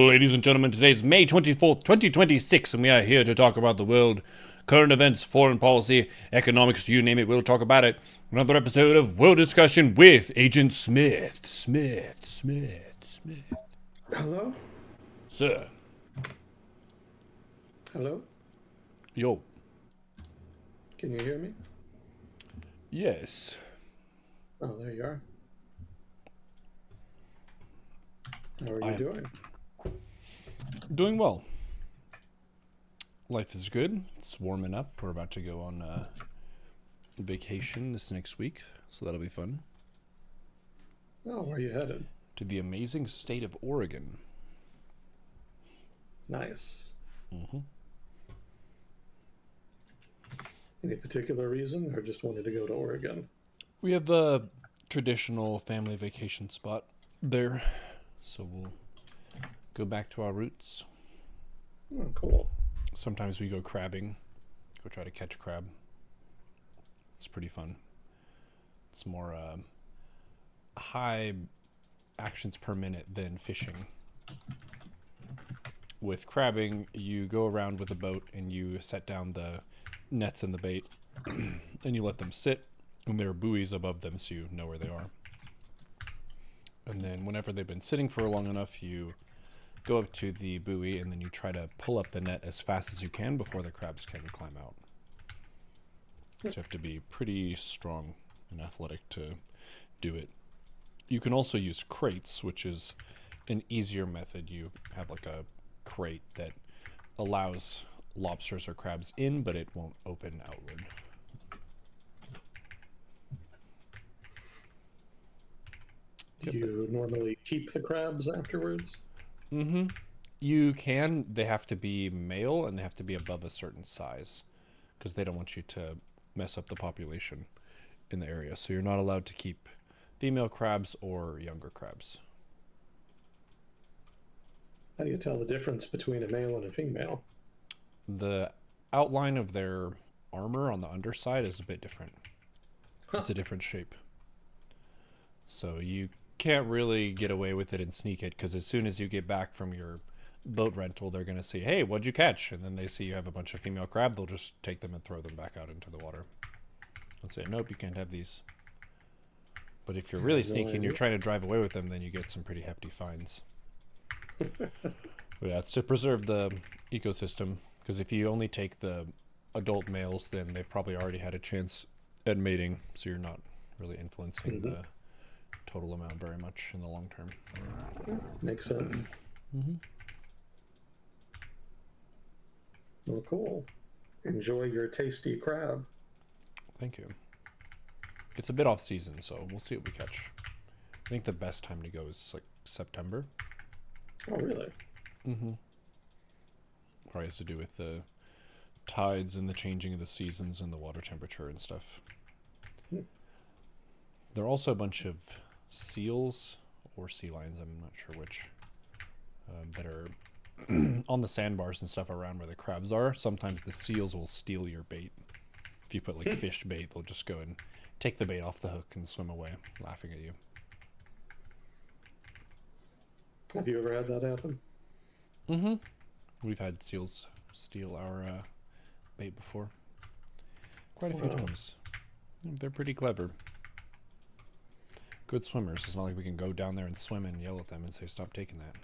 Ladies and gentlemen, today is May 24th, 2026, and we are here to talk about the world, current events, foreign policy, economics, you name it, we'll talk about it. Another episode of World Discussion with Agent Smith. Smith. Hello? Sir. Hello? Yo. Can you hear me? Yes. Oh, there you are. How are I you am doing? doing well. Life is good. It's warming up. We're about to go on vacation this next week, so that'll be fun. Oh, where are you headed? To the amazing state of Oregon. Nice. Mm-hmm. Any particular reason, or just wanted to go to Oregon? We have the traditional family vacation spot there, so we'll go back to our roots. Oh, cool. Sometimes we go crabbing, go try to catch a crab. It's pretty fun. It's more high actions per minute than fishing. With crabbing, you go around with a boat and you set down the nets and the bait, and you let them sit, and there are buoys above them so you know where they are. And then whenever they've been sitting for long enough, you go up to the buoy and then you try to pull up the net as fast as you can before the crabs can climb out. So you have to be pretty strong and athletic to do it. You can also use crates, which is an easier method. You have like a crate that allows lobsters or crabs in, but it won't open outward. Do you normally keep the crabs afterwards? Mm-hmm. You can. They have to be male and they have to be above a certain size because they don't want you to mess up the population in the area. So you're not allowed to keep female crabs or younger crabs. How do you tell the difference between a male and a female? The outline of their armor on the underside is a bit different. Huh. It's a different shape. So you can't really get away with it and sneak it because as soon as you get back from your boat rental, they're going to say, hey, what'd you catch? And then they see you have a bunch of female crab, they'll just take them and throw them back out into the water. And say, nope, you can't have these. But if you're I really have no sneaky and you're idea. trying to drive away with them, then you get some pretty hefty fines. But yeah, it's to preserve the ecosystem because if you only take the adult males, then they've probably already had a chance at mating, so you're not really influencing the total amount very much in the long term. Makes sense. Mm-hmm. Well, cool. Enjoy your tasty crab. Thank you. It's a bit off season, so we'll see what we catch. I think the best time to go is like September. Oh, really? Mm-hmm. Probably has to do with the tides and the changing of the seasons and the water temperature and stuff. Hmm. There are also a bunch of seals or sea lions, I'm not sure which, that are on the sandbars and stuff around where the crabs are. Sometimes the seals will steal your bait. If you put like fish bait, they'll just go and take the bait off the hook and swim away, laughing at you. Have you ever had that happen? Mm-hmm. We've had seals steal our bait before. Quite a few Wow. times. They're pretty clever. Good swimmers. It's not like we can go down there and swim and yell at them and say, stop taking that.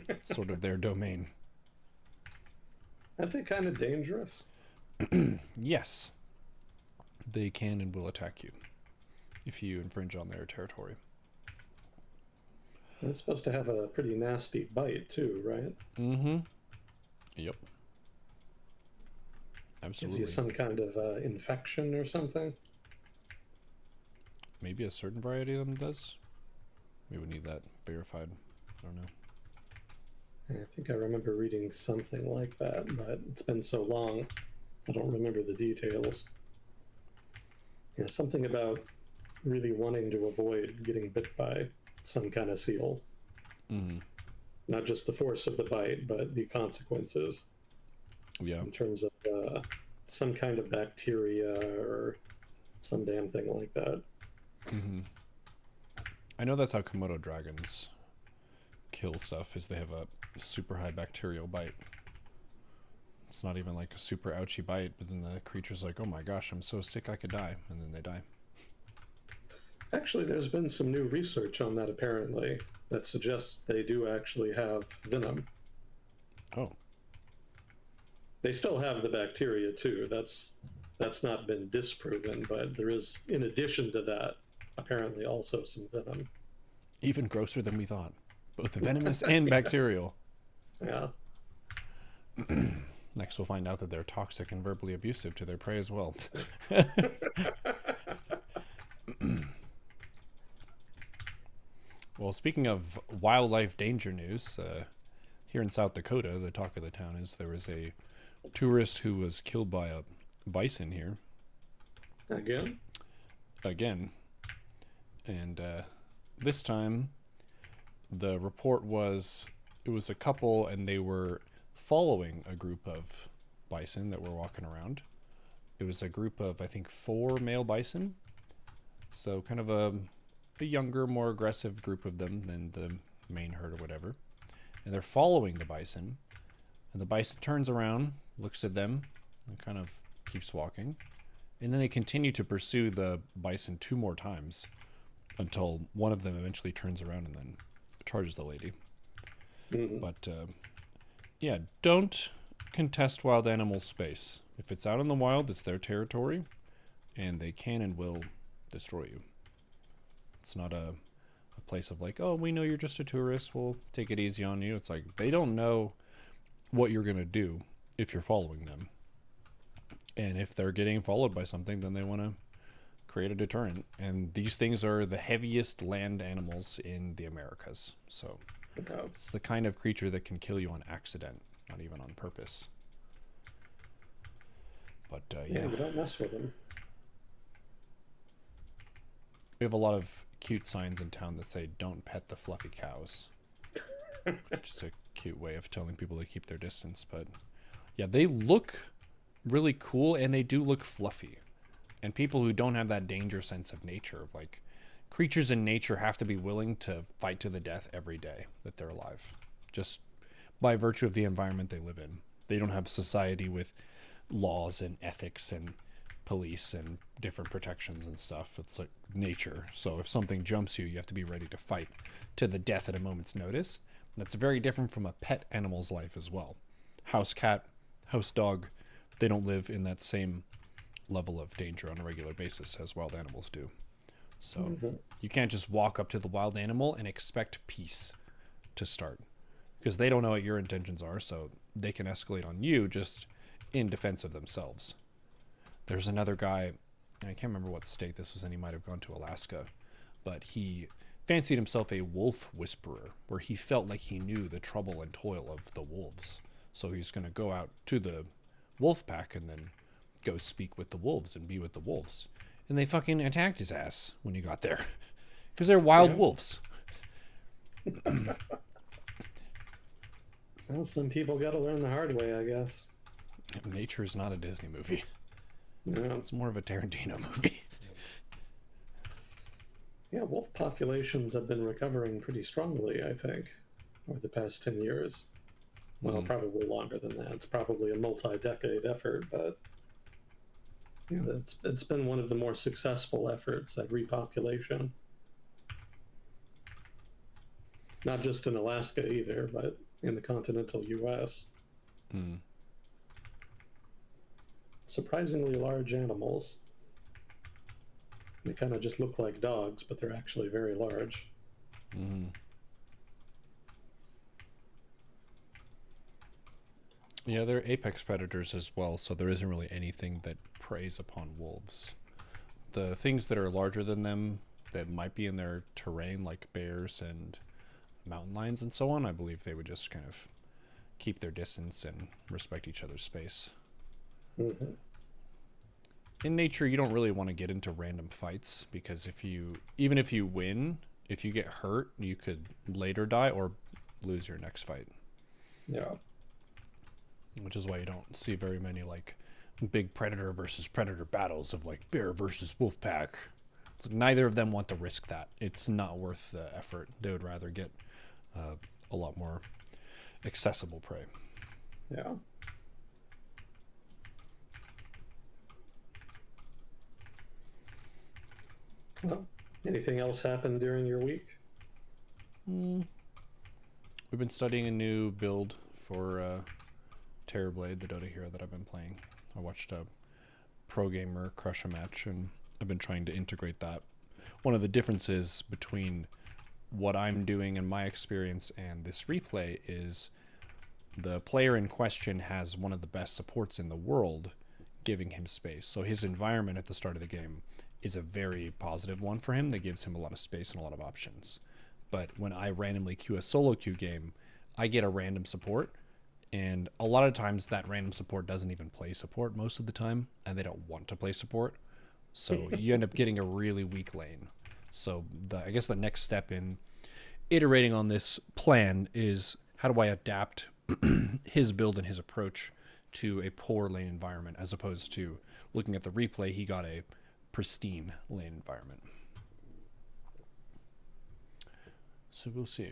It's sort of their domain. Aren't they kind of dangerous? Yes. They can and will attack you if you infringe on their territory. It's supposed to have a pretty nasty bite, too, right? Mm-hmm. Yep. Gives Absolutely. you some kind of infection or something. Maybe a certain variety of them does. We would need that verified. I don't know. I think I remember reading something like that, but it's been so long, I don't remember the details. Yeah, something about really wanting to avoid getting bit by some kind of seal. Mm-hmm. Not just the force of the bite, but the consequences Yeah. in terms of some kind of bacteria or some damn thing like that. Mm-hmm. I know that's how Komodo dragons kill stuff is they have a super high bacterial bite. It's not even like a super ouchy bite, but then the creature's like, oh my gosh, I'm so sick I could die, and then they die. Actually, there's been some new research on that apparently that suggests they do actually have venom. Oh. They still have the bacteria too. That's not been disproven, but there is, in addition to that, apparently also some venom. Even grosser than we thought. Both venomous and bacterial. Yeah. Next, we'll find out that they're toxic and verbally abusive to their prey as well. Well, speaking of wildlife danger news, here in South Dakota, the talk of the town is there was a tourist who was killed by a bison here. Again. And this time, the report was it was a couple and they were following a group of bison that were walking around. It was a group of, I think, 4 male bison. So kind of a younger, more aggressive group of them than the main herd or whatever. And they're following the bison. And the bison turns around, looks at them, and kind of keeps walking. And then they continue to pursue the bison 2 more times until one of them eventually turns around and then charges the lady. Mm-hmm. But, yeah, don't contest wild animals' space. If it's out in the wild, it's their territory, and they can and will destroy you. It's not a place of like, oh, we know you're just a tourist, we'll take it easy on you. It's like, they don't know what you're going to do if you're following them. And if they're getting followed by something, then they want to create a deterrent. And these things are the heaviest land animals in the Americas. So it's the kind of creature that can kill you on accident, not even on purpose. But yeah, we don't mess with them. We have a lot of cute signs in town that say, don't pet the fluffy cows. Just a cute way of telling people to keep their distance. But yeah, they look really cool and they do look fluffy. And people who don't have that danger sense of nature, like creatures in nature have to be willing to fight to the death every day that they're alive. Just by virtue of the environment they live in. They don't have society with laws and ethics and police and different protections and stuff. It's like nature. So if something jumps you, you have to be ready to fight to the death at a moment's notice. That's very different from a pet animal's life as well. House cat, house dog, they don't live in that same level of danger on a regular basis as wild animals do. So you can't just walk up to the wild animal and expect peace to start, because they don't know what your intentions are, so they can escalate on you just in defense of themselves. There's another guy, I can't remember what state this was in, he might have gone to Alaska, but he fancied himself a wolf whisperer, where he felt like he knew the trouble and toil of the wolves. So he's going to go out to the wolf pack and then go speak with the wolves and be with the wolves. And they fucking attacked his ass when he got there, because they're wild wolves. Well, some people got to learn the hard way, I guess. Nature is not a Disney movie. Yeah. It's more of a Tarantino movie. Yeah, wolf populations have been recovering pretty strongly, I think, over the past 10 years. Well, probably longer than that. It's probably a multi-decade effort, but yeah, it's been one of the more successful efforts at repopulation. Not just in Alaska either, but in the continental U.S. Surprisingly large animals. They kind of just look like dogs, but they're actually very large. Yeah, they're apex predators as well, so there isn't really anything that preys upon wolves. The things that are larger than them that might be in their terrain, like bears and mountain lions and so on, I believe they would just kind of keep their distance and respect each other's space. In nature, you don't really want to get into random fights, because even if you win, if you get hurt, you could later die or lose your next fight. Yeah. Which is why you don't see very many like big predator versus predator battles of like bear versus wolf pack. It's like neither of them want to risk that. It's not worth the effort. They would rather get a lot more accessible prey. Yeah. Well, anything else happened during your week? We've been studying a new build for Terrorblade, the Dota hero that I've been playing. I watched a pro gamer crush a match, and I've been trying to integrate that. One of the differences between what I'm doing in my experience and this replay is the player in question has one of the best supports in the world giving him space. So his environment at the start of the game is a very positive one for him that gives him a lot of space and a lot of options. But when I randomly queue a solo queue game, I get a random support, and a lot of times that random support doesn't even play support most of the time, and they don't want to play support. So you end up getting a really weak lane. So I guess the next step in iterating on this plan is, how do I adapt his build and his approach to a poor lane environment, as opposed to looking at the replay, he got a pristine lane environment. So we'll see.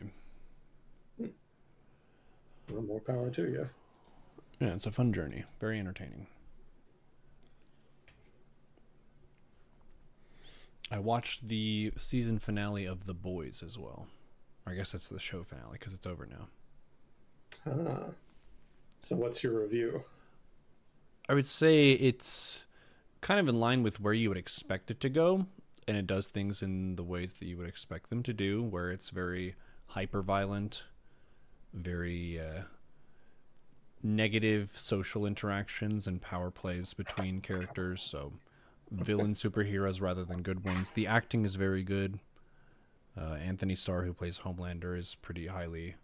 Well, more power to you. Yeah, it's a fun journey. Very entertaining. I watched the season finale of The Boys as well. Or I guess that's the show finale because it's over now. Ah. So what's your review? I would say it's kind of in line with where you would expect it to go, and it does things in the ways that you would expect them to do, where it's very hyper-violent, very negative social interactions and power plays between characters, so villain superheroes rather than good ones. The acting is very good. Anthony Starr, who plays Homelander, is pretty highly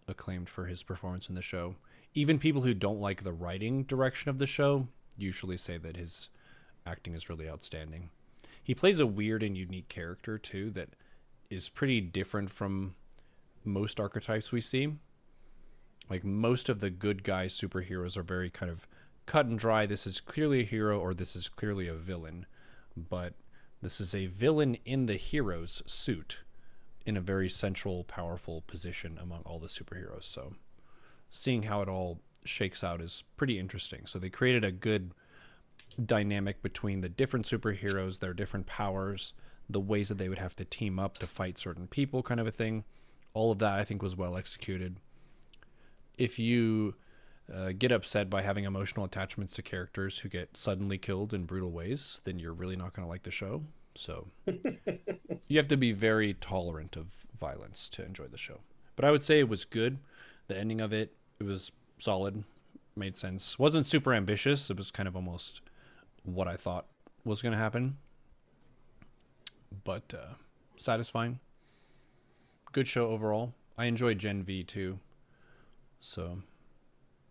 acclaimed for his performance in the show. Even people who don't like the writing direction of the show usually say that his acting is really outstanding. He plays a weird and unique character, too, that is pretty different from most archetypes we see. Like, most of the good guy superheroes are very kind of cut and dry. This is clearly a hero, or this is clearly a villain. But this is a villain in the hero's suit, in a very central, powerful position among all the superheroes. So seeing how it all shakes out is pretty interesting. So they created a good dynamic between the different superheroes, their different powers, the ways that they would have to team up to fight certain people, kind of a thing. All of that, I think, was well executed. If you get upset by having emotional attachments to characters who get suddenly killed in brutal ways, then you're really not going to like the show. So you have to be very tolerant of violence to enjoy the show. But I would say it was good. The ending of it was solid, made sense. Wasn't super ambitious. It was kind of almost what I thought was going to happen. But satisfying. Good show overall. I enjoyed Gen V too. So,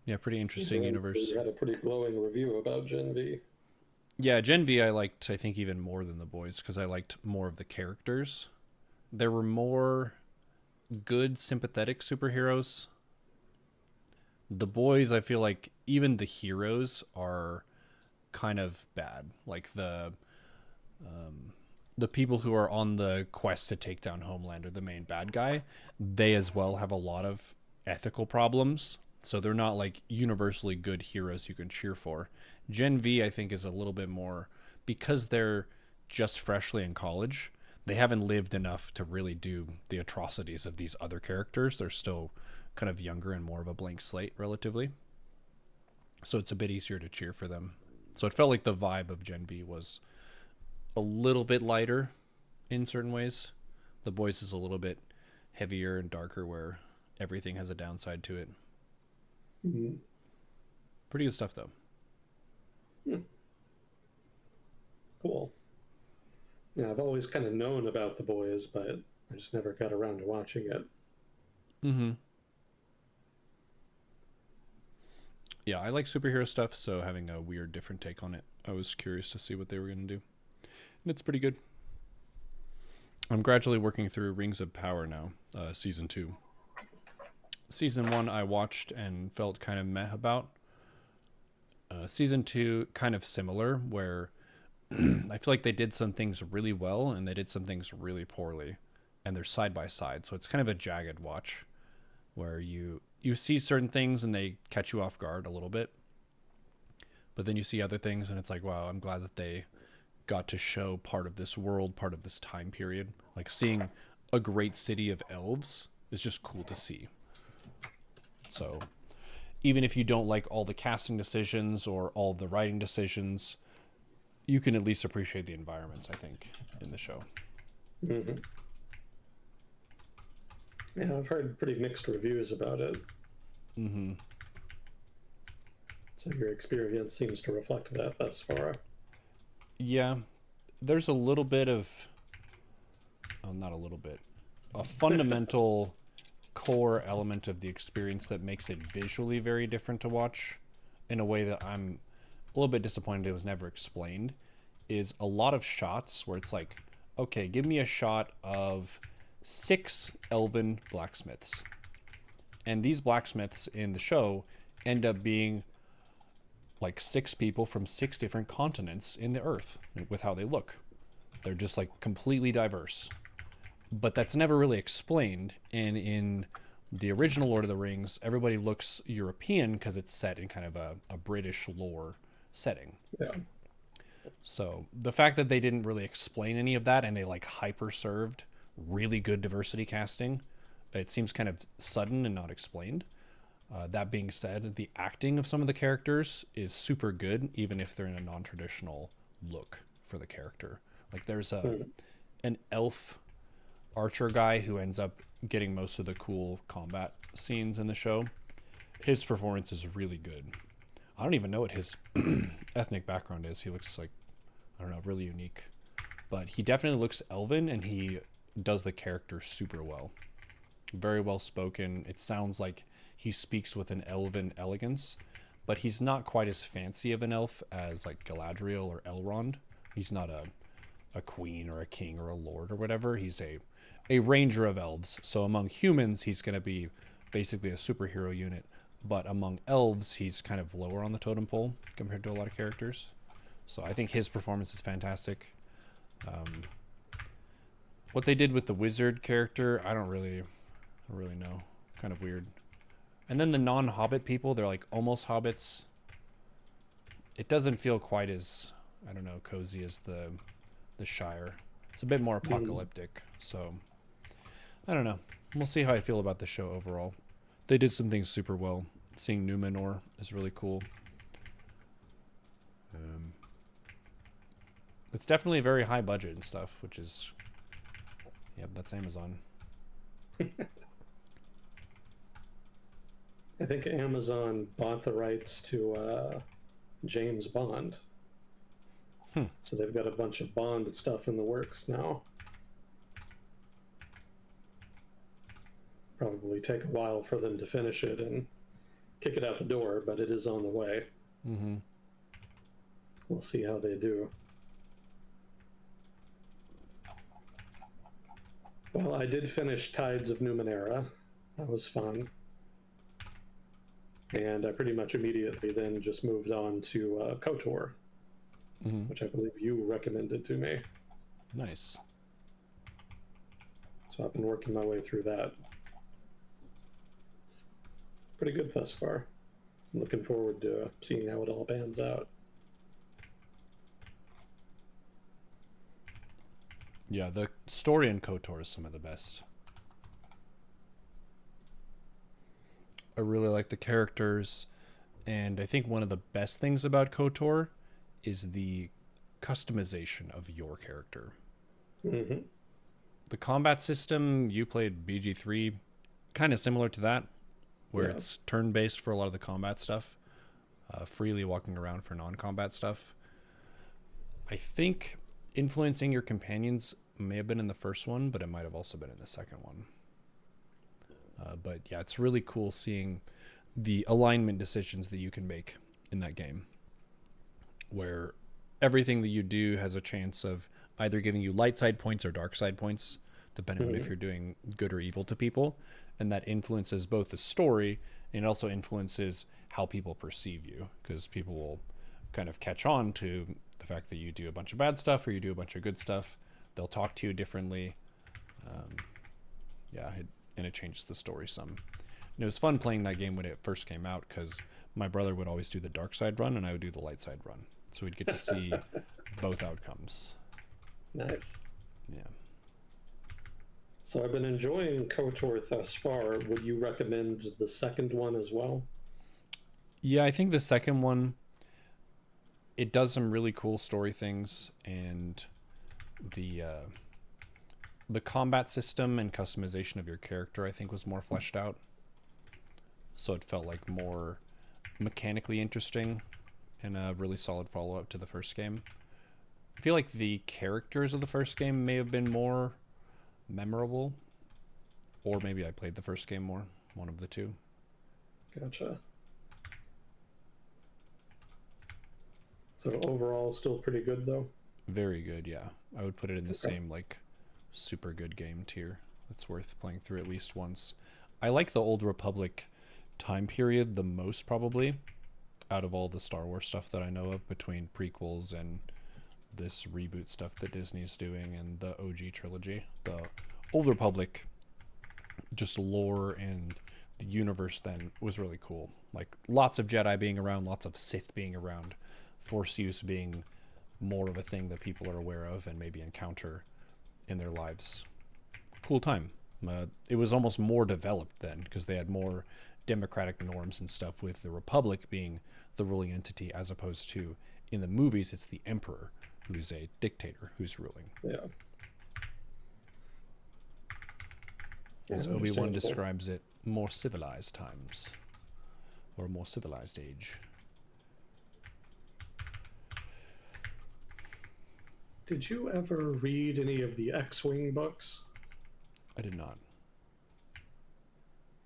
yeah, pretty interesting universe. You had a pretty glowing review about Gen V. Yeah, Gen V I liked, I think, even more than The Boys, because I liked more of the characters. There were more good, sympathetic superheroes. The Boys, I feel like even the heroes are kind of bad. Like the people who are on the quest to take down Homelander, the main bad guy, they as well have a lot of ethical problems. So they're not like universally good heroes you can cheer for. Gen V, I think, is a little bit more, because they're just freshly in college, they haven't lived enough to really do the atrocities of these other characters. They're still kind of younger and more of a blank slate relatively. So it's a bit easier to cheer for them. So it felt like the vibe of Gen V was a little bit lighter in certain ways. The Boys is a little bit heavier and darker, where everything has a downside to it. Mm-hmm. Pretty good stuff, though. Cool. Yeah, I've always kind of known about The Boys, but I just never got around to watching it. Mm-hmm. Yeah, I like superhero stuff, so having a weird, different take on it, I was curious to see what they were going to do. And it's pretty good. I'm gradually working through Rings of Power now, Season 2. Season 1 I watched and felt kind of meh about. Season 2, kind of similar, where I feel like they did some things really well and they did some things really poorly, and they're side by side, so it's kind of a jagged watch. where you see certain things and they catch you off guard a little bit, but then you see other things and it's like, wow, I'm glad that they got to show part of this world, part of this time period. Like seeing a great city of elves is just cool to see. So even if you don't like all the casting decisions or all the writing decisions, you can at least appreciate the environments, I think, in the show. Mm-hmm. Yeah, I've heard pretty mixed reviews about it. Mm-hmm. So your experience seems to reflect that thus far. Yeah, there's a little bit of, oh, not a little bit, a fundamental core element of the experience that makes it visually very different to watch in a way that I'm a little bit disappointed it was never explained, is a lot of shots where it's like, okay, give me a shot of 6 elven blacksmiths. And these blacksmiths in the show end up being like 6 people from 6 different continents in the earth with how they look. They're just like completely diverse. But that's never really explained. And in the original Lord of the Rings, everybody looks European because it's set in kind of a British lore setting. Yeah. So the fact that they didn't really explain any of that and they like hyper served really good diversity casting, it seems kind of sudden and not explained. That being said, the acting of some of the characters is super good, even if they're in a non-traditional look for the character. Like there's an elf archer guy who ends up getting most of the cool combat scenes in the show. His performance is really good. I don't even know what his ethnic background is. He looks like, I don't know, really unique. But he definitely looks elven and he does the character super well. Very well spoken. It sounds like he speaks with an elven elegance, but he's not quite as fancy of an elf as like Galadriel or Elrond. He's not a queen or a king or a lord or whatever. He's a ranger of elves. So among humans, he's going to be basically a superhero unit. But among elves, he's kind of lower on the totem pole compared to a lot of characters. So I think his performance is fantastic. What they did with the wizard character, I don't really know. Kind of weird. And then the non-hobbit people, they're like almost hobbits. It doesn't feel quite as, I don't know, cozy as the Shire. It's a bit more apocalyptic. So I don't know. We'll see how I feel about the show overall. They did some things super well. Seeing Numenor is really cool. It's definitely a very high budget and stuff, which is, yep, that's Amazon. I think Amazon bought the rights to James Bond. So they've got a bunch of Bond stuff in the works now. Probably take a while for them to finish it and kick it out the door, but it is on the way. Mm-hmm. We'll see how they do. Well, I did finish Tides of Numenera. That was fun. And I pretty much immediately then just moved on to KOTOR, which I believe you recommended to me. Nice. So I've been working my way through that. Pretty good thus far. I'm looking forward to seeing how it all pans out. Yeah, the story in KOTOR is some of the best. I really like the characters, and I think one of the best things about KOTOR is the customization of your character. Mm-hmm. The combat system, you played BG3, kind of similar to that, where it's turn-based for a lot of the combat stuff, freely walking around for non-combat stuff. I think influencing your companions may have been in the first one, but it might have also been in the second one. But yeah, it's really cool seeing the alignment decisions that you can make in that game, where everything that you do has a chance of either giving you light side points or dark side points, depending on if you're doing good or evil to people. And that influences both the story and it also influences how people perceive you, because people will kind of catch on to the fact that you do a bunch of bad stuff or you do a bunch of good stuff. They'll talk to you differently. And it changes the story some. And it was fun playing that game when it first came out because my brother would always do the dark side run and I would do the light side run. So we'd get to see both outcomes. Nice. Yeah. So I've been enjoying KOTOR thus far. Would you recommend the second one as well? Yeah, I think the second one, it does some really cool story things, and the the combat system and customization of your character I think was more fleshed out. So it felt like more mechanically interesting and a really solid follow up to the first game. I feel like the characters of the first game may have been more memorable, or maybe I played the first game more. One of the two. Gotcha. So overall, still pretty good though. Very good, yeah. I would put it in the Okay. same like super good game tier. It's worth playing through at least once. I like the Old Republic time period the most probably out of all the Star Wars stuff that I know of, between prequels and this reboot stuff that Disney's doing and the OG trilogy. The Old Republic, just lore and the universe then was really cool. Like lots of Jedi being around, lots of Sith being around, Force use being more of a thing that people are aware of and maybe encounter in their lives. Cool time. It was almost more developed then because they had more democratic norms and stuff, with the Republic being the ruling entity, as opposed to in the movies it's the Emperor who's a dictator who's ruling. Yeah. Yeah, As Obi-Wan understandable. describes it, more civilized times, or a more civilized age. Did you ever read any of the X-Wing books? I did not.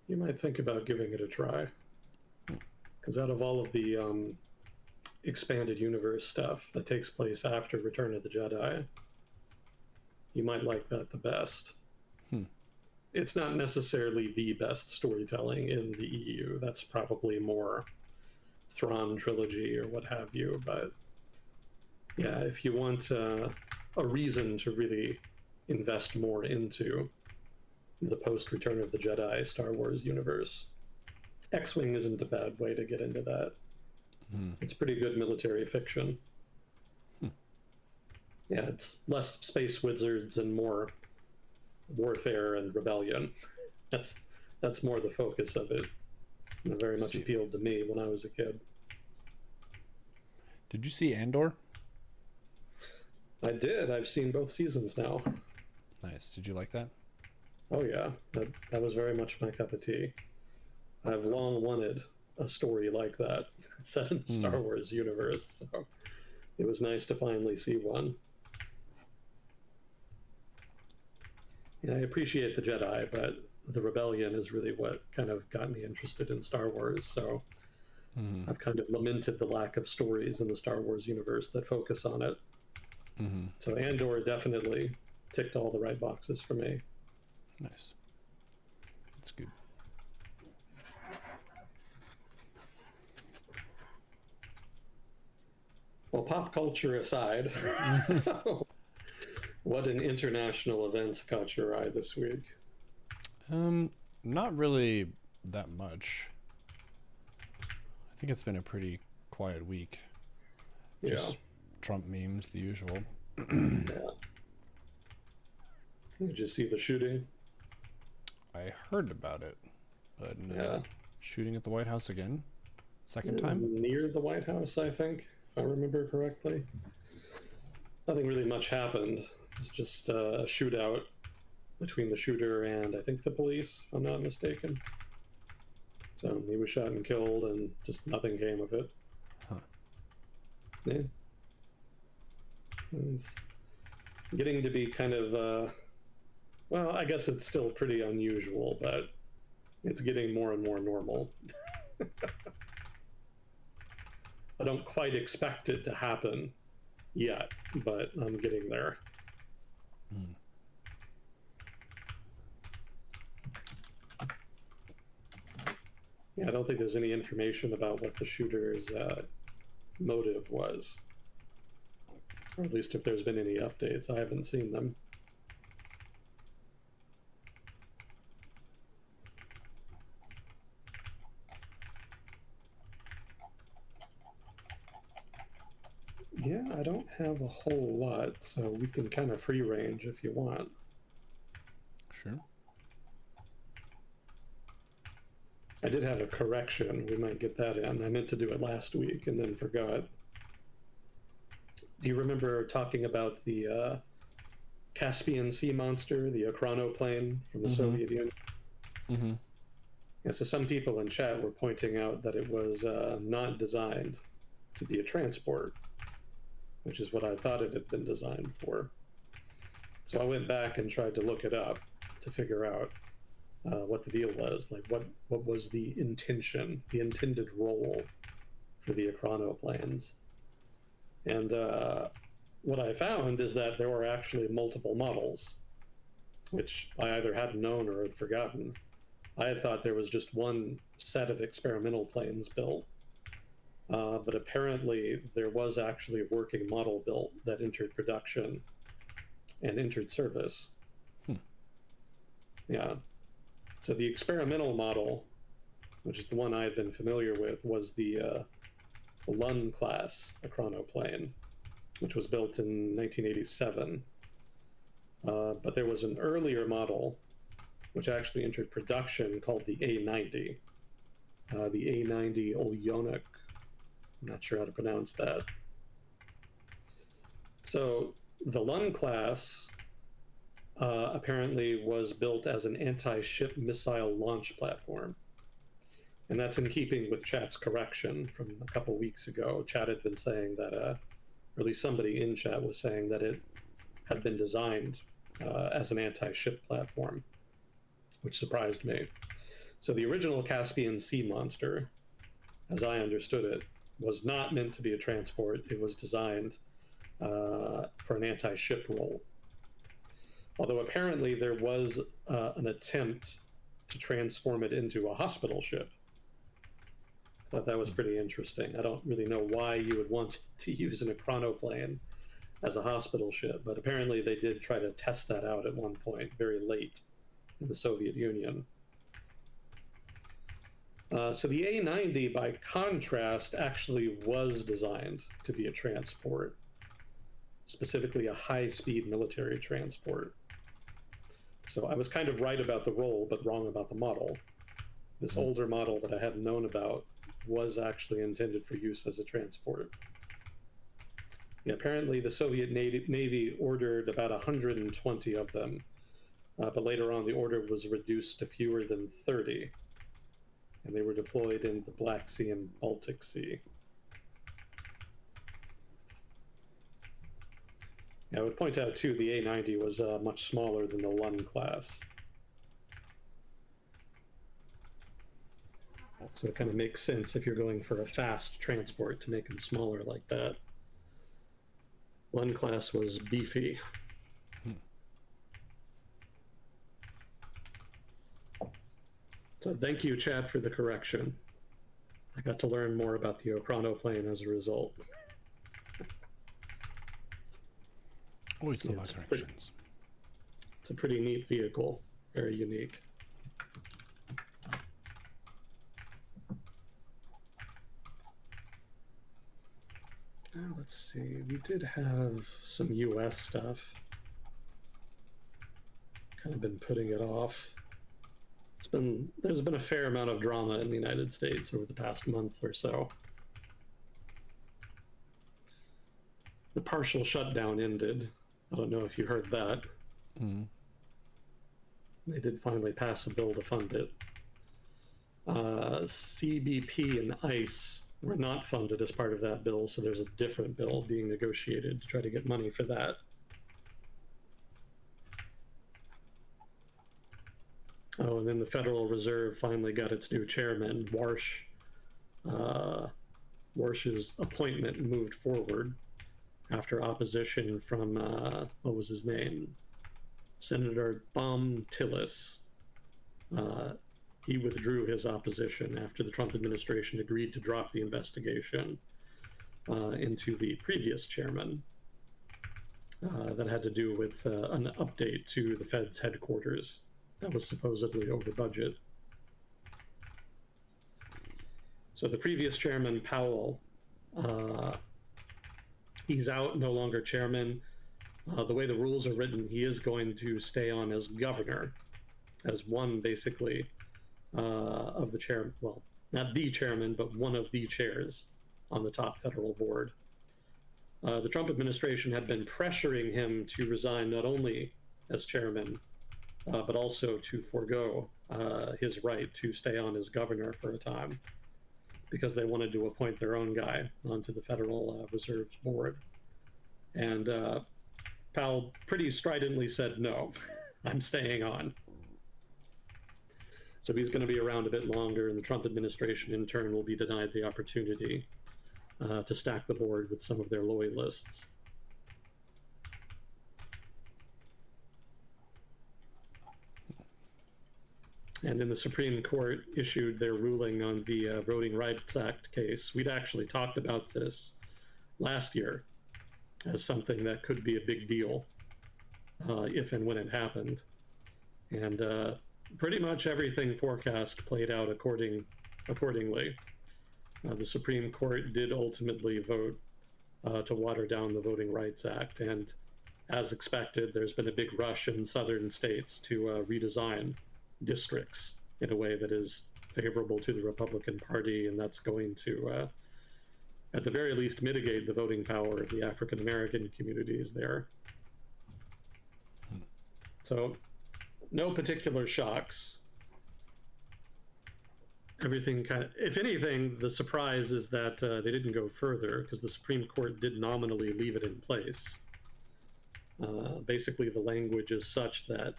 You might think about giving it a try. Because out of all of the expanded universe stuff that takes place after Return of the Jedi, you might like that the best. It's not necessarily the best storytelling in the EU. That's probably more Thrawn trilogy or what have you. But yeah, if you want a reason to really invest more into the post Return of the Jedi Star Wars universe, X-Wing isn't a bad way to get into that. It's pretty good military fiction. Yeah, it's less space wizards and more warfare and rebellion. That's more the focus of it. And it very much See. appealed to me when I was a kid. Did you see Andor? I did. I've seen both seasons now. Nice. Did you like that? Oh yeah, that was very much my cup of tea. I've long wanted a story like that set in the Star Wars universe, so it was nice to finally see one. Yeah, I appreciate the Jedi, but the Rebellion is really what kind of got me interested in Star Wars. So I've kind of lamented the lack of stories in the Star Wars universe that focus on it. So Andor definitely ticked all the right boxes for me. Nice. That's good. Well, pop culture aside, what an international events caught your eye this week? Not really that much. I think it's been a pretty quiet week. Just Trump memes, the usual. Yeah. Did you see the shooting? I heard about it, but no. Yeah. Shooting at the White House again? Second It was time? near the White House, I think, if I remember correctly. Nothing really much happened. It's just a shootout between the shooter and I think the police, if I'm not mistaken. So he was shot and killed, and just nothing came of it. Huh. Yeah. It's getting to be kind of, well, I guess it's still pretty unusual, but it's getting more and more normal. I don't quite expect it to happen yet, but I'm getting there. Yeah, I don't think there's any information about what the shooter's motive was. Or at least if there's been any updates, I haven't seen them. Yeah, I don't have a whole lot, so we can kind of free range if you want. Sure. I did have a correction. We might get that in. I meant to do it last week and then forgot. Do you remember talking about the Caspian Sea monster, the Plane from the Soviet Union? Mm-hmm. Yeah, so some people in chat were pointing out that it was not designed to be a transport, which is what I thought it had been designed for. So I went back and tried to look it up to figure out what the deal was. Like, what was the intention, the intended role for the planes? And what I found is that there were actually multiple models, which I either hadn't known or had forgotten. I had thought there was just one set of experimental planes built, but apparently there was actually a working model built that entered production and entered service. Yeah. So the experimental model, which is the one I had been familiar with, was the Lund class plane, which was built in 1987. But there was an earlier model which actually entered production called the A90. The A90 Olyonic. I'm not sure how to pronounce that. So the Lund class apparently was built as an anti-ship missile launch platform. And that's in keeping with Chat's correction from a couple weeks ago. Chat had been saying that, or at least somebody in Chat was saying that it had been designed as an anti-ship platform, which surprised me. So the original Caspian Sea monster, as I understood it, was not meant to be a transport. It was designed for an anti-ship role. Although apparently there was an attempt to transform it into a hospital ship. I thought that was pretty interesting. I don't really know why you would want to use an plane as a hospital ship, but apparently they did try to test that out at one point, very late in the Soviet Union. So the A90, by contrast, actually was designed to be a transport, specifically a high-speed military transport. So I was kind of right about the role, but wrong about the model. This older model that I hadn't known about was actually intended for use as a transport. Yeah, apparently the Soviet Navy ordered about 120 of them, but later on the order was reduced to fewer than 30, and they were deployed in the Black Sea and Baltic Sea. Yeah, I would point out too, the A90 was much smaller than the Lund class. So it kind of makes sense if you're going for a fast transport to make them smaller like that. Lund class was beefy. So thank you, Chad, for the correction. I got to learn more about the plane as a result. Always the corrections. It's a pretty neat vehicle, very unique. Let's see, we did have some US stuff. Kind of been putting it off. There's been a fair amount of drama in the United States over the past month or so. The partial shutdown ended. I don't know if you heard that. They did finally pass a bill to fund it. CBP and ICE were not funded as part of that bill, so there's a different bill being negotiated to try to get money for that. Oh, and then the Federal Reserve finally got its new chairman, Warsh. Warsh's appointment moved forward after opposition from, what was his name? Senator Thom Tillis. He withdrew his opposition after the Trump administration agreed to drop the investigation into the previous chairman. That had to do with an update to the Fed's headquarters that was supposedly over budget. So the previous chairman, Powell, He's out, no longer chairman. The way the rules are written, he is going to stay on as governor, as one basically of the chair. Well, not the chairman, but one of the chairs on the top federal board. The Trump administration had been pressuring him to resign not only as chairman, but also to forego his right to stay on as governor for a time, because they wanted to appoint their own guy onto the Federal Reserve Board. And Powell pretty stridently said, no, I'm staying on. So he's going to be around a bit longer, and the Trump administration, in turn, will be denied the opportunity to stack the board with some of their loyalists. And then the Supreme Court issued their ruling on the Voting Rights Act case. We'd actually talked about this last year as something that could be a big deal if and when it happened. And pretty much everything forecast played out accordingly. The Supreme Court did ultimately vote to water down the Voting Rights Act. And as expected, there's been a big rush in southern states to redesign districts in a way that is favorable to the Republican Party, and that's going to, at the very least, mitigate the voting power of the African American communities there. So, no particular shocks. Everything kind of, if anything, the surprise is that they didn't go further, because the Supreme Court did nominally leave it in place. Basically, the language is such that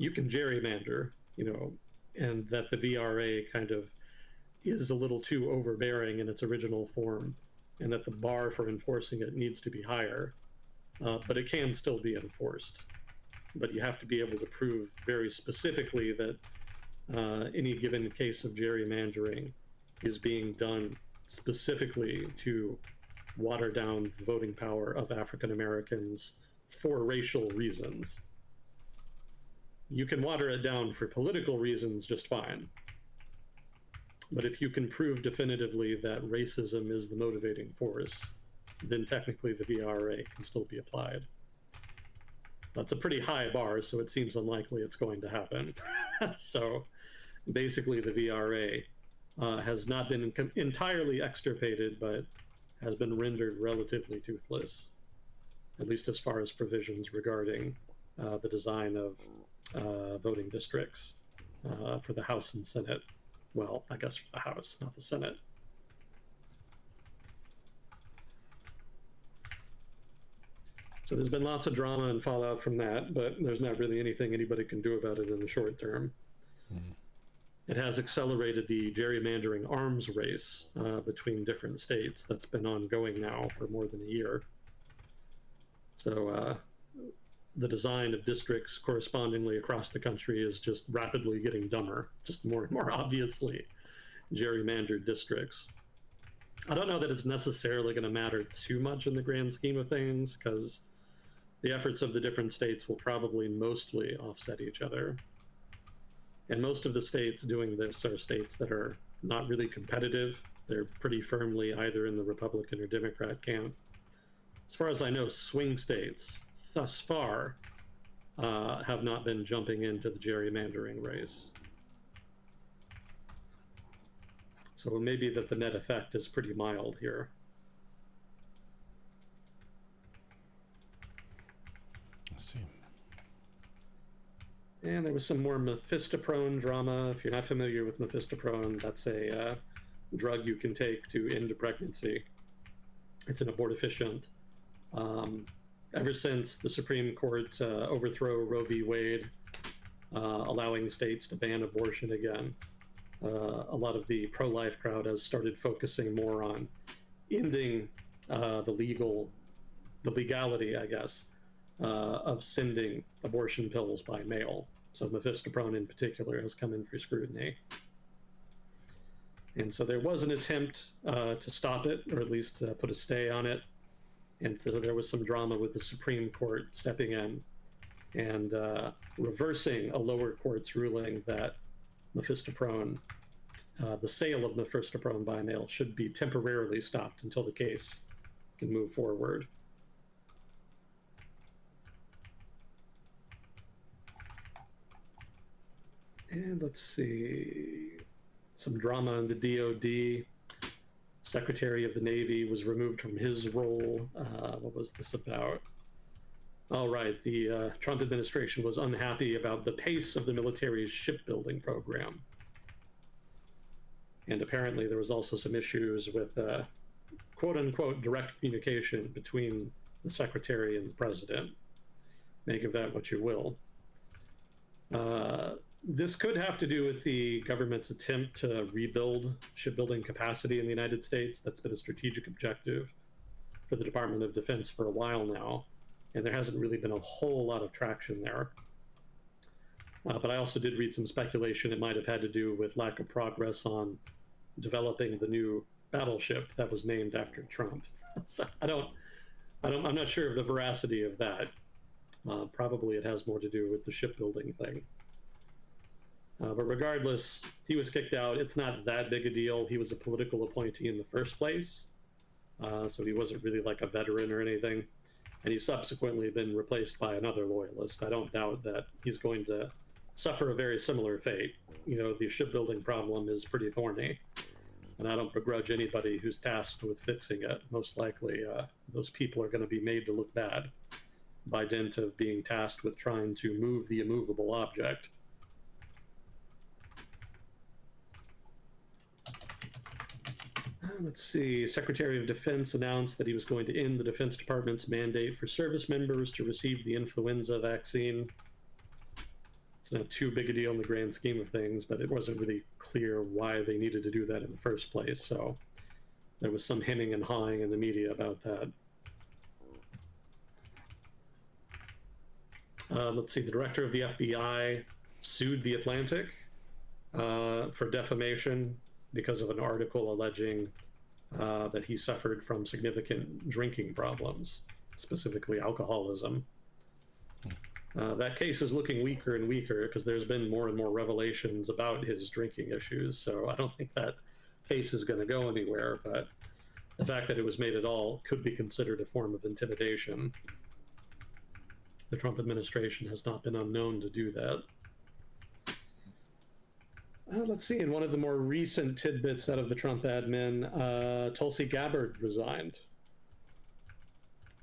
you can gerrymander, and that the VRA kind of is a little too overbearing in its original form, and that the bar for enforcing it needs to be higher, but it can still be enforced. But you have to be able to prove very specifically that any given case of gerrymandering is being done specifically to water down the voting power of African Americans for racial reasons. You can water it down for political reasons just fine. But if you can prove definitively that racism is the motivating force, then technically the VRA can still be applied. That's a pretty high bar, so it seems unlikely it's going to happen. So basically the VRA has not been entirely extirpated, but has been rendered relatively toothless, at least as far as provisions regarding the design of voting districts for the House and Senate. Well, I guess for the House, not the Senate. So there's been lots of drama and fallout from that, but there's not really anything anybody can do about it in the short term. Mm-hmm. It has accelerated the gerrymandering arms race between different states that's been ongoing now for more than a year. So the design of districts correspondingly across the country is just rapidly getting dumber, just more and more obviously gerrymandered districts. I don't know that it's necessarily going to matter too much in the grand scheme of things, because the efforts of the different states will probably mostly offset each other. And most of the states doing this are states that are not really competitive. They're pretty firmly either in the Republican or Democrat camp. As far as I know, swing states thus far have not been jumping into the gerrymandering race. So it may be that the net effect is pretty mild here. I see. And there was some more mephistoprone drama. If you're not familiar with mephistoprone, that's a drug you can take to end a pregnancy. It's an abortifacient. Ever since the Supreme Court overthrow Roe v. Wade, allowing states to ban abortion again, a lot of the pro-life crowd has started focusing more on ending the legality, I guess, of sending abortion pills by mail. So mephistoprone in particular has come in for scrutiny. And so there was an attempt to stop it, or at least put a stay on it. And so there was some drama with the Supreme Court stepping in and reversing a lower court's ruling that mephistoprone, the sale of mephistoprone by mail, should be temporarily stopped until the case can move forward. And let's see, some drama in the DoD. Secretary of the Navy was removed from his role. What was this about? Oh, right. The Trump administration was unhappy about the pace of the military's shipbuilding program. And apparently there was also some issues with quote unquote direct communication between the secretary and the president. Make of that what you will. This could have to do with the government's attempt to rebuild shipbuilding capacity in the United States. That's been a strategic objective for the Department of Defense for a while now, and there hasn't really been a whole lot of traction there. But I also did read some speculation it might have had to do with lack of progress on developing the new battleship that was named after Trump. So I'm not sure of the veracity of that. Probably it has more to do with the shipbuilding thing. But regardless, he was kicked out. It's not that big a deal. He was a political appointee in the first place, so he wasn't really like a veteran or anything. And he's subsequently been replaced by another loyalist. I don't doubt that he's going to suffer a very similar fate. You know, the shipbuilding problem is pretty thorny, and I don't begrudge anybody who's tasked with fixing it. Most likely, those people are going to be made to look bad by dint of being tasked with trying to move the immovable object. Let's see. Secretary of Defense announced that he was going to end the Defense Department's mandate for service members to receive the influenza vaccine. It's not too big a deal in the grand scheme of things, but it wasn't really clear why they needed to do that in the first place. So there was some hemming and hawing in the media about that. Let's see. The director of the FBI sued The Atlantic for defamation because of an article alleging that he suffered from significant drinking problems, specifically alcoholism. That case is looking weaker and weaker because there's been more and more revelations about his drinking issues. So I don't think that case is going to go anywhere, but the fact that it was made at all could be considered a form of intimidation. The Trump administration has not been unknown to do that. Let's see, in one of the more recent tidbits out of the Trump admin, Tulsi Gabbard resigned.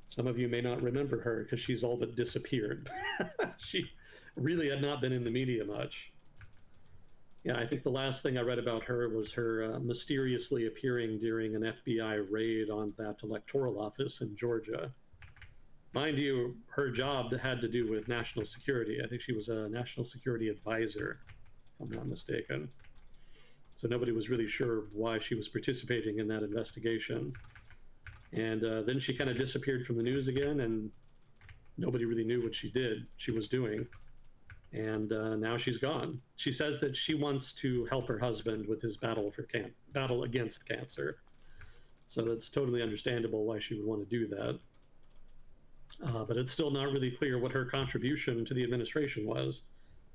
Some of you may not remember her because she's all but disappeared. She really had not been in the media much. Yeah, I think the last thing I read about her was her mysteriously appearing during an FBI raid on that electoral office in Georgia. Mind you, her job had to do with national security. I think she was a national security advisor, if I'm not mistaken. So nobody was really sure why she was participating in that investigation. And then she kind of disappeared from the news again, and nobody really knew what she was doing. And now she's gone. She says that she wants to help her husband with his battle against cancer. So that's totally understandable why she would want to do that. But it's still not really clear what her contribution to the administration was,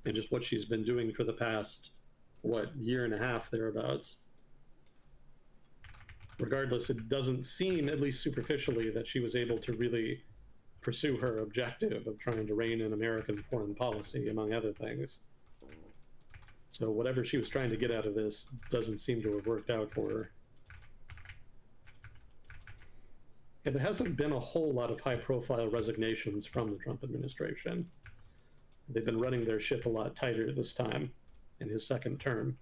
and just what she's been doing for the past, year and a half, thereabouts. Regardless, it doesn't seem, at least superficially, that she was able to really pursue her objective of trying to rein in American foreign policy, among other things. So whatever she was trying to get out of this doesn't seem to have worked out for her. Yeah, there hasn't been a whole lot of high-profile resignations from the Trump administration. They've been running their ship a lot tighter this time in his second term.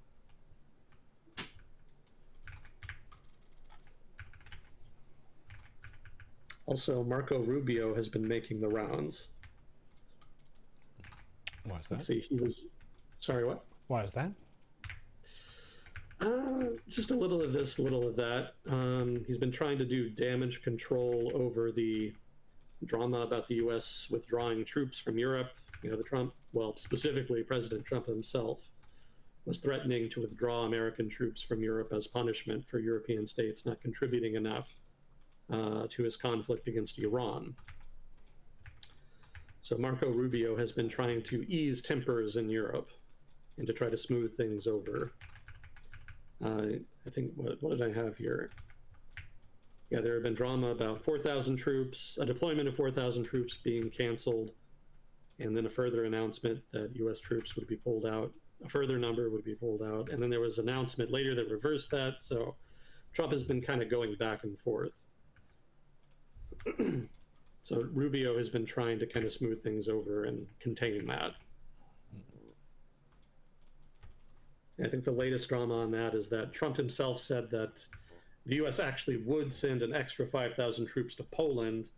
Also, Marco Rubio has been making the rounds. Why is that? Let's see, he was... Sorry, what? Why is that? Just a little of this, a little of that. He's been trying to do damage control over the drama about the U.S. withdrawing troops from Europe. You know, specifically President Trump himself was threatening to withdraw American troops from Europe as punishment for European states not contributing enough to his conflict against Iran. So Marco Rubio has been trying to ease tempers in Europe and to try to smooth things over. I think, what did I have here? Yeah, there had been drama about 4,000 troops, a deployment of 4,000 troops being canceled, and then a further announcement that U.S. troops would be pulled out. A further number would be pulled out, and then there was an announcement later that reversed that. So Trump has been kind of going back and forth. So Rubio has been trying to kind of smooth things over and contain that. I think the latest drama on that is that Trump himself said that the U.S. actually would send an extra 5,000 troops to Poland,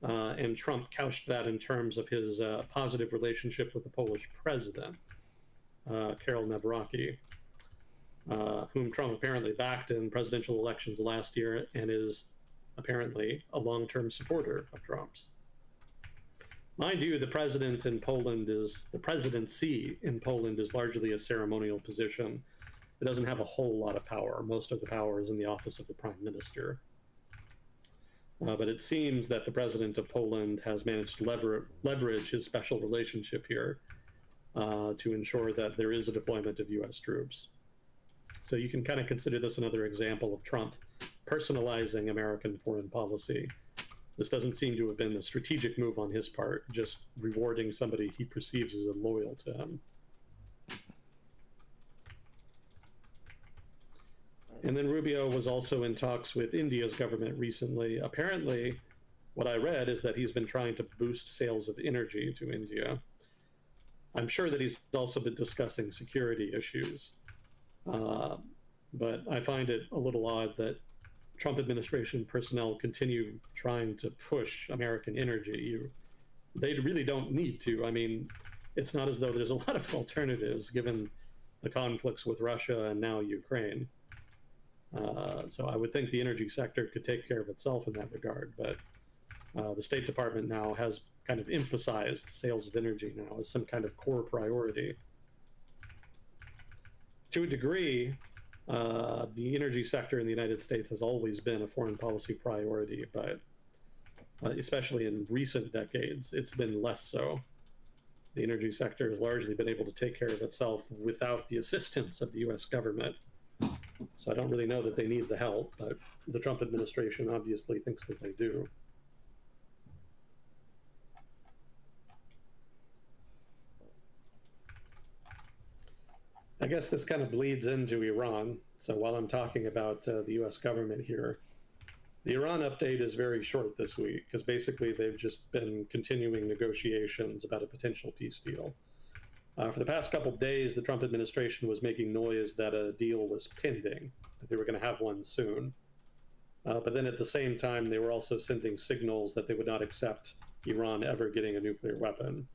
and Trump couched that in terms of his positive relationship with the Polish president, Karol Nawrocki, whom Trump apparently backed in presidential elections last year and is apparently a long-term supporter of Trump's. Mind you, the presidency in Poland is largely a ceremonial position. It doesn't have a whole lot of power. Most of the power is in the office of the prime minister. But it seems that the president of Poland has managed to leverage his special relationship here to ensure that there is a deployment of U.S. troops. So you can kind of consider this another example of Trump personalizing American foreign policy. This doesn't seem to have been a strategic move on his part, just rewarding somebody he perceives as loyal to him. And then Rubio was also in talks with India's government recently. Apparently, what I read is that he's been trying to boost sales of energy to India. I'm sure that he's also been discussing security issues. But I find it a little odd that Trump administration personnel continue trying to push American energy. They really don't need to. I mean, it's not as though there's a lot of alternatives given the conflicts with Russia and now Ukraine. So I would think the energy sector could take care of itself in that regard. But the State Department now has kind of emphasized sales of energy now as some kind of core priority. To a degree, the energy sector in the United States has always been a foreign policy priority, but especially in recent decades, it's been less so. The energy sector has largely been able to take care of itself without the assistance of the US government. So I don't really know that they need the help, but the Trump administration obviously thinks that they do. I guess this kind of bleeds into Iran. So while I'm talking about the US government here, the Iran update is very short this week because basically they've just been continuing negotiations about a potential peace deal. For the past couple of days, the Trump administration was making noise that a deal was pending, that they were going to have one soon. But then at the same time, they were also sending signals that they would not accept Iran ever getting a nuclear weapon.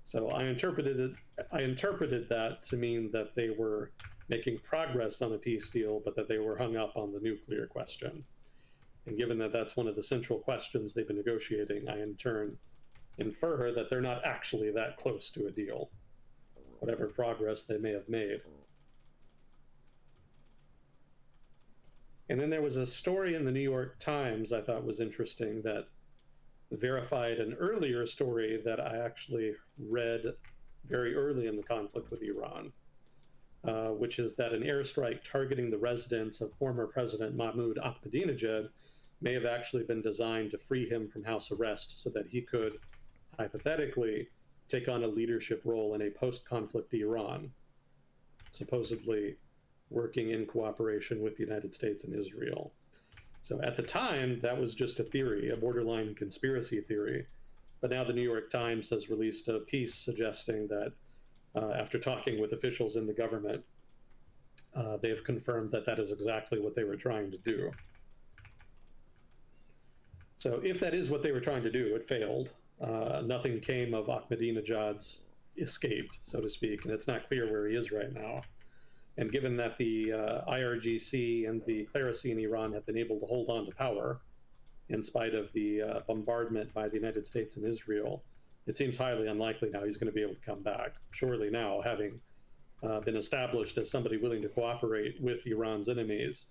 So I interpreted that to mean that they were making progress on a peace deal, but that they were hung up on the nuclear question. And given that that's one of the central questions they've been negotiating, I in turn infer that they're not actually that close to a deal, whatever progress they may have made. And then there was a story in the New York Times I thought was interesting that verified an earlier story that I actually read very early in the conflict with Iran, which is that an airstrike targeting the residence of former President Mahmoud Ahmadinejad may have actually been designed to free him from house arrest so that he could, hypothetically, take on a leadership role in a post-conflict Iran, supposedly working in cooperation with the United States and Israel. So at the time, that was just a theory, a borderline conspiracy theory. But now the New York Times has released a piece suggesting that after talking with officials in the government, they have confirmed that that is exactly what they were trying to do. So if that is what they were trying to do, it failed. Nothing came of Ahmadinejad's escape, so to speak, and it's not clear where he is right now. And given that the IRGC and the clerisy in Iran have been able to hold on to power in spite of the bombardment by the United States and Israel, it seems highly unlikely now he's going to be able to come back. Surely now, having been established as somebody willing to cooperate with Iran's enemies,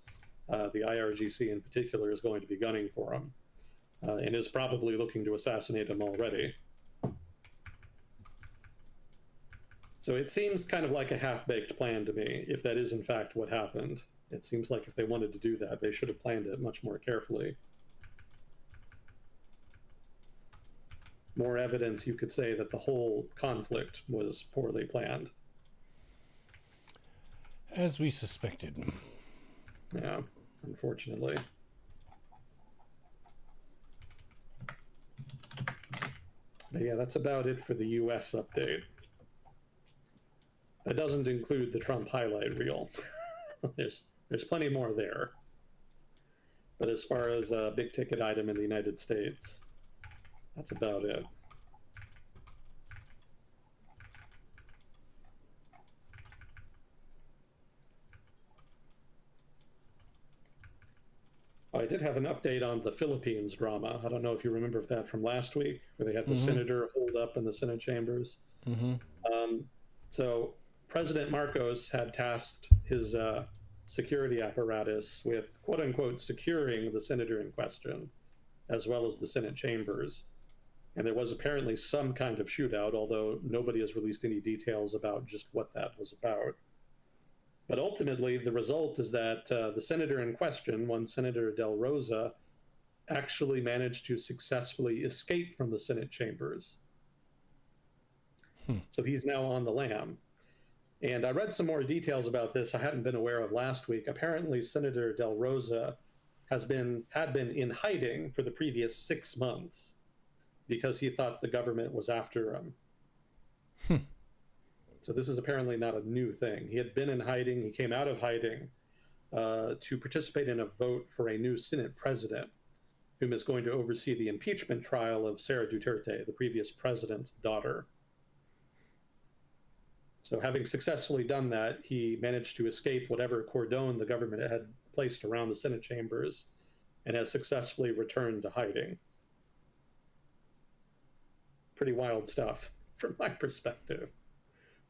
the IRGC in particular is going to be gunning for him and is probably looking to assassinate him already. So it seems kind of like a half-baked plan to me, if that is in fact what happened. It seems like if they wanted to do that, they should have planned it much more carefully. More evidence, you could say, that the whole conflict was poorly planned. As we suspected. Yeah, unfortunately. But yeah, that's about it for the US update. That doesn't include the Trump highlight reel. there's plenty more there. But as far as a big ticket item in the United States, that's about it. I did have an update on the Philippines drama. I don't know if you remember that from last week, where they had the senator hold up in the Senate chambers. So President Marcos had tasked his security apparatus with, quote unquote, securing the senator in question, as well as the Senate chambers. And there was apparently some kind of shootout, although nobody has released any details about just what that was about. But ultimately, the result is that the senator in question, one Senator Del Rosa, actually managed to successfully escape from the Senate chambers. So he's now on the lam. And I read some more details about this I hadn't been aware of last week. Apparently, Senator Del Rosa had been in hiding for the previous 6 months because he thought the government was after him. So this is apparently not a new thing. He had been in hiding. He came out of hiding to participate in a vote for a new Senate president, whom is going to oversee the impeachment trial of Sarah Duterte, the previous president's daughter. So having successfully done that, he managed to escape whatever cordon the government had placed around the Senate chambers and has successfully returned to hiding. Pretty wild stuff from my perspective.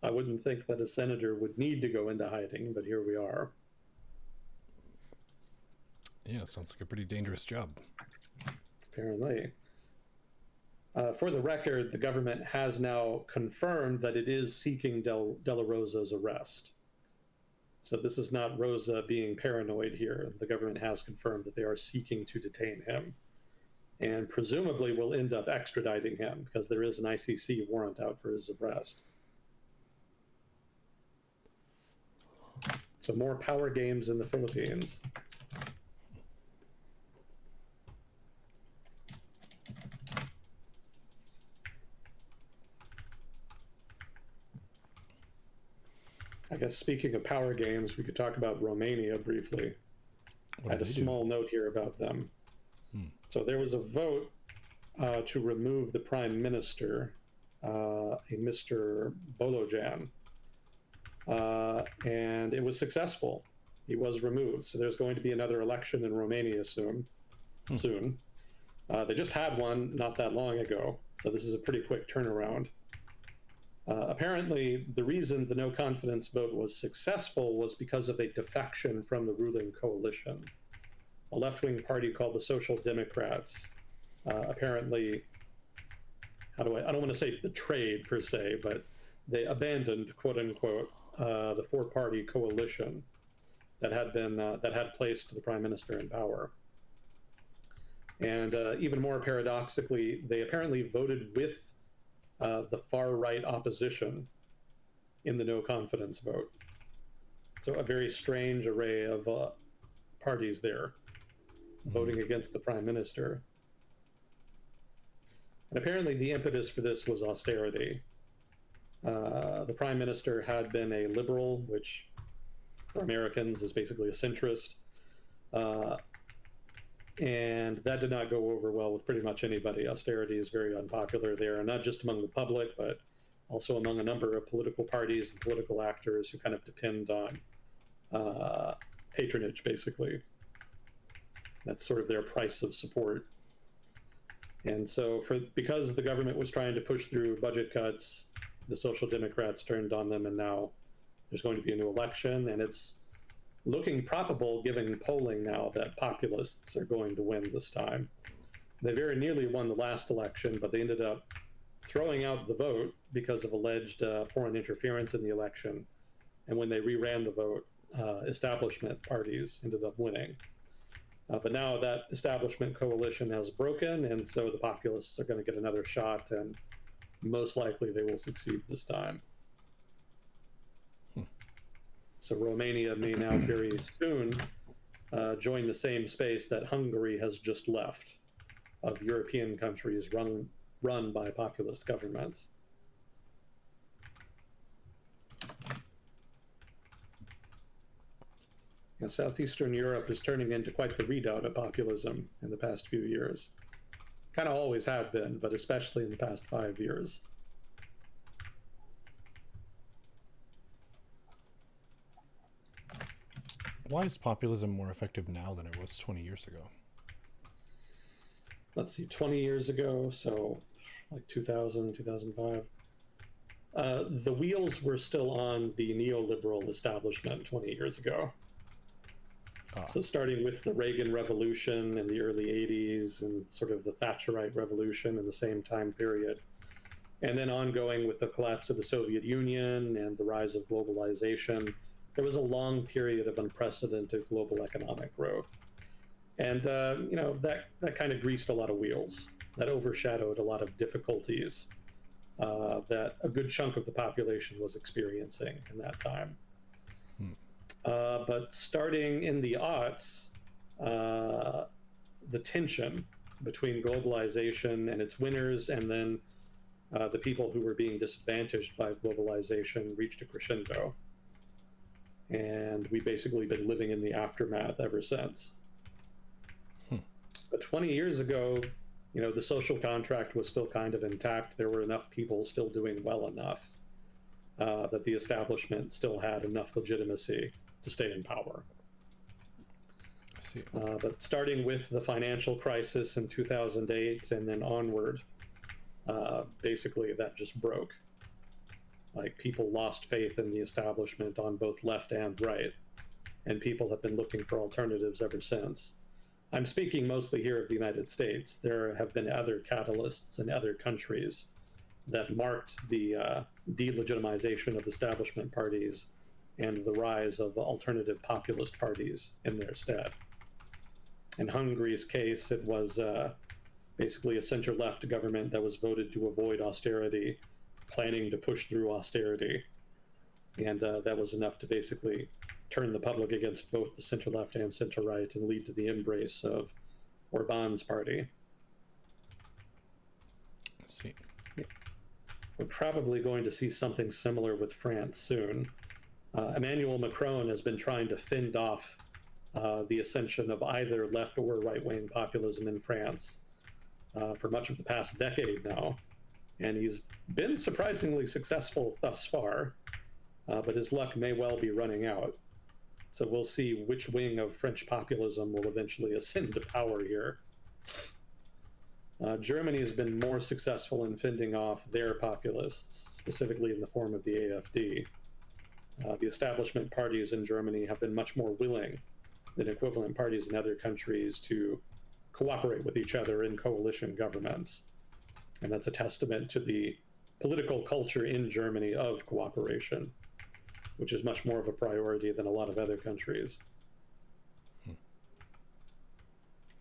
I wouldn't think that a senator would need to go into hiding, but here we are. Yeah, sounds like a pretty dangerous job. Apparently. For the record, the government has now confirmed that it is seeking Della Rosa's arrest. So this is not Rosa being paranoid here. The government has confirmed that they are seeking to detain him, and presumably will end up extraditing him because there is an ICC warrant out for his arrest. So more power games in the Philippines. I guess speaking of power games, we could talk about Romania briefly. I had a small note here about them. So there was a vote to remove the prime minister, a Mr. Bolojan, and it was successful. He was removed. So there's going to be another election in Romania soon. They just had one not that long ago, so this is a pretty quick turnaround. Apparently, the reason the no confidence vote was successful was because of a defection from the ruling coalition. A left-wing party called the Social Democrats apparently, I don't want to say betrayed per se, but they abandoned, quote unquote, the four-party coalition that had placed the prime minister in power. And even more paradoxically, they apparently voted with the far-right opposition in the no confidence vote. So a very strange array of parties there voting against the prime minister. And apparently the impetus for this was austerity. The prime minister had been a liberal, which for Americans is basically a centrist. And that did not go over well with pretty much anybody. Austerity is very unpopular there, not just among the public, but also among a number of political parties and political actors who kind of depend on patronage, basically. That's sort of their price of support. And so because the government was trying to push through budget cuts, the Social Democrats turned on them, and now there's going to be a new election, and it's looking probable, given polling now, that populists are going to win this time. They very nearly won the last election, but they ended up throwing out the vote because of alleged foreign interference in the election. And when they reran the vote, establishment parties ended up winning. But now that establishment coalition has broken, and so the populists are going to get another shot, and most likely they will succeed this time. So Romania may now very soon join the same space that Hungary has just left, of European countries run by populist governments. Yeah, Southeastern Europe is turning into quite the redoubt of populism in the past few years. Kind of always have been, but especially in the past 5 years. Why is populism more effective now than it was 20 years ago? Let's see, 20 years ago, so like 2000, 2005. The wheels were still on the neoliberal establishment 20 years ago. So starting with the Reagan Revolution in the early 80s and sort of the Thatcherite Revolution in the same time period, and then ongoing with the collapse of the Soviet Union and the rise of globalization, there was a long period of unprecedented global economic growth. And that kind of greased a lot of wheels, that overshadowed a lot of difficulties that a good chunk of the population was experiencing in that time. But starting in the aughts, the tension between globalization and its winners, and then the people who were being disadvantaged by globalization, reached a crescendo. And we've basically been living in the aftermath ever since. But 20 years ago, the social contract was still kind of intact. There were enough people still doing well enough that the establishment still had enough legitimacy to stay in power. I see. But starting with the financial crisis in 2008 and then onward, basically that just broke. Like, people lost faith in the establishment on both left and right, and people have been looking for alternatives ever since. I'm speaking mostly here of the United States. There have been other catalysts in other countries that marked the delegitimization of establishment parties and the rise of alternative populist parties in their stead. In Hungary's case, it was basically a center-left government that was voted to avoid austerity, planning to push through austerity. And that was enough to basically turn the public against both the center-left and center-right and lead to the embrace of Orban's party. Let's see. We're probably going to see something similar with France soon. Emmanuel Macron has been trying to fend off the ascension of either left or right-wing populism in France for much of the past decade now. And he's been surprisingly successful thus far, but his luck may well be running out. So we'll see which wing of French populism will eventually ascend to power here. Germany has been more successful in fending off their populists, specifically in the form of the AfD. The establishment parties in Germany have been much more willing than equivalent parties in other countries to cooperate with each other in coalition governments. And that's a testament to the political culture in Germany of cooperation, which is much more of a priority than a lot of other countries.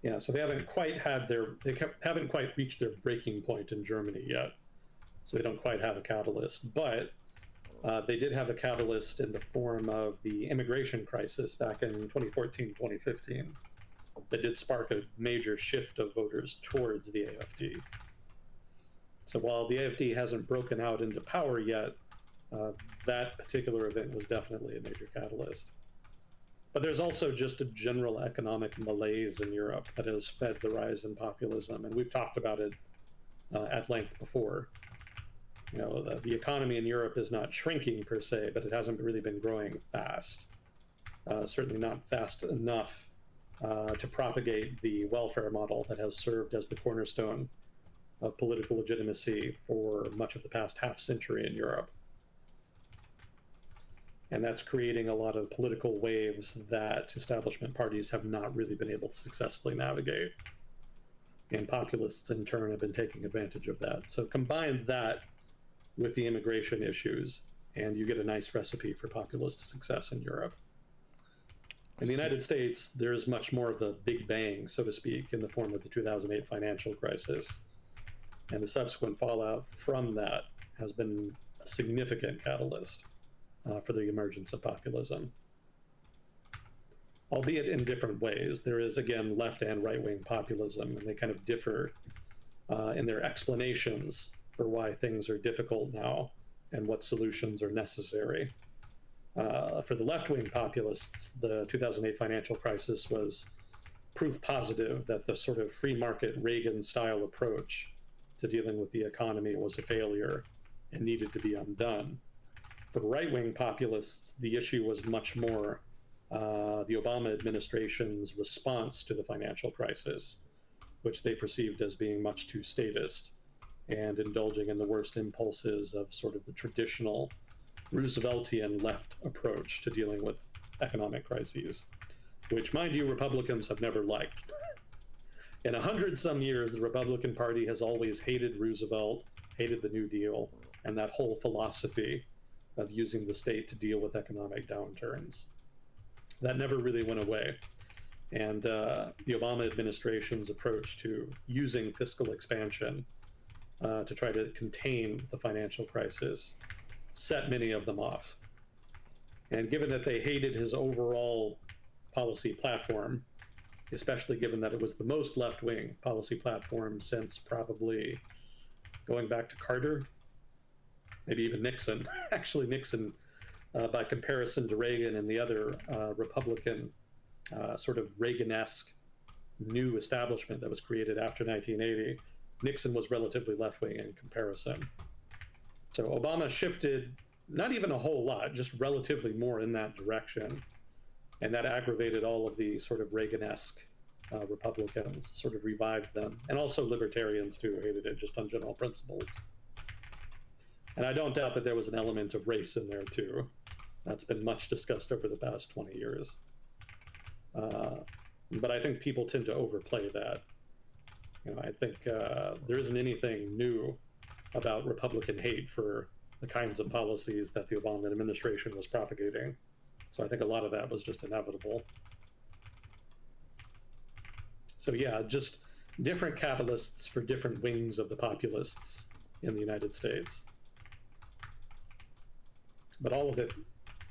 Yeah, so they haven't quite reached their breaking point in Germany yet. So they don't quite have a catalyst, but they did have a catalyst in the form of the immigration crisis back in 2014, 2015. That did spark a major shift of voters towards the AfD. So while the AfD hasn't broken out into power yet, that particular event was definitely a major catalyst. But there's also just a general economic malaise in Europe that has fed the rise in populism, and we've talked about it at length before. The economy in Europe is not shrinking per se, but it hasn't really been growing fast. Certainly not fast enough to propagate the welfare model that has served as the cornerstone of political legitimacy for much of the past half century in Europe. And that's creating a lot of political waves that establishment parties have not really been able to successfully navigate. And populists, in turn, have been taking advantage of that. So combine that with the immigration issues, and you get a nice recipe for populist success in Europe. In the United States, there's much more of the Big Bang, so to speak, in the form of the 2008 financial crisis. And the subsequent fallout from that has been a significant catalyst for the emergence of populism, albeit in different ways. There is, again, left and right-wing populism, and they kind of differ in their explanations for why things are difficult now and what solutions are necessary. For the left-wing populists, the 2008 financial crisis was proof positive that the sort of free market Reagan-style approach to dealing with the economy was a failure and needed to be undone. For right-wing populists, the issue was much more the Obama administration's response to the financial crisis, which they perceived as being much too statist and indulging in the worst impulses of sort of the traditional Rooseveltian left approach to dealing with economic crises, which, mind you, Republicans have never liked. In 100-some years, the Republican Party has always hated Roosevelt, hated the New Deal, and that whole philosophy of using the state to deal with economic downturns. That never really went away. And the Obama administration's approach to using fiscal expansion to try to contain the financial crisis set many of them off. And given that they hated his overall policy platform, especially given that it was the most left-wing policy platform since probably going back to Carter, maybe even Nixon. Actually, Nixon, by comparison to Reagan and the other Republican sort of Reagan-esque new establishment that was created after 1980, Nixon was relatively left-wing in comparison. So Obama shifted not even a whole lot, just relatively more in that direction. And that aggravated all of the sort of Reagan-esque Republicans, sort of revived them. And also libertarians too hated it just on general principles. And I don't doubt that there was an element of race in there too. That's been much discussed over the past 20 years. But I think people tend to overplay that. You know, I think there isn't anything new about Republican hate for the kinds of policies that the Obama administration was propagating. So I think a lot of that was just inevitable. So yeah, just different catalysts for different wings of the populists in the United States. But all of it,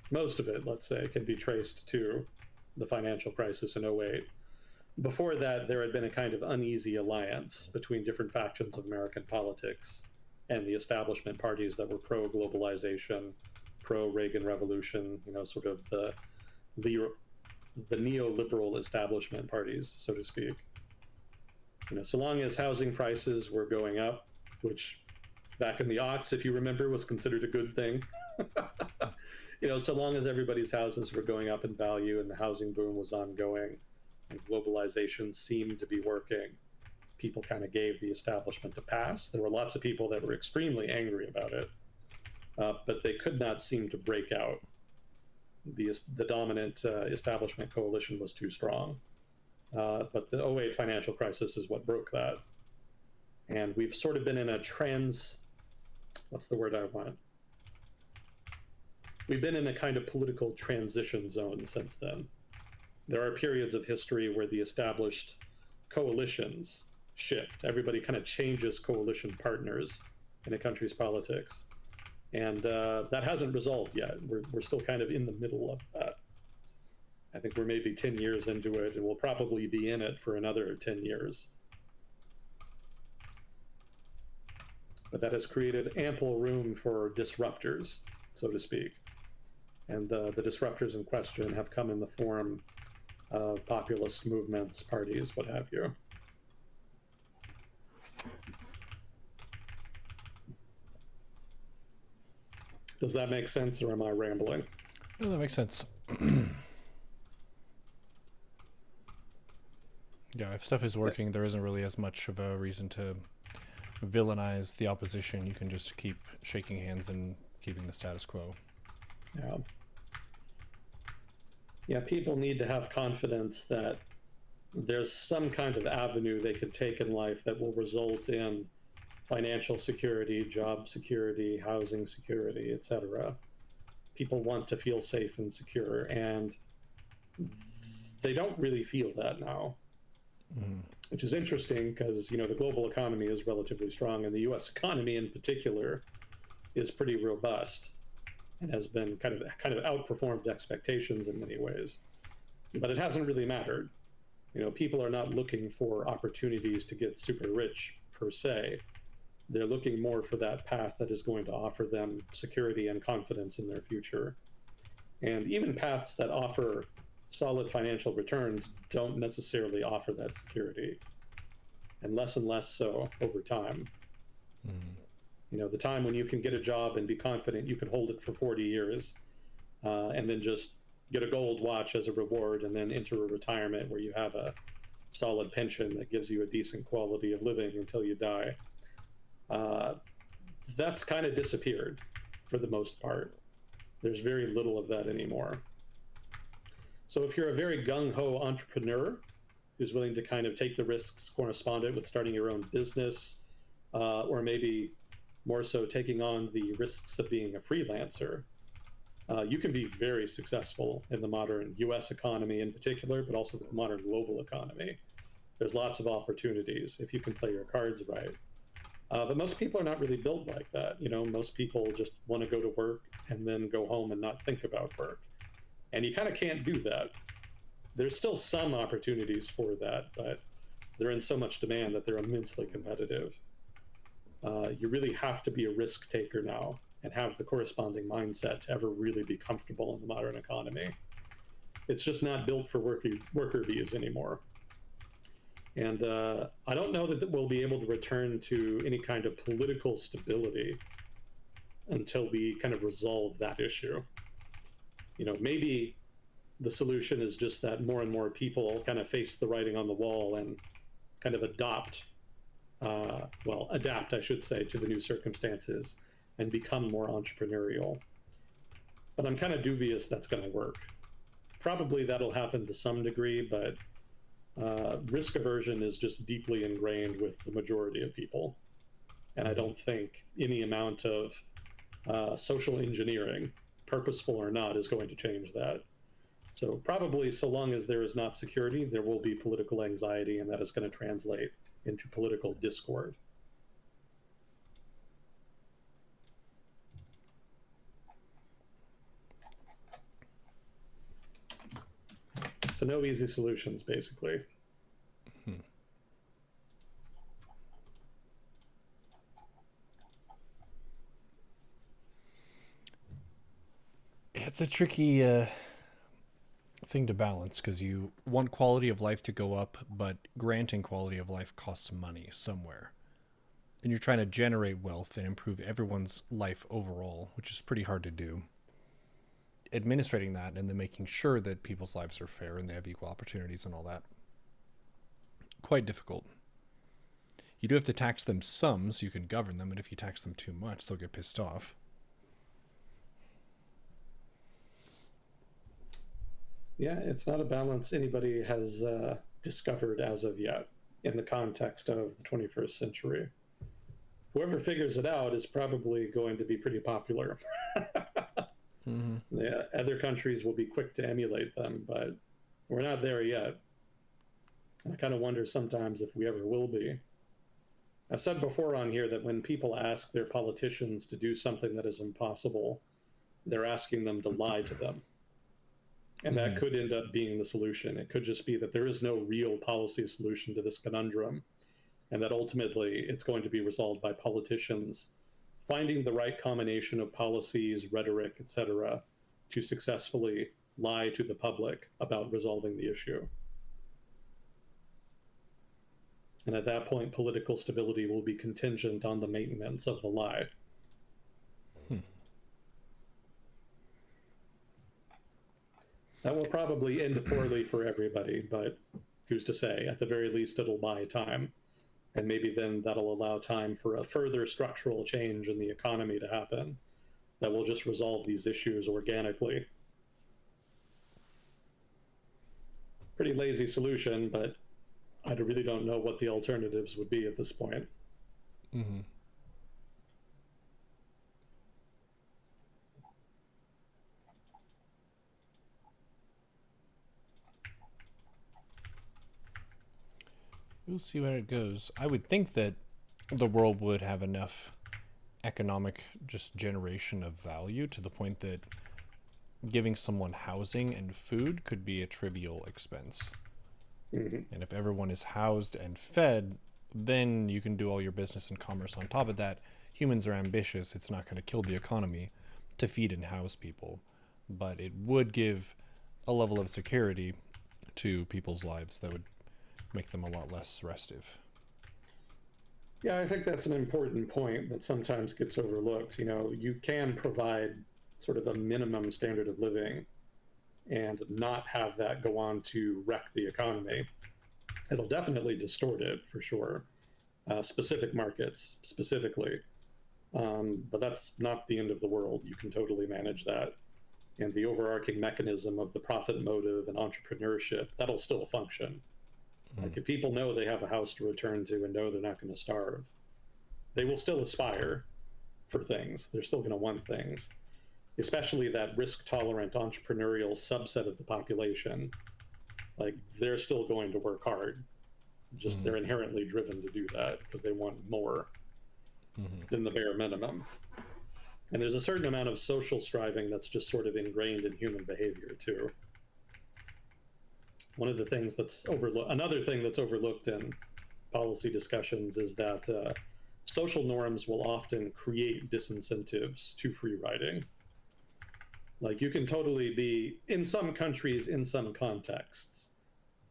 most of it, let's say, can be traced to the financial crisis in 2008. Before that, there had been a kind of uneasy alliance between different factions of American politics and the establishment parties that were pro-globalization, pro-Reagan revolution, you know, sort of the neoliberal establishment parties, so to speak. You know, so long as housing prices were going up, which back in the aughts, if you remember, was considered a good thing. You know, so long as everybody's houses were going up in value and the housing boom was ongoing and globalization seemed to be working, people kind of gave the establishment a pass. There were lots of people that were extremely angry about it, but they could not seem to break out. The dominant establishment coalition was too strong. But the 2008 financial crisis is what broke that. And we've sort of been in a what's the word I want? We've been in a kind of political transition zone since then. There are periods of history where the established coalitions shift. Everybody kind of changes coalition partners in a country's politics. And that hasn't resolved yet. We're still kind of in the middle of that. I think we're maybe 10 years into it, and we'll probably be in it for another 10 years. But that has created ample room for disruptors, so to speak. And the disruptors in question have come in the form of populist movements, parties, what have you. Does that make sense, or am I rambling? No, that makes sense. Yeah, if stuff is working, there isn't really as much of a reason to villainize the opposition. You can just keep shaking hands and keeping the status quo. Yeah. Yeah, people need to have confidence that there's some kind of avenue they could take in life that will result in financial security, job security, housing security, etc. People want to feel safe and secure, and they don't really feel that now, which is interesting because, you know, the global economy is relatively strong, and the US economy in particular is pretty robust and has been kind of outperformed expectations in many ways. But it hasn't really mattered. You know, people are not looking for opportunities to get super rich per se. They're looking more for that path that is going to offer them security and confidence in their future. And even paths that offer solid financial returns don't necessarily offer that security, and less so over time. You know, the time when you can get a job and be confident you can hold it for 40 years and then just get a gold watch as a reward and then enter a retirement where you have a solid pension that gives you a decent quality of living until you die. That's kind of disappeared for the most part. There's very little of that anymore. So if you're a very gung-ho entrepreneur who's willing to kind of take the risks correspondent with starting your own business, or maybe more so taking on the risks of being a freelancer, you can be very successful in the modern US economy in particular, but also the modern global economy. There's lots of opportunities if you can play your cards right. But most people are not really built like that. You know, most people just want to go to work and then go home and not think about work. And you kind of can't do that. There's still some opportunities for that, but they're in so much demand that they're immensely competitive. You really have to be a risk taker now and have the corresponding mindset to ever really be comfortable in the modern economy. It's just not built for worker bees anymore. And I don't know that we'll be able to return to any kind of political stability until we kind of resolve that issue. You know, maybe the solution is just that more and more people kind of face the writing on the wall and kind of adapt, I should say, to the new circumstances and become more entrepreneurial. But I'm kind of dubious that's going to work. Probably that'll happen to some degree, but risk aversion is just deeply ingrained with the majority of people. And I don't think any amount of social engineering, purposeful or not, is going to change that. So probably so long as there is not security, there will be political anxiety, and that is going to translate into political discord. So no easy solutions, basically. It's a tricky thing to balance because you want quality of life to go up, but granting quality of life costs money somewhere. And you're trying to generate wealth and improve everyone's life overall, which is pretty hard to do. Administrating that and then making sure that people's lives are fair and they have equal opportunities and all that. Quite difficult. You do have to tax them some so you can govern them, and if you tax them too much, they'll get pissed off. Yeah, it's not a balance anybody has discovered as of yet in the context of the 21st century. Whoever figures it out is probably going to be pretty popular. The other countries will be quick to emulate them, but we're not there yet. I kind of wonder sometimes if we ever will be. I've said before on here that when people ask their politicians to do something that is impossible, they're asking them to lie to them. And that could end up being the solution. It could just be that there is no real policy solution to this conundrum, and that ultimately it's going to be resolved by politicians finding the right combination of policies, rhetoric, etc., to successfully lie to the public about resolving the issue. And at that point, political stability will be contingent on the maintenance of the lie. That will probably end poorly for everybody, but who's to say? At the very least, it'll buy time. And maybe then that'll allow time for a further structural change in the economy to happen that will just resolve these issues organically. Pretty lazy solution, but I really don't know what the alternatives would be at this point. We'll see where it goes. I would think that the world would have enough economic just generation of value to the point that giving someone housing and food could be a trivial expense. And if everyone is housed and fed, then you can do all your business and commerce on top of that. Humans are ambitious. It's not going to kill the economy to feed and house people, but it would give a level of security to people's lives that would make them a lot less restive. Yeah, I think that's an important point that sometimes gets overlooked. You know, you can provide sort of a minimum standard of living and not have that go on to wreck the economy. It'll definitely distort it for sure, specific markets specifically. But that's not the end of the world. You can totally manage that. And the overarching mechanism of the profit motive and entrepreneurship, that'll still function. Like if people know they have a house to return to and know they're not going to starve, they will still aspire for things. They're still going to want things, especially that risk tolerant entrepreneurial subset of the population. Like they're still going to work hard. Just they're inherently driven to do that because they want more than the bare minimum. And there's a certain amount of social striving that's just sort of ingrained in human behavior too. One of the things that's overlooked, another thing that's overlooked in policy discussions is that social norms will often create disincentives to free riding. Like you can totally be in some countries, in some contexts.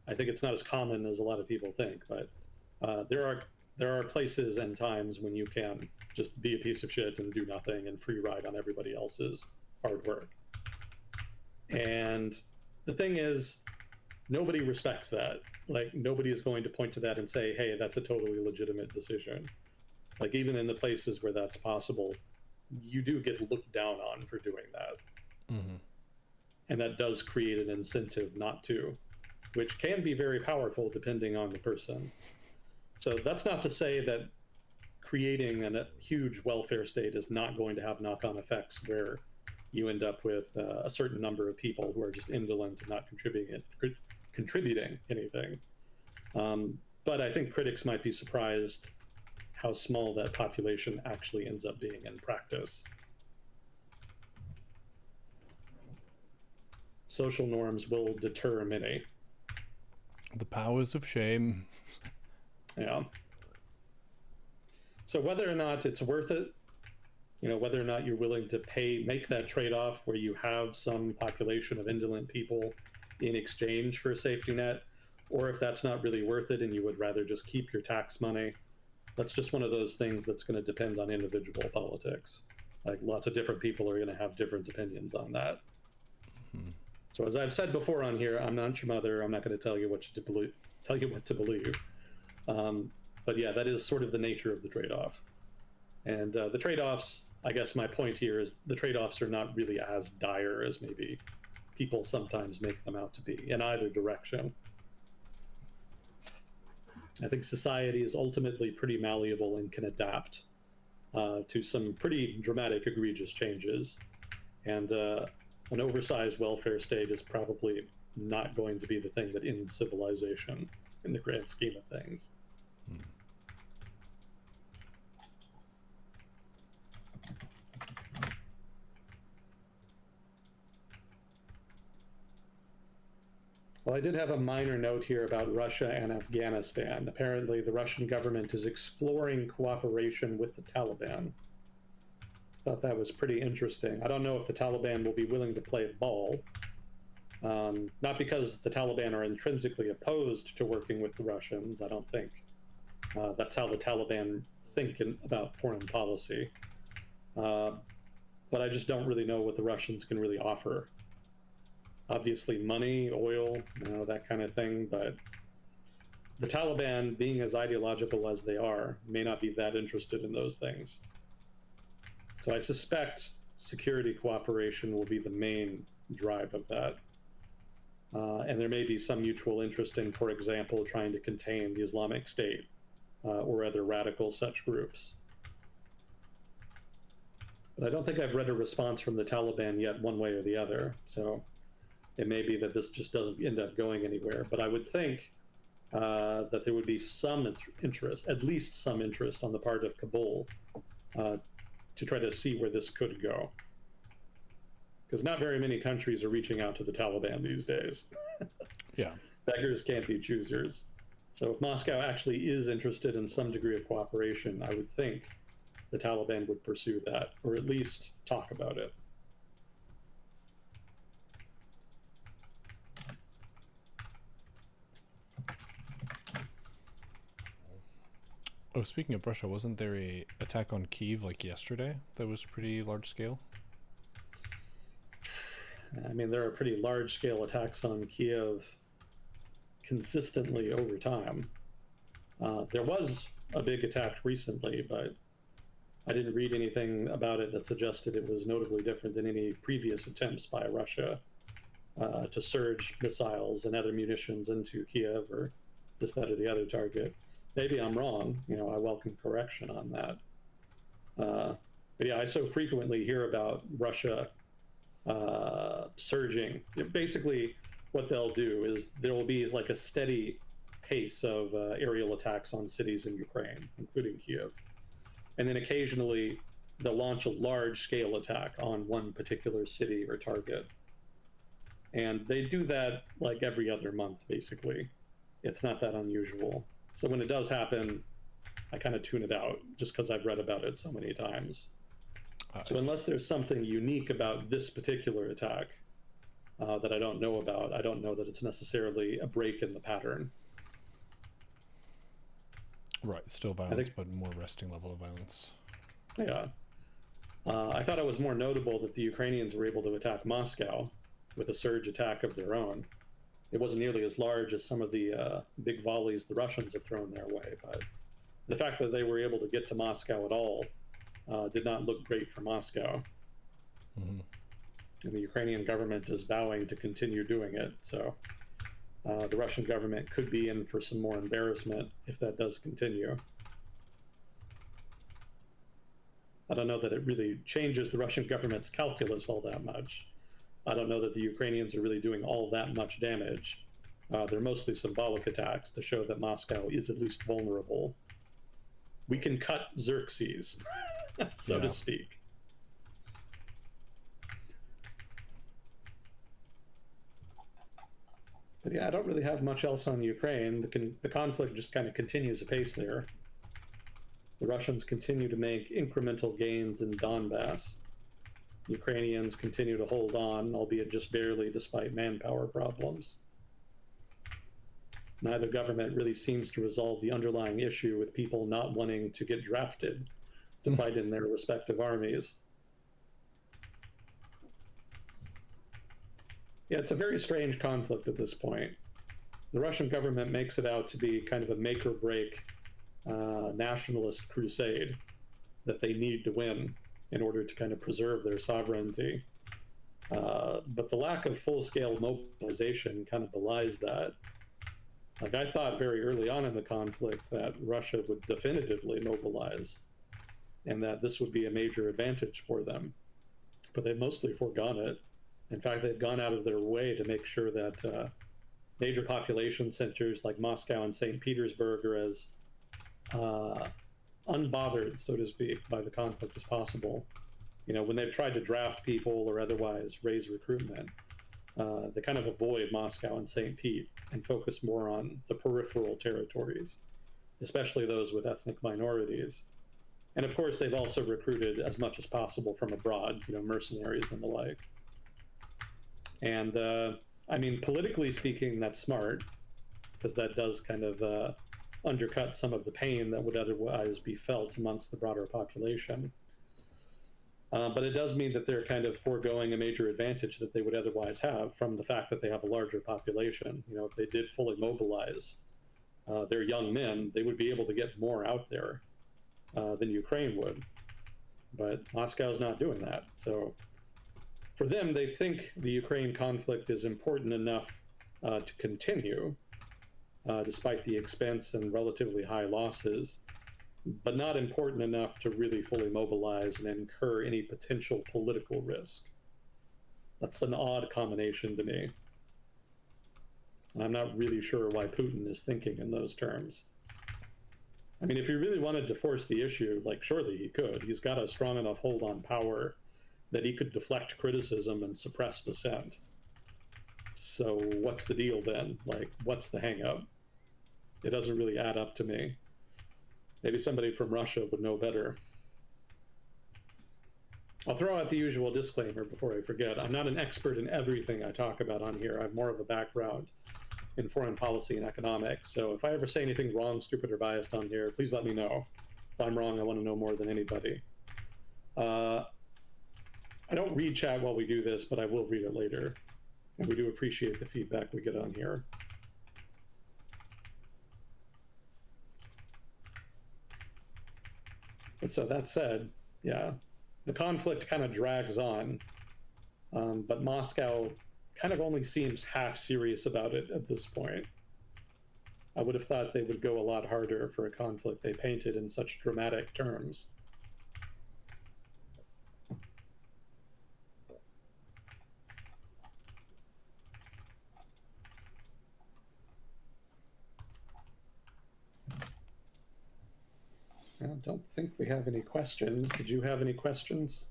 I think it's not as common as a lot of people think, but there are places and times when you can just be a piece of shit and do nothing and free ride on everybody else's hard work. And the thing is, nobody respects that. Like nobody is going to point to that and say, hey, that's a totally legitimate decision. Like even in the places where that's possible, you do get looked down on for doing that. And that does create an incentive not to, which can be very powerful depending on the person. So that's not to say that creating a huge welfare state is not going to have knock-on effects where you end up with a certain number of people who are just indolent and not contributing anything. But I think critics might be surprised how small that population actually ends up being in practice. Social norms will deter many. The powers of shame. Yeah. So whether or not it's worth it, you know, whether or not you're willing to make that trade-off where you have some population of indolent people in exchange for a safety net, or if that's not really worth it and you would rather just keep your tax money, that's just one of those things that's going to depend on individual politics. Like lots of different people are going to have different opinions on that. So as I've said before on here, I'm not your mother. I'm not going to tell you what to believe. But yeah, that is sort of the nature of the trade-off. And the trade-offs, I guess my point here is the trade-offs are not really as dire as maybe people sometimes make them out to be in either direction. I think society is ultimately pretty malleable and can adapt to some pretty dramatic, egregious changes. And an oversized welfare state is probably not going to be the thing that ends civilization in the grand scheme of things. Well, I did have a minor note here about Russia and Afghanistan. Apparently, the Russian government is exploring cooperation with the Taliban. Thought that was pretty interesting. I don't know if the Taliban will be willing to play ball. Not because the Taliban are intrinsically opposed to working with the Russians. I don't think that's how the Taliban think about foreign policy. But I just don't really know what the Russians can really offer. Obviously money, oil, you know, that kind of thing, but the Taliban, being as ideological as they are, may not be that interested in those things. So I suspect security cooperation will be the main drive of that. And there may be some mutual interest in, for example, trying to contain the Islamic State or other radical such groups. But I don't think I've read a response from the Taliban yet one way or the other. So it may be that this just doesn't end up going anywhere. But I would think that there would be some interest, at least some interest on the part of Kabul to try to see where this could go. Because not very many countries are reaching out to the Taliban these days. Yeah. Beggars can't be choosers. So if Moscow actually is interested in some degree of cooperation, I would think the Taliban would pursue that, or at least talk about it. Oh, speaking of Russia, wasn't there a attack on Kyiv like yesterday that was pretty large scale? I mean, there are pretty large-scale attacks on Kiev consistently over time. There was a big attack recently, but I didn't read anything about it that suggested it was notably different than any previous attempts by Russia to surge missiles and other munitions into Kiev or this, that, or the other target. Maybe I'm wrong. I welcome correction on that. But yeah, I so frequently hear about Russia surging. Basically, what they'll do is there will be like a steady pace of aerial attacks on cities in Ukraine, including Kiev. And then occasionally they'll launch a large-scale attack on one particular city or target. And they do that like every other month, basically. It's not that unusual. So when it does happen, I kind of tune it out just because I've read about it so many times. So unless there's something unique about this particular attack that I don't know about, I don't know that it's necessarily a break in the pattern. Right, still violence, but more resting level of violence. Yeah. I thought it was more notable that the Ukrainians were able to attack Moscow with a surge attack of their own. It wasn't nearly as large as some of the big volleys the Russians have thrown their way, but the fact that they were able to get to Moscow at all did not look great for Moscow. Mm-hmm. And the Ukrainian government is vowing to continue doing it, so the Russian government could be in for some more embarrassment if that does continue. I don't know that it really changes the Russian government's calculus all that much. I don't know that the Ukrainians are really doing all that much damage. They're mostly symbolic attacks to show that Moscow is at least vulnerable. We can cut Xerxes, so to speak. But yeah, I don't really have much else on Ukraine. The conflict just kind of continues apace there. The Russians continue to make incremental gains in Donbass. Ukrainians continue to hold on, albeit just barely, despite manpower problems. Neither government really seems to resolve the underlying issue with people not wanting to get drafted to fight in their respective armies. Yeah, it's a very strange conflict at this point. The Russian government makes it out to be kind of a make or break nationalist crusade that they need to win in order to kind of preserve their sovereignty. But the lack of full-scale mobilization kind of belies that. Like, I thought very early on in the conflict that Russia would definitively mobilize and that this would be a major advantage for them. But they've mostly forgone it. In fact, they've gone out of their way to make sure that major population centers like Moscow and St. Petersburg are as unbothered, so to speak, by the conflict as possible. When they've tried to draft people or otherwise raise recruitment, they kind of avoid Moscow and St. Pete and focus more on the peripheral territories, especially those with ethnic minorities. And of course, they've also recruited as much as possible from abroad, mercenaries and the like. And I mean, politically speaking, that's smart, because that does kind of undercut some of the pain that would otherwise be felt amongst the broader population. But it does mean that they're kind of foregoing a major advantage that they would otherwise have from the fact that they have a larger population. If they did fully mobilize their young men, they would be able to get more out there than Ukraine would. But Moscow's not doing that. So for them, they think the Ukraine conflict is important enough to continue, despite the expense and relatively high losses, but not important enough to really fully mobilize and incur any potential political risk. That's an odd combination to me. And I'm not really sure why Putin is thinking in those terms. I mean, if he really wanted to force the issue, like, surely he could. He's got a strong enough hold on power that he could deflect criticism and suppress dissent. So what's the deal then? Like, what's the hang up? It doesn't really add up to me. Maybe somebody from Russia would know better. I'll throw out the usual disclaimer before I forget. I'm not an expert in everything I talk about on here. I have more of a background in foreign policy and economics. So if I ever say anything wrong, stupid, or biased on here, please let me know. If I'm wrong, I want to know more than anybody. I don't read chat while we do this, but I will read it later. And we do appreciate the feedback we get on here. But so that said, yeah, the conflict kind of drags on, but Moscow kind of only seems half serious about it at this point. I would have thought they would go a lot harder for a conflict they painted in such dramatic terms. I don't think we have any questions. Did you have any questions?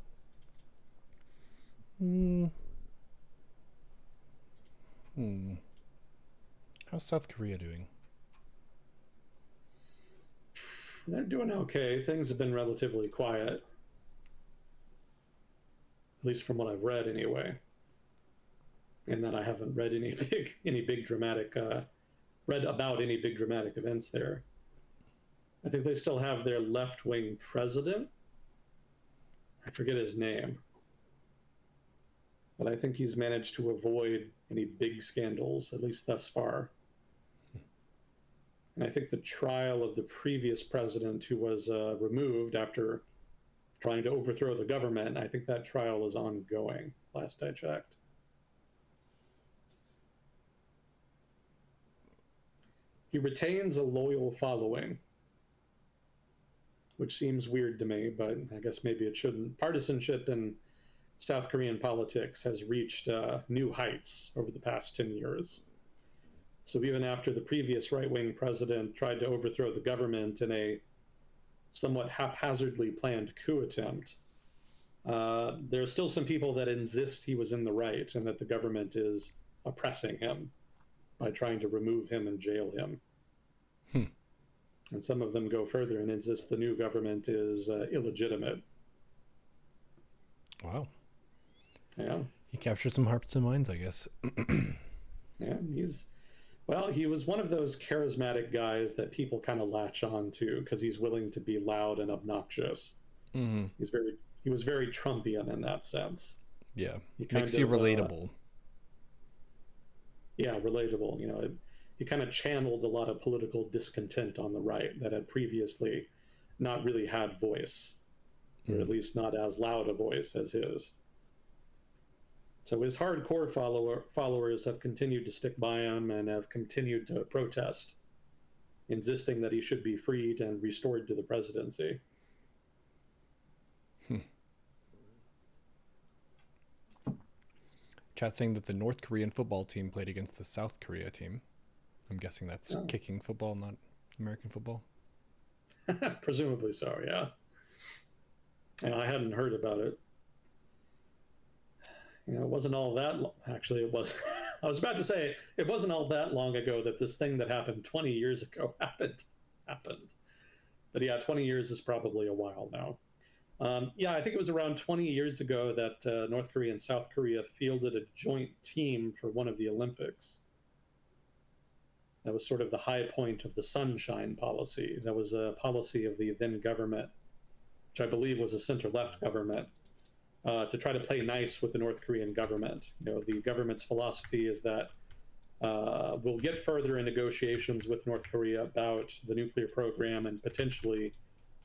How's South Korea doing? They're doing okay. Things have been relatively quiet, at least from what I've read anyway. And that I haven't read any big dramatic, read about any big dramatic events there. I think they still have their left-wing president. I forget his name. But I think he's managed to avoid any big scandals, at least thus far. And I think the trial of the previous president who was removed after trying to overthrow the government, I think that trial is ongoing, last I checked. He retains a loyal following, which seems weird to me, but I guess maybe it shouldn't. Partisanship in South Korean politics has reached new heights over the past 10 years. So even after the previous right-wing president tried to overthrow the government in a somewhat haphazardly planned coup attempt, there are still some people that insist he was in the right and that the government is oppressing him by trying to remove him and jail him. And some of them go further and insist the new government is illegitimate. Wow. Yeah. He captured some hearts and minds, I guess. Yeah, he was one of those charismatic guys that people kind of latch on to because he's willing to be loud and obnoxious. Mm-hmm. He was very Trumpian in that sense. Yeah, makes you relatable. Relatable. You know, he kind of channeled a lot of political discontent on the right that had previously not really had voice, or at least not as loud a voice as his. So his hardcore followers have continued to stick by him and have continued to protest, insisting that he should be freed and restored to the presidency. Chat saying that the North Korean football team played against the South Korea team. I'm guessing that's kicking football, not American football. Presumably so, yeah. And I hadn't heard about it. You know, it wasn't all that actually it was. I was about to say it wasn't all that long ago that this thing that happened 20 years ago happened. But yeah, 20 years is probably a while now. I think it was around 20 years ago that North Korea and South Korea fielded a joint team for one of the Olympics. That was sort of the high point of the sunshine policy. That was a policy of the then government, which I believe was a center-left government, to try to play nice with the North Korean government. You know, the government's philosophy is that we'll get further in negotiations with North Korea about the nuclear program and potentially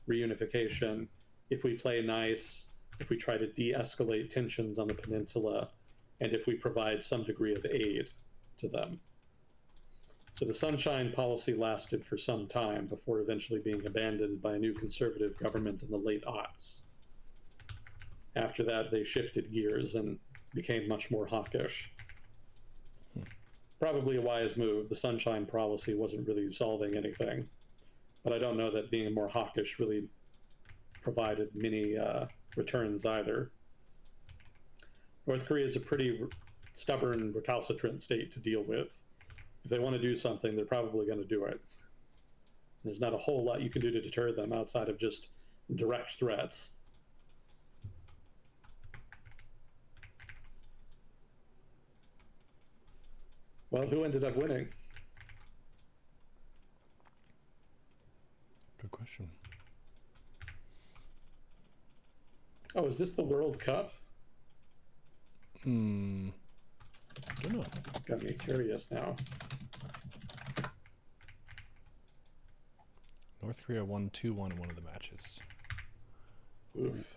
reunification if we play nice, if we try to de-escalate tensions on the peninsula, and if we provide some degree of aid to them. So the sunshine policy lasted for some time before eventually being abandoned by a new conservative government in the late aughts. After that, they shifted gears and became much more hawkish. probably a wise move. The sunshine policy wasn't really solving anything, but I don't know that being more hawkish really provided many returns either. North Korea is a pretty stubborn, recalcitrant state to deal with. If they want to do something, they're probably going to do it. There's not a whole lot you can do to deter them outside of just direct threats. Well, who ended up winning? Good question. Oh, is this the World Cup? I don't know. Got me curious now. North Korea won 2-1 in one of the matches. Oof.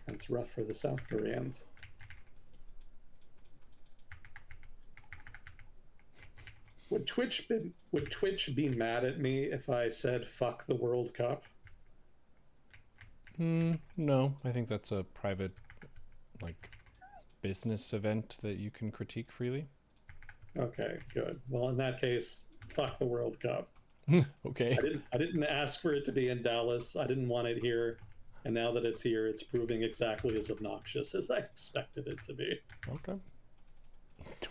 That's rough for the South Koreans. Would Twitch be mad at me if I said fuck the World Cup? No, I think that's a private, like, business event that you can critique freely. Okay, good. Well, in that case, fuck the World Cup. Okay. I didn't ask for it to be in Dallas. I didn't want it here. And now that it's here, it's proving exactly as obnoxious as I expected it to be. Okay.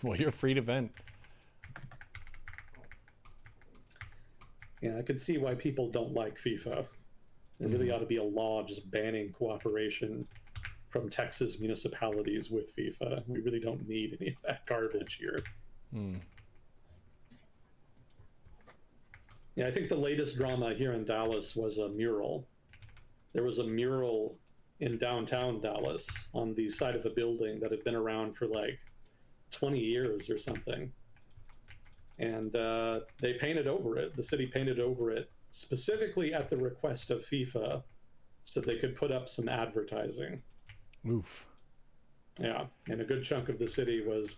Well, you're free to vent. Yeah, I could see why people don't like FIFA. There really ought to be a law just banning cooperation from Texas municipalities with FIFA. We really don't need any of that garbage here. Yeah, I think the latest drama here in Dallas was a mural. There was a mural in downtown Dallas on the side of a building that had been around for like 20 years or something. And they painted over it. The city painted over it specifically at the request of FIFA so they could put up some advertising. Oof. Yeah, and a good chunk of the city was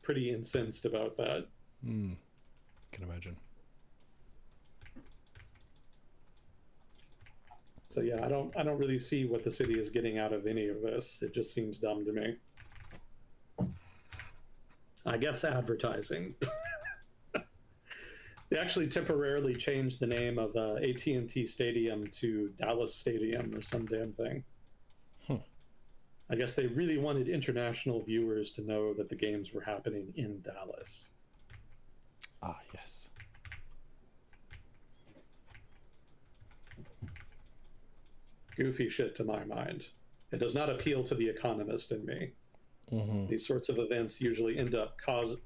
pretty incensed about that. Can imagine. So yeah, I don't really see what the city is getting out of any of this. It just seems dumb to me. I guess advertising. They actually temporarily changed the name of AT&T Stadium to Dallas Stadium or some damn thing. I guess they really wanted international viewers to know that the games were happening in Dallas. Ah, yes. Goofy shit to my mind. It does not appeal to the economist in me. These sorts of events usually end up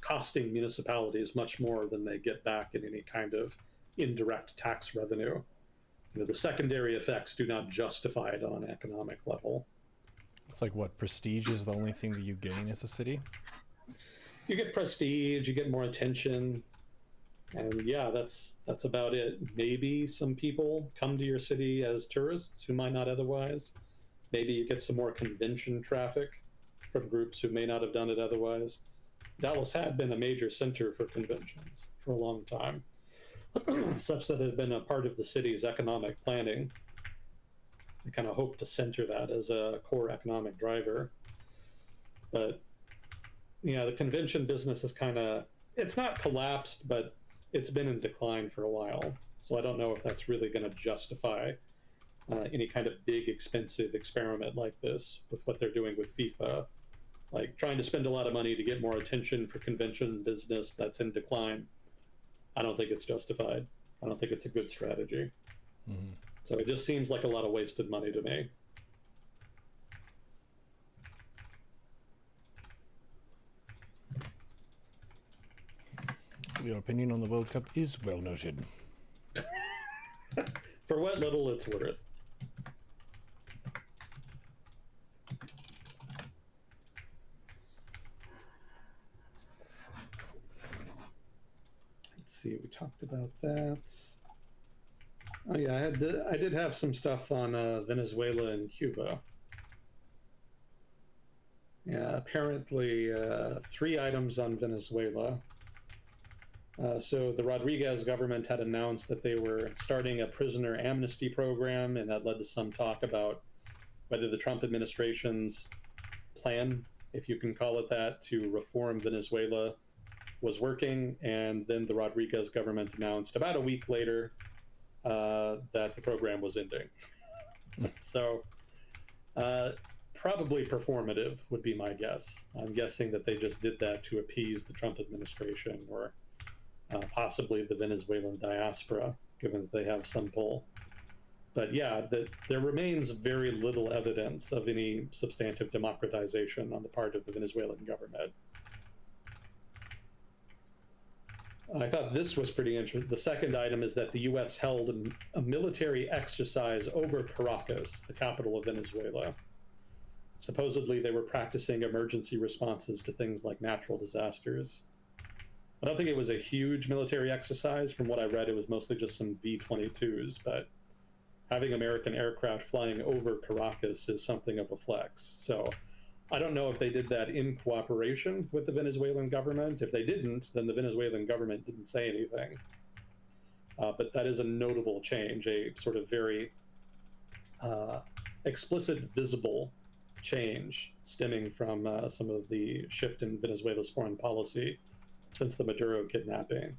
costing municipalities much more than they get back in any kind of indirect tax revenue. You know, the secondary effects do not justify it on an economic level. It's like, what, prestige is the only thing that you gain as a city? You get prestige, you get more attention, and yeah, that's about it. Maybe some people come to your city as tourists who might not otherwise. Maybe you get some more convention traffic from groups who may not have done it otherwise. Dallas had been a major center for conventions for a long time, such that it had been a part of the city's economic planning. They kind of hoped to center that as a core economic driver. But, yeah, the convention business is it's not collapsed, but it's been in decline for a while. So I don't know if that's really going to justify any kind of big, expensive experiment like this with what they're doing with FIFA. Like trying to spend a lot of money to get more attention for convention business that's in decline. I don't think it's justified. I don't think it's a good strategy. So it just seems like a lot of wasted money to me. Your opinion on the World Cup is well noted. For what little it's worth. Let's see, we talked about that. Oh yeah, I did have some stuff on Venezuela and Cuba. Yeah, apparently 3 items on Venezuela. So the Rodriguez government had announced that they were starting a prisoner amnesty program, and that led to some talk about whether the Trump administration's plan, if you can call it that, to reform Venezuela was working, and then the Rodriguez government announced about a week later that the program was ending. So probably performative would be my guess. I'm guessing that they just did that to appease the Trump administration, or possibly the Venezuelan diaspora, given that they have some pull. But yeah, there remains very little evidence of any substantive democratization on the part of the Venezuelan government. I thought this was pretty interesting. The second item is that the U.S. held a military exercise over Caracas, the capital of Venezuela. Supposedly, they were practicing emergency responses to things like natural disasters. I don't think it was a huge military exercise. From what I read, it was mostly just some V-22s, but having American aircraft flying over Caracas is something of a flex. So I don't know if they did that in cooperation with the Venezuelan government. If they didn't, then the Venezuelan government didn't say anything. But that is a notable change, a sort of very explicit, visible change stemming from some of the shift in Venezuela's foreign policy since the Maduro kidnapping.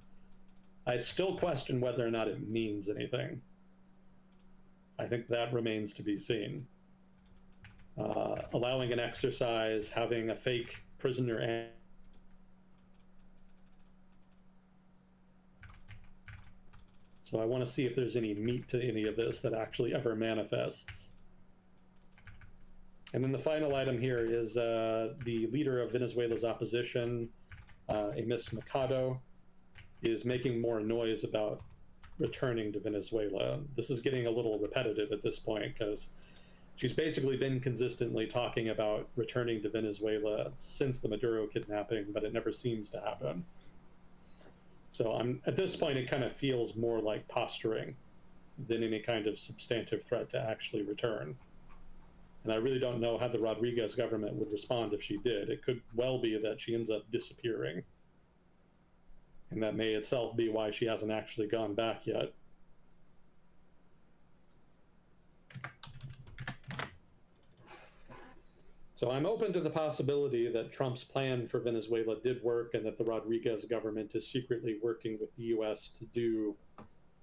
I still question whether or not it means anything. I think that remains to be seen. Allowing an exercise, having a fake prisoner, and so I want to see if there's any meat to any of this that actually ever manifests. And then the final item here is the leader of Venezuela's opposition, a Miss Mercado, is making more noise about returning to Venezuela. This is getting a little repetitive at this point because she's basically been consistently talking about returning to Venezuela since the Maduro kidnapping, but it never seems to happen. So at this point, it kind of feels more like posturing than any kind of substantive threat to actually return. And I really don't know how the Rodriguez government would respond if she did. It could well be that she ends up disappearing. And that may itself be why she hasn't actually gone back yet. So I'm open to the possibility that Trump's plan for Venezuela did work and that the Rodriguez government is secretly working with the US to do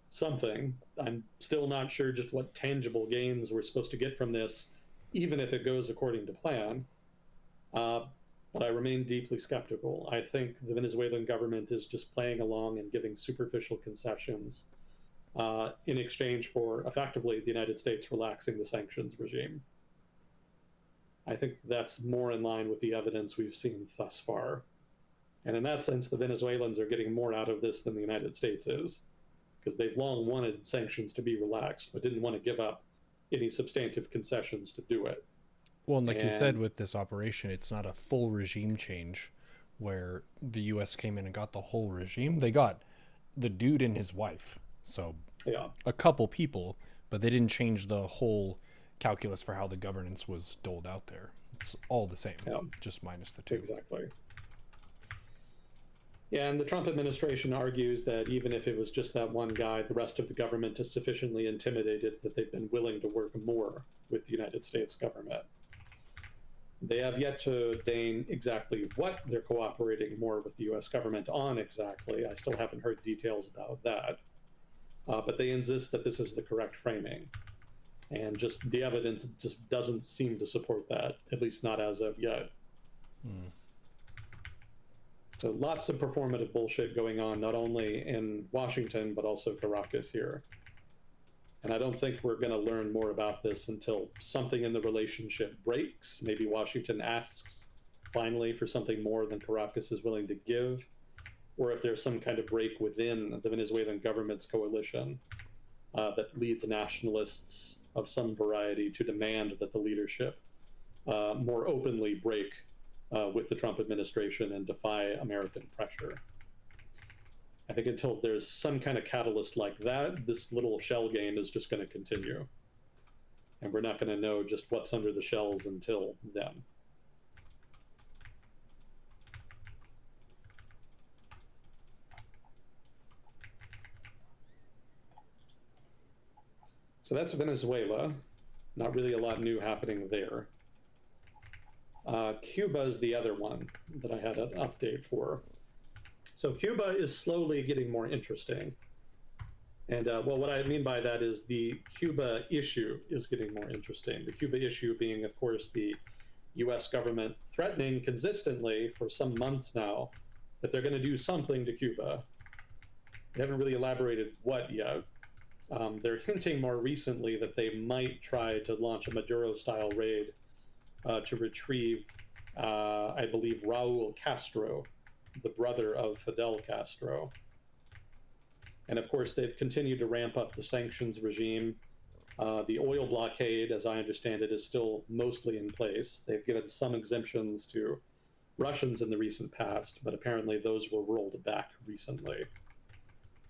something. I'm still not sure just what tangible gains we're supposed to get from this, even if it goes according to plan. But I remain deeply skeptical. I think the Venezuelan government is just playing along and giving superficial concessions in exchange for effectively the United States relaxing the sanctions regime. I think that's more in line with the evidence we've seen thus far. And in that sense, the Venezuelans are getting more out of this than the United States is, because they've long wanted sanctions to be relaxed, but didn't want to give up any substantive concessions to do it. Well, and like you said, with this operation, it's not a full regime change where the U.S. came in and got the whole regime. They got the dude and his wife. So a couple people, but they didn't change the whole calculus for how the governance was doled out there. It's all the same, just minus the two. Exactly. Yeah, and the Trump administration argues that even if it was just that one guy, the rest of the government is sufficiently intimidated that they've been willing to work more with the United States government. They have yet to deign exactly what they're cooperating more with the U.S. government on exactly. I still haven't heard details about that. But they insist that this is the correct framing. And just the evidence just doesn't seem to support that, at least not as of yet. So lots of performative bullshit going on, not only in Washington, but also Caracas here. And I don't think we're going to learn more about this until something in the relationship breaks. Maybe Washington asks finally for something more than Caracas is willing to give, or if there's some kind of break within the Venezuelan government's coalition that leads nationalists of some variety to demand that the leadership more openly break with the Trump administration and defy American pressure. I think until there's some kind of catalyst like that, this little shell game is just going to continue. And we're not going to know just what's under the shells until then. So that's Venezuela. Not really a lot new happening there. Cuba is the other one that I had an update for. So Cuba is slowly getting more interesting. And well, what I mean by that is the Cuba issue is getting more interesting. The Cuba issue being, of course, the US government threatening consistently for some months now that they're going to do something to Cuba. They haven't really elaborated what yet. They're hinting more recently that they might try to launch a Maduro-style raid to retrieve, I believe, Raul Castro, the brother of Fidel Castro. And of course, they've continued to ramp up the sanctions regime. The oil blockade, as I understand it, is still mostly in place. They've given some exemptions to Russians in the recent past, but apparently those were rolled back recently.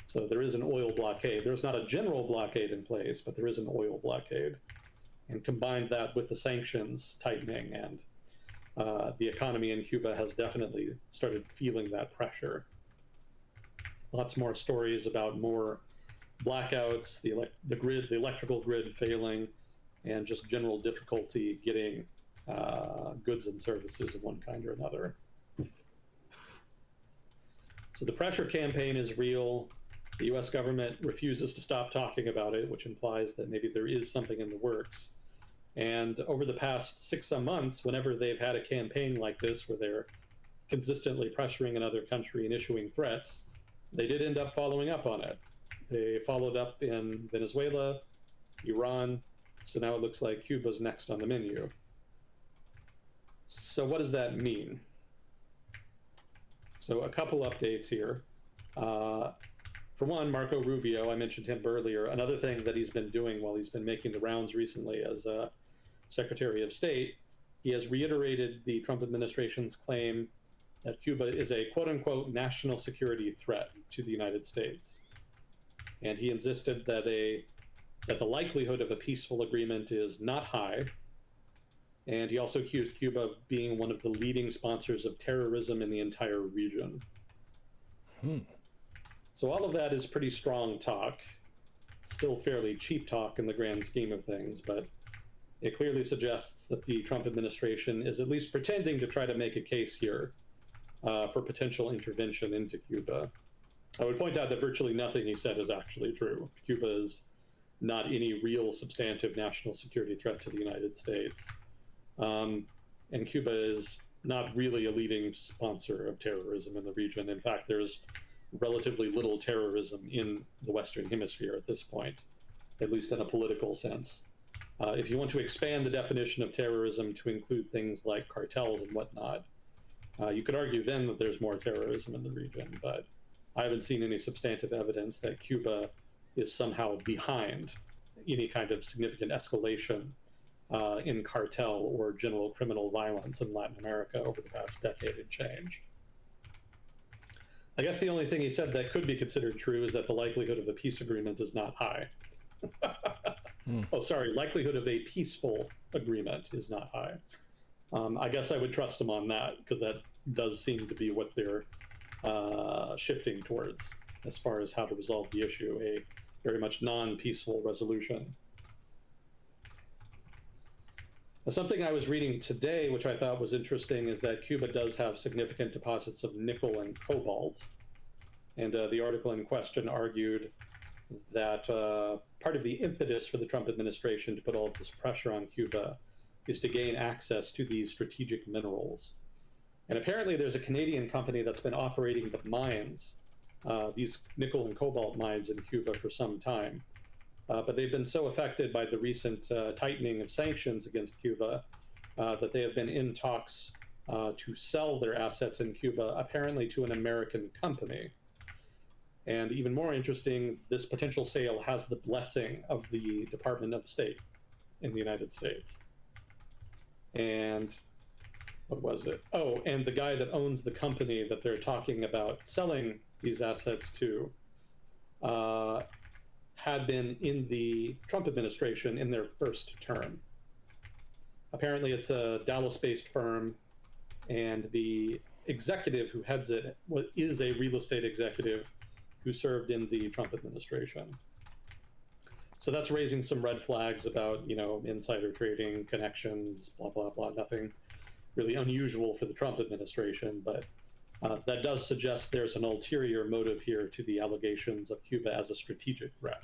So there is an oil blockade. There's not a general blockade in place, but there is an oil blockade. And combine that with the sanctions tightening, and the economy in Cuba has definitely started feeling that pressure. Lots more stories about more blackouts, the grid, the electrical grid failing, and just general difficulty getting goods and services of one kind or another. So the pressure campaign is real. The US government refuses to stop talking about it, which implies that maybe there is something in the works. And over the past 6 months, whenever they've had a campaign like this where they're consistently pressuring another country and issuing threats, they did end up following up on it. They followed up in Venezuela, Iran, so now it looks like Cuba's next on the menu. So what does that mean? So a couple updates here. For one, Marco Rubio, I mentioned him earlier. Another thing that he's been doing while he's been making the rounds recently as Secretary of State, he has reiterated the Trump administration's claim that Cuba is a quote-unquote national security threat to the United States. And he insisted that the likelihood of a peaceful agreement is not high. And he also accused Cuba of being one of the leading sponsors of terrorism in the entire region. So all of that is pretty strong talk. Still fairly cheap talk in the grand scheme of things, but it clearly suggests that the Trump administration is at least pretending to try to make a case here for potential intervention into Cuba. I would point out that virtually nothing he said is actually true. Cuba is not any real substantive national security threat to the United States. And Cuba is not really a leading sponsor of terrorism in the region. In fact, there's relatively little terrorism in the Western Hemisphere at this point, at least in a political sense. If you want to expand the definition of terrorism to include things like cartels and whatnot, you could argue then that there's more terrorism in the region, but I haven't seen any substantive evidence that Cuba is somehow behind any kind of significant escalation in cartel or general criminal violence in Latin America over the past decade and change. I guess the only thing he said that could be considered true is that the likelihood of a peace agreement is not high. Oh, sorry, likelihood of a peaceful agreement is not high. I guess I would trust him on that, because that does seem to be what they're shifting towards as far as how to resolve the issue, a very much non-peaceful resolution. Something I was reading today, which I thought was interesting, is that Cuba does have significant deposits of nickel and cobalt. And the article in question argued that part of the impetus for the Trump administration to put all of this pressure on Cuba is to gain access to these strategic minerals. And apparently there's a Canadian company that's been operating the mines, these nickel and cobalt mines in Cuba for some time. But they've been so affected by the recent tightening of sanctions against Cuba that they have been in talks to sell their assets in Cuba, apparently to an American company. And even more interesting, this potential sale has the blessing of the Department of State in the United States. And what was it? Oh, and the guy that owns the company that they're talking about selling these assets to had been in the Trump administration in their first term. Apparently it's a Dallas-based firm, and the executive who heads it is a real estate executive who served in the Trump administration. So that's raising some red flags about, insider trading, connections, blah, blah, blah. Nothing really unusual for the Trump administration, but That does suggest there's an ulterior motive here to the allegations of Cuba as a strategic threat.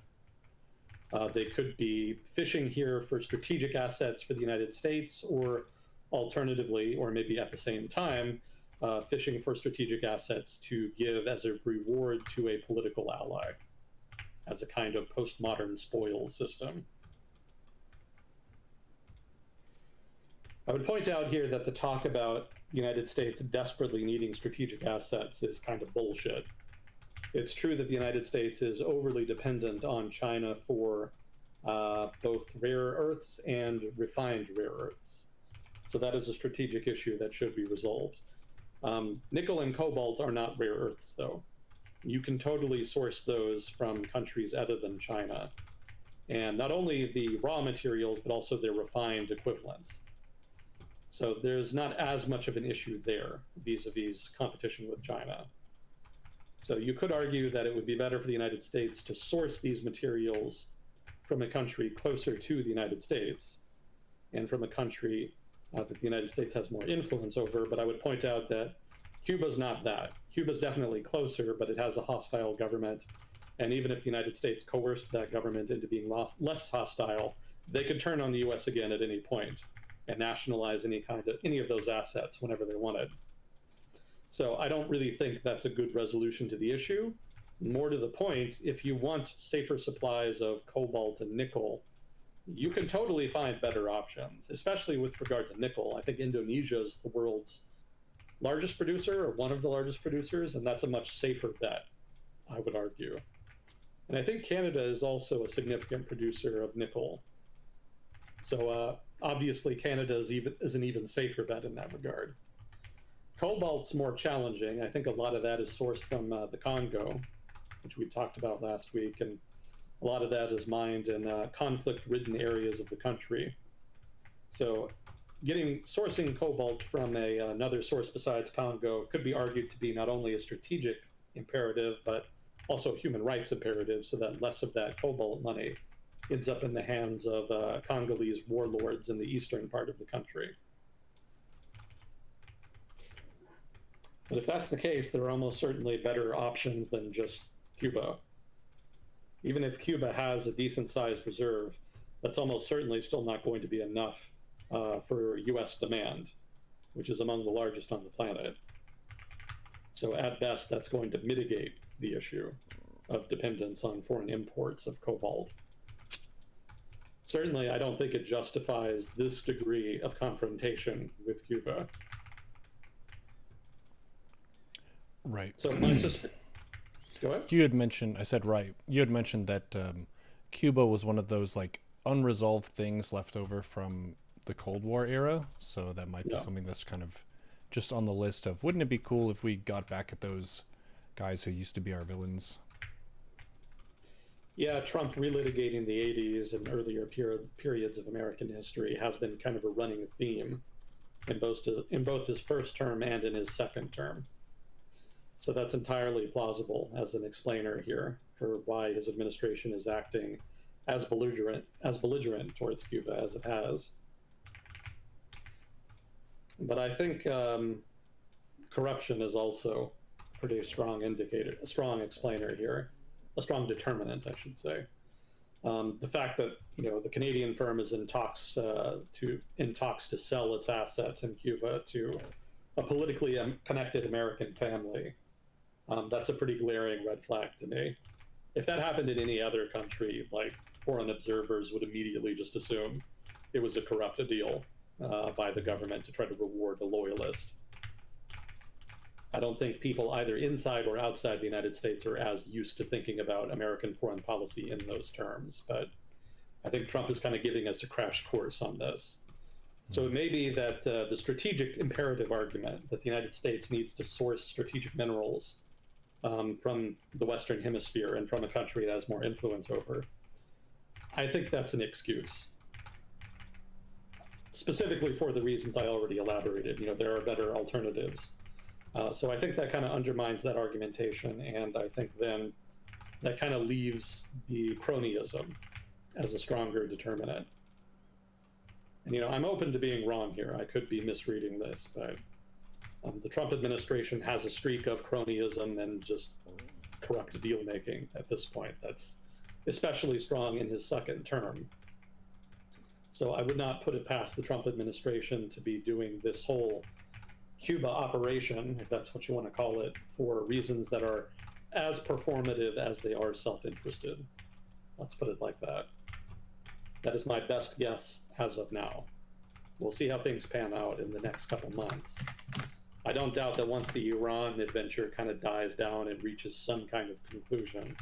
They could be fishing here for strategic assets for the United States, or alternatively, or maybe at the same time, fishing for strategic assets to give as a reward to a political ally, as a kind of postmodern spoils system. I would point out here that the talk about the United States desperately needing strategic assets is kind of bullshit. It's true that the United States is overly dependent on China for both rare earths and refined rare earths. So that is a strategic issue that should be resolved. Nickel and cobalt are not rare earths, though. You can totally source those from countries other than China. And not only the raw materials, but also their refined equivalents. So there's not as much of an issue there vis-a-vis competition with China. So you could argue that it would be better for the United States to source these materials from a country closer to the United States and from a country that the United States has more influence over. But I would point out that Cuba's not that. Cuba's definitely closer, but it has a hostile government. And even if the United States coerced that government into being less hostile, they could turn on the US again at any point and nationalize any of those assets whenever they wanted. So I don't really think that's a good resolution to the issue. More to the point, if you want safer supplies of cobalt and nickel, you can totally find better options, especially with regard to nickel. I think Indonesia is the world's largest producer, or one of the largest producers, and that's a much safer bet, I would argue. And I think Canada is also a significant producer of nickel. So obviously Canada is an even safer bet in that regard. Cobalt's more challenging. I think a lot of that is sourced from the Congo, which we talked about last week, and a lot of that is mined in conflict-ridden areas of the country. So sourcing cobalt from another source besides Congo could be argued to be not only a strategic imperative, but also a human rights imperative, so that less of that cobalt money ends up in the hands of Congolese warlords in the eastern part of the country. But if that's the case, there are almost certainly better options than just Cuba. Even if Cuba has a decent sized reserve, that's almost certainly still not going to be enough for US demand, which is among the largest on the planet. So at best, that's going to mitigate the issue of dependence on foreign imports of cobalt. Certainly, I don't think it justifies this degree of confrontation with Cuba. Right. So my suspicion. Go ahead. You had mentioned, I said right. You had mentioned that Cuba was one of those like unresolved things left over from the Cold War era. So that might be something that's kind of just on the list of, wouldn't it be cool if we got back at those guys who used to be our villains? Yeah, Trump relitigating the 80s and earlier periods of American history has been kind of a running theme in both his first term and in his second term. So that's entirely plausible as an explainer here for why his administration is acting as belligerent towards Cuba as it has. But I think corruption is also a pretty strong indicator, a strong explainer here, a strong determinant, I should say. The fact that the Canadian firm is in talks to sell its assets in Cuba to a politically connected American family, that's a pretty glaring red flag to me. If that happened in any other country, like, foreign observers would immediately just assume it was a corrupt deal by the government to try to reward a loyalist. I don't think people either inside or outside the United States are as used to thinking about American foreign policy in those terms, but I think Trump is kind of giving us a crash course on this. So it may be that the strategic imperative argument that the United States needs to source strategic minerals from the Western Hemisphere and from a country it has more influence over, I think that's an excuse. Specifically for the reasons I already elaborated. There are better alternatives. So I think that kind of undermines that argumentation, and I think then that kind of leaves the cronyism as a stronger determinant. And I'm open to being wrong here. I could be misreading this, but The Trump administration has a streak of cronyism and just corrupt deal making at this point. That's especially strong in his second term. So I would not put it past the Trump administration to be doing this whole Cuba operation, if that's what you want to call it, for reasons that are as performative as they are self-interested. Let's put it like that. That is my best guess as of now. We'll see how things pan out in the next couple months. I don't doubt that once the Iran adventure kind of dies down and reaches some kind of conclusion,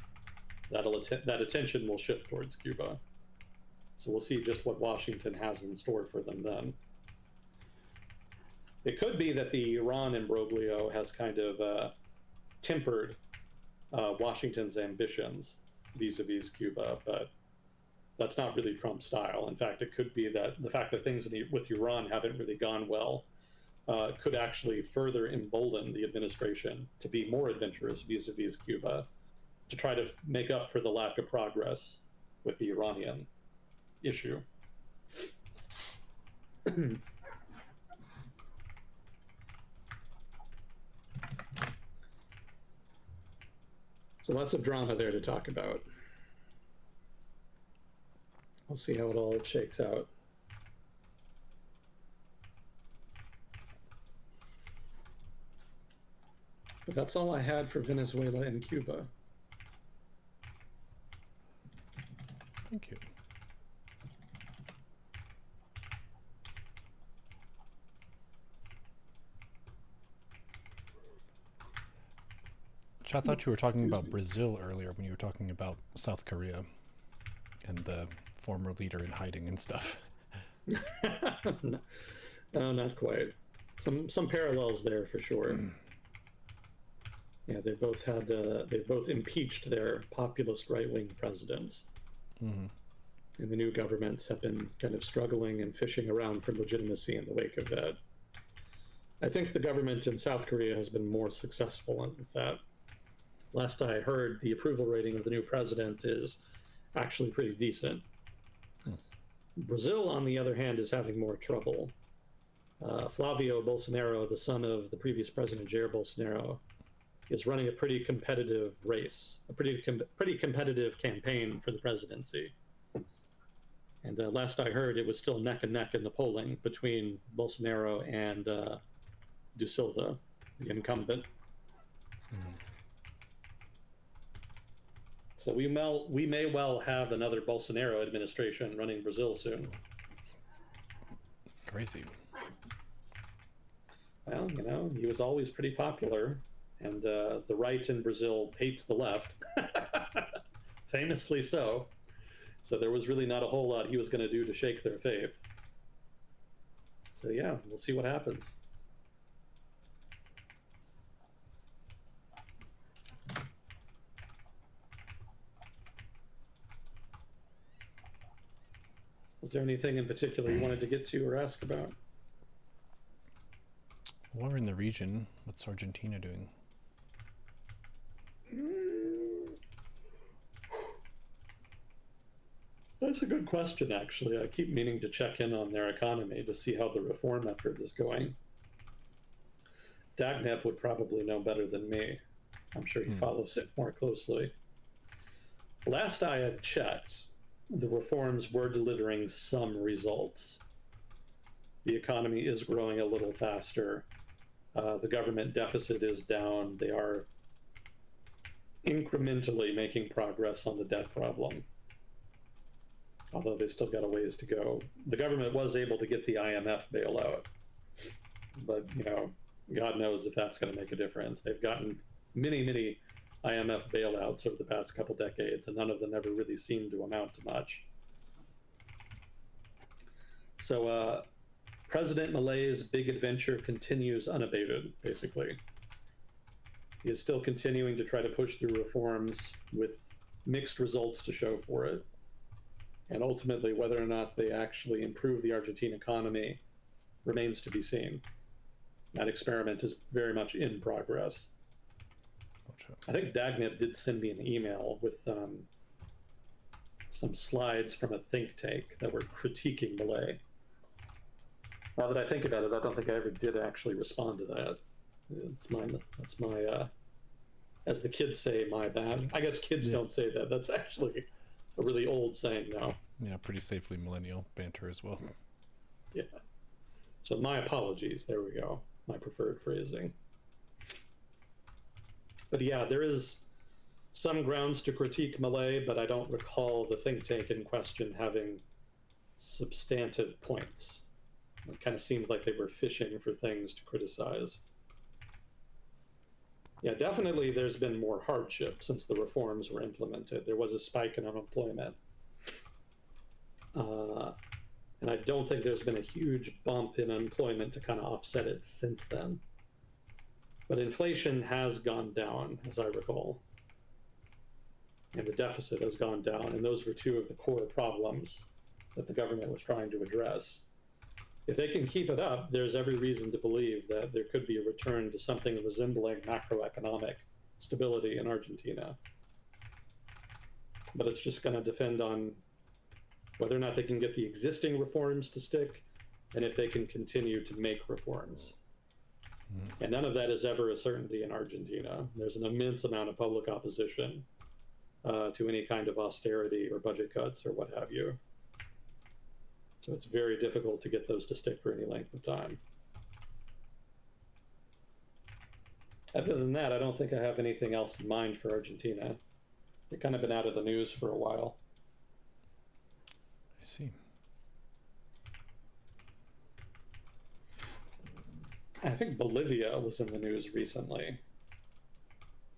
that attention will shift towards Cuba. So we'll see just what Washington has in store for them then. It could be that the Iran imbroglio has kind of tempered Washington's ambitions vis-a-vis Cuba, but that's not really Trump style. In fact, it could be that the fact that things with Iran haven't really gone well could actually further embolden the administration to be more adventurous vis-a-vis Cuba, to try to make up for the lack of progress with the Iranian issue. So lots of drama there to talk about. We'll see how it all shakes out. But that's all I had for Venezuela and Cuba. Thank you. I thought you were talking about Brazil earlier when you were talking about South Korea and the former leader in hiding and stuff. No, not quite. Some parallels there for sure. Yeah, they both impeached their populist right-wing presidents. Mm-hmm. And the new governments have been kind of struggling and fishing around for legitimacy in the wake of that. I think the government in South Korea has been more successful with that. Last I heard, the approval rating of the new president is actually pretty decent. Brazil, on the other hand, is having more trouble. Flavio Bolsonaro, the son of the previous president Jair Bolsonaro, is running a pretty competitive race, a pretty competitive campaign for the presidency. And last I heard, it was still neck and neck in the polling between Bolsonaro and Da Silva, the incumbent. Mm-hmm. So we may well have another Bolsonaro administration running Brazil soon. Crazy. Well, you know, he was always pretty popular, and the right in Brazil hates the left, famously so. So there was really not a whole lot he was going to do to shake their faith. So yeah, we'll see what happens. Was there anything in particular you wanted to get to or ask about? War in the region. What's Argentina doing? That's a good question, actually. I keep meaning to check in on their economy to see how the reform effort is going. Dagnep would probably know better than me. I'm sure he follows it more closely. Last I had checked, the reforms were delivering some results. The economy is growing a little faster. The government deficit is down. They are incrementally making progress on the debt problem, although they still got a ways to go. The government was able to get the IMF bailout, but you know, God knows if that's going to make a difference. They've gotten many IMF bailouts over the past couple decades, and none of them ever really seemed to amount to much. So President Milei's big adventure continues unabated, basically. He is still continuing to try to push through reforms with mixed results to show for it. And ultimately, whether or not they actually improve the Argentine economy remains to be seen. That experiment is very much in progress. I think Dagnip did send me an email with some slides from a think tank that were critiquing Milei. Now that I think about it, I don't think I ever did actually respond to that. That's my as the kids say, my bad. I guess kids don't say that. That's actually a really old saying now. Yeah, pretty safely millennial banter as well. Yeah. So my apologies. There we go. My preferred phrasing. But yeah, there is some grounds to critique Malay, but I don't recall the think tank in question having substantive points. It kind of seemed like they were fishing for things to criticize. Yeah, definitely there's been more hardship since the reforms were implemented. There was a spike in unemployment. And I don't think there's been a huge bump in unemployment to kind of offset it since then. But inflation has gone down, as I recall. And the deficit has gone down. And those were two of the core problems that the government was trying to address. If they can keep it up, there's every reason to believe that there could be a return to something resembling macroeconomic stability in Argentina. But it's just going to depend on whether or not they can get the existing reforms to stick and if they can continue to make reforms. And none of that is ever a certainty in Argentina. There's an immense amount of public opposition to any kind of austerity or budget cuts or what have you. So it's very difficult to get those to stick for any length of time. Other than that, I don't think I have anything else in mind for Argentina. They've kind of been out of the news for a while. I see. I think Bolivia was in the news recently.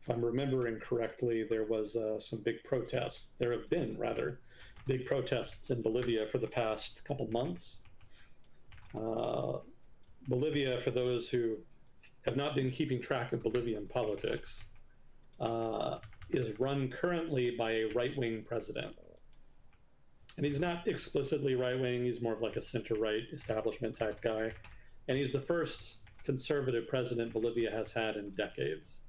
If I'm remembering correctly, there was some big protests. There have been, rather, big protests in Bolivia for the past couple months. Bolivia, for those who have not been keeping track of Bolivian politics, is run currently by a right-wing president. And he's not explicitly right-wing, he's more of like a center-right establishment type guy. And he's the first conservative president Bolivia has had in decades.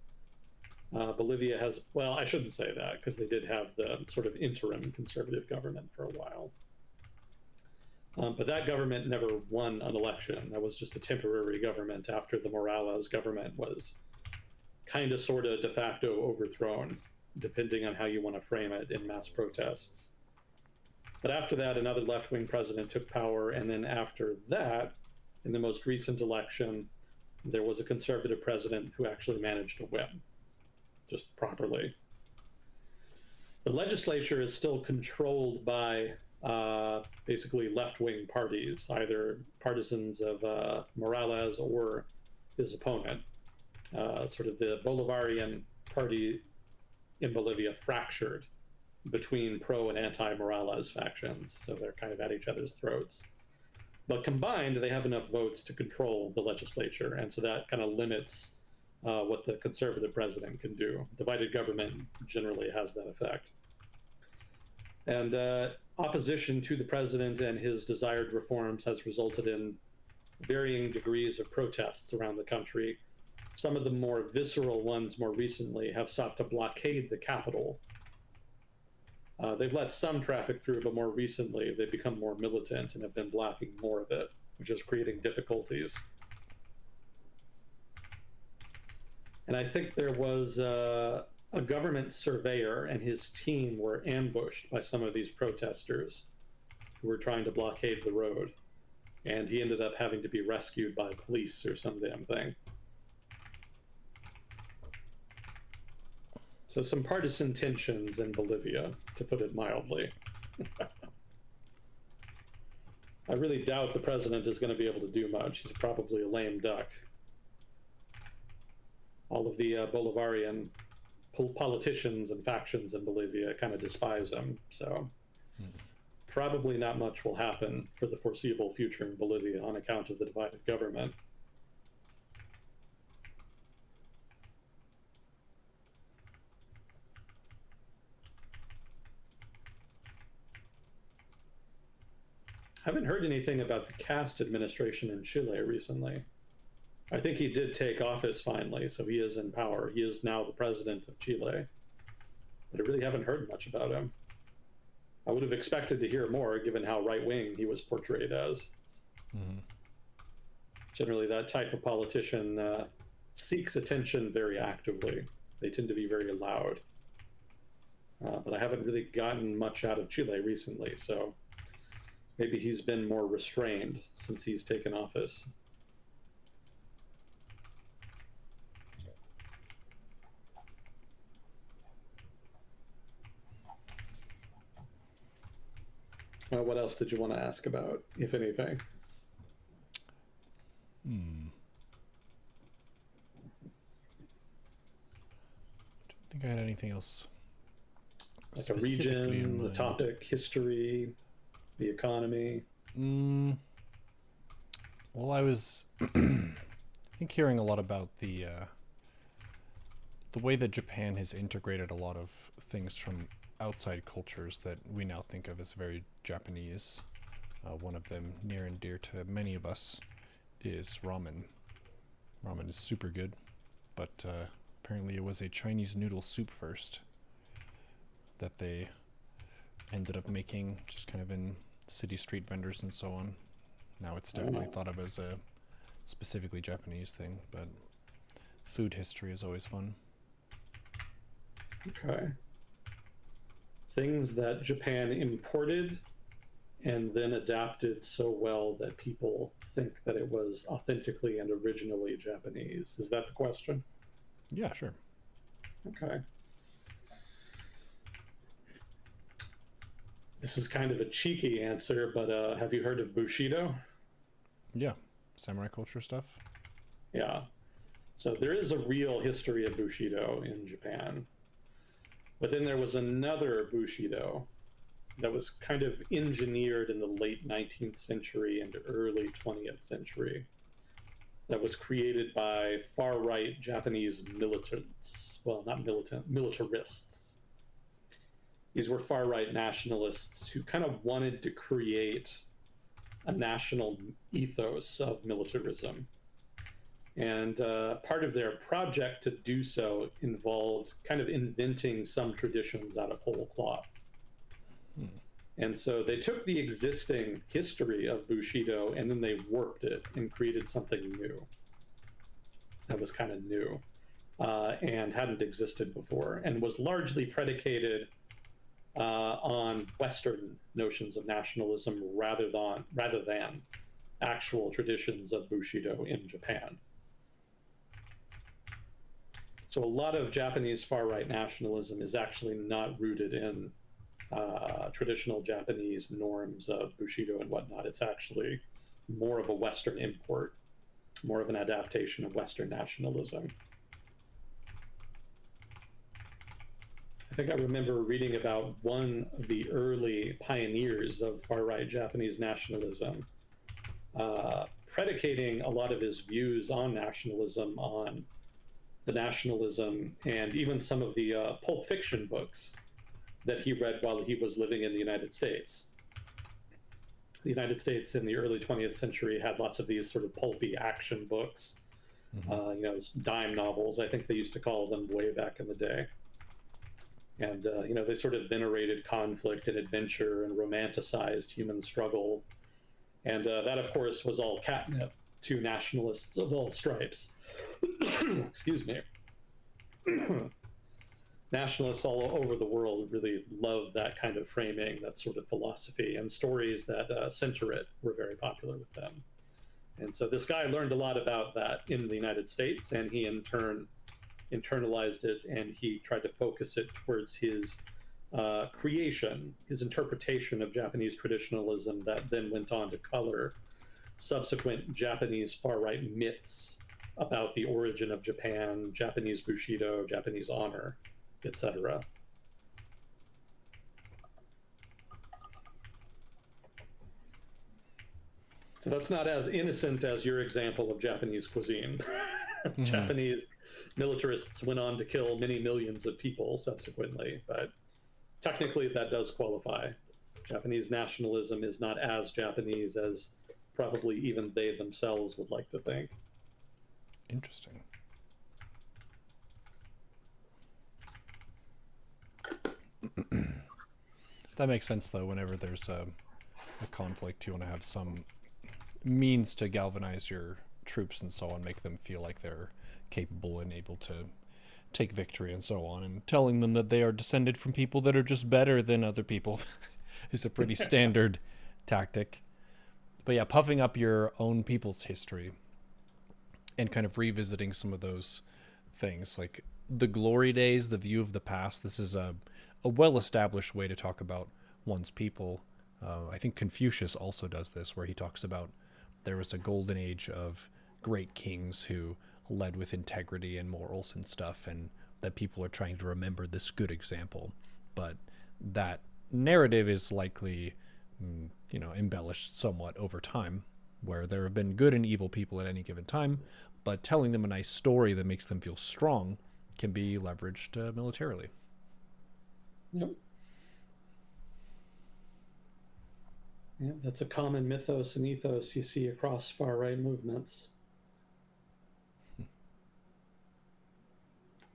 Bolivia has, well, I shouldn't say that because they did have the sort of interim conservative government for a while. But that government never won an election. That was just a temporary government after the Morales government was kind of sort of de facto overthrown, depending on how you want to frame it, in mass protests. But after that, another left-wing president took power, and then after that, in the most recent election, there was a conservative president who actually managed to win, just properly. The legislature is still controlled by basically left-wing parties, either partisans of Morales or his opponent. Sort of the Bolivarian party in Bolivia fractured between pro and anti-Morales factions, so they're kind of at each other's throats. But combined, they have enough votes to control the legislature, and so that kind of limits what the conservative president can do. Divided government generally has that effect. And opposition to the president and his desired reforms has resulted in varying degrees of protests around the country. Some of the more visceral ones more recently have sought to blockade the capital. They've let some traffic through, but more recently they've become more militant and have been blocking more of it, which is creating difficulties. And I think there was a government surveyor and his team were ambushed by some of these protesters who were trying to blockade the road. And he ended up having to be rescued by police or some damn thing. So some partisan tensions in Bolivia, to put it mildly. I really doubt the president is going to be able to do much. He's probably a lame duck. All of the Bolivarian politicians and factions in Bolivia kind of despise him, so probably not much will happen for the foreseeable future in Bolivia on account of the divided government. I haven't heard anything about the caste administration in Chile recently. I think he did take office finally, so he is in power. He is now the president of Chile. But I really haven't heard much about him. I would have expected to hear more, given how right-wing he was portrayed as. Generally, that type of politician seeks attention very actively. They tend to be very loud. But I haven't really gotten much out of Chile recently, so maybe he's been more restrained since he's taken office. What else did you want to ask about, if anything? I think I had anything else. Like a region, the topic, history, the economy. Well, I was I think hearing a lot about the way that Japan has integrated a lot of things from outside cultures that we now think of as very Japanese. One of them, near and dear to many of us, is ramen. Ramen is super good, but apparently it was a Chinese noodle soup first that they ended up making just kind of in city street vendors and so on. Now it's definitely thought of as a specifically Japanese thing, but food history is always fun. Okay. Things that Japan imported and then adapted so well that people think that it was authentically and originally Japanese. Is that the question? Yeah, sure. Okay. This is kind of a cheeky answer, but have you heard of Bushido? Yeah, samurai culture stuff. Yeah. So there is a real history of Bushido in Japan. But then there was another Bushido that was kind of engineered in the late 19th century and early 20th century that was created by far-right Japanese militants. Well, not militant, militarists. These were far-right nationalists who kind of wanted to create a national ethos of militarism. And part of their project to do so involved kind of inventing some traditions out of whole cloth. And so they took the existing history of Bushido and then they warped it and created something new that was kind of new and hadn't existed before and was largely predicated on Western notions of nationalism rather than actual traditions of Bushido in Japan. So a lot of Japanese far-right nationalism is actually not rooted in traditional Japanese norms of Bushido and whatnot. It's actually more of a Western import, more of an adaptation of Western nationalism. I think I remember reading about one of the early pioneers of far-right Japanese nationalism, predicating a lot of his views on nationalism on the nationalism and even some of the Pulp Fiction books that he read while he was living in the United States. The United States in the early 20th century had lots of these sort of pulpy action books, dime novels, I think they used to call them way back in the day. And, they sort of venerated conflict and adventure and romanticized human struggle. And that, of course, was all catnip to nationalists of all stripes. Excuse me. Nationalists all over the world really love that kind of framing, that sort of philosophy, and stories that center it were very popular with them. And so this guy learned a lot about that in the United States, and he in turn internalized it, and he tried to focus it towards his creation, his interpretation of Japanese traditionalism that then went on to color subsequent Japanese far-right myths about the origin of Japan, Japanese Bushido, Japanese honor, etc. So that's not as innocent as your example of Japanese cuisine. Mm-hmm. Japanese militarists went on to kill many millions of people subsequently, but technically that does qualify. Japanese nationalism is not as Japanese as probably even they themselves would like to think. Interesting. That makes sense, though. Whenever there's a conflict, you want to have some means to galvanize your troops and so on, make them feel like they're capable and able to take victory and so on, and telling them that they are descended from people that are just better than other people is a pretty standard tactic. But yeah, puffing up your own people's history and kind of revisiting some of those things, like the glory days, the view of the past. This is a well-established way to talk about one's people. I think Confucius also does this, where he talks about there was a golden age of great kings who led with integrity and morals and stuff, and that people are trying to remember this good example. But that narrative is likely, embellished somewhat over time, where there have been good and evil people at any given time, but telling them a nice story that makes them feel strong can be leveraged militarily. Yep. Yeah, that's a common mythos and ethos you see across far-right movements.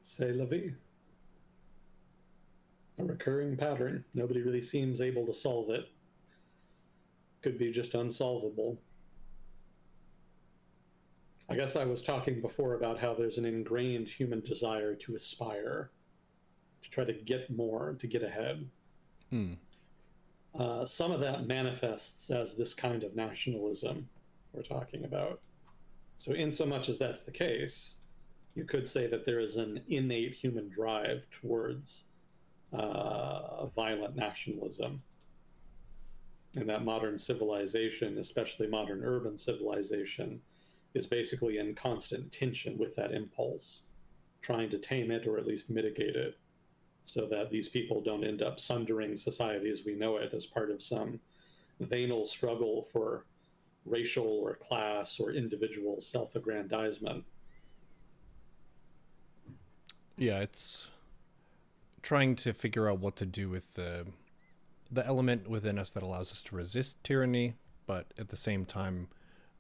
C'est la vie. A recurring pattern. Nobody really seems able to solve it. Could be just unsolvable. I guess I was talking before about how there's an ingrained human desire to aspire, to try to get more, to get ahead. Some of that manifests as this kind of nationalism we're talking about. So in so much as that's the case, you could say that there is an innate human drive towards violent nationalism. And that modern civilization, especially modern urban civilization, is basically in constant tension with that impulse, trying to tame it or at least mitigate it, so that these people don't end up sundering society as we know it as part of some venal struggle for racial or class or individual self-aggrandizement. Yeah, it's trying to figure out what to do with the element within us that allows us to resist tyranny, but at the same time,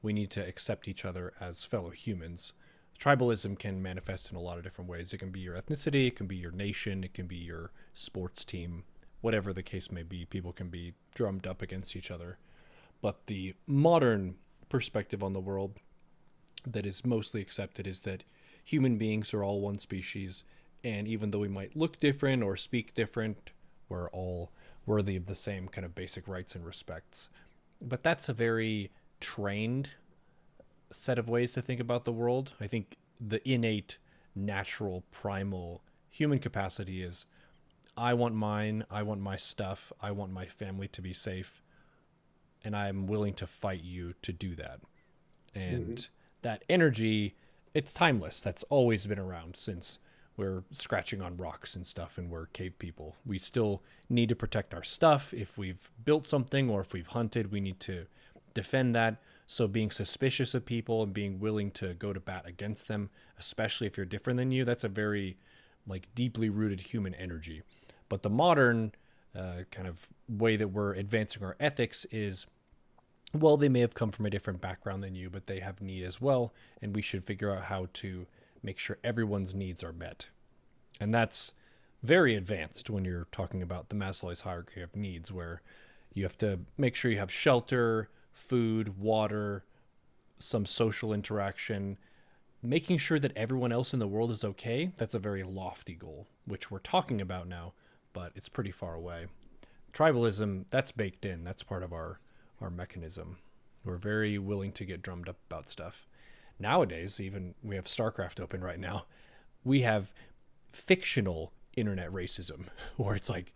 we need to accept each other as fellow humans. Tribalism can manifest in a lot of different ways. It can be your ethnicity, it can be your nation, it can be your sports team, whatever the case may be. People can be drummed up against each other. But the modern perspective on the world that is mostly accepted is that human beings are all one species, and even though we might look different or speak different, we're all worthy of the same kind of basic rights and respects. But that's a very trained set of ways to think about the world. I think the innate, natural, primal human capacity is I want mine, I want my stuff, I want my family to be safe, and I'm willing to fight you to do that. And that energy, it's timeless. That's always been around since we're scratching on rocks and stuff and we're cave people. We still need to protect our stuff. If we've built something or if we've hunted, we need to defend that. So being suspicious of people and being willing to go to bat against them, especially if you're different than you, that's a very deeply rooted human energy. But the modern kind of way that we're advancing our ethics is, well, they may have come from a different background than you, but they have need as well, and we should figure out how to make sure everyone's needs are met. And that's very advanced when you're talking about the Maslow's hierarchy of needs, where you have to make sure you have shelter, food, water, some social interaction, making sure that everyone else in the world is okay. That's a very lofty goal, which we're talking about now, but it's pretty far away. Tribalism, that's baked in. That's part of our mechanism. We're very willing to get drummed up about stuff. Nowadays, even we have StarCraft open right now, we have fictional internet racism, where it's like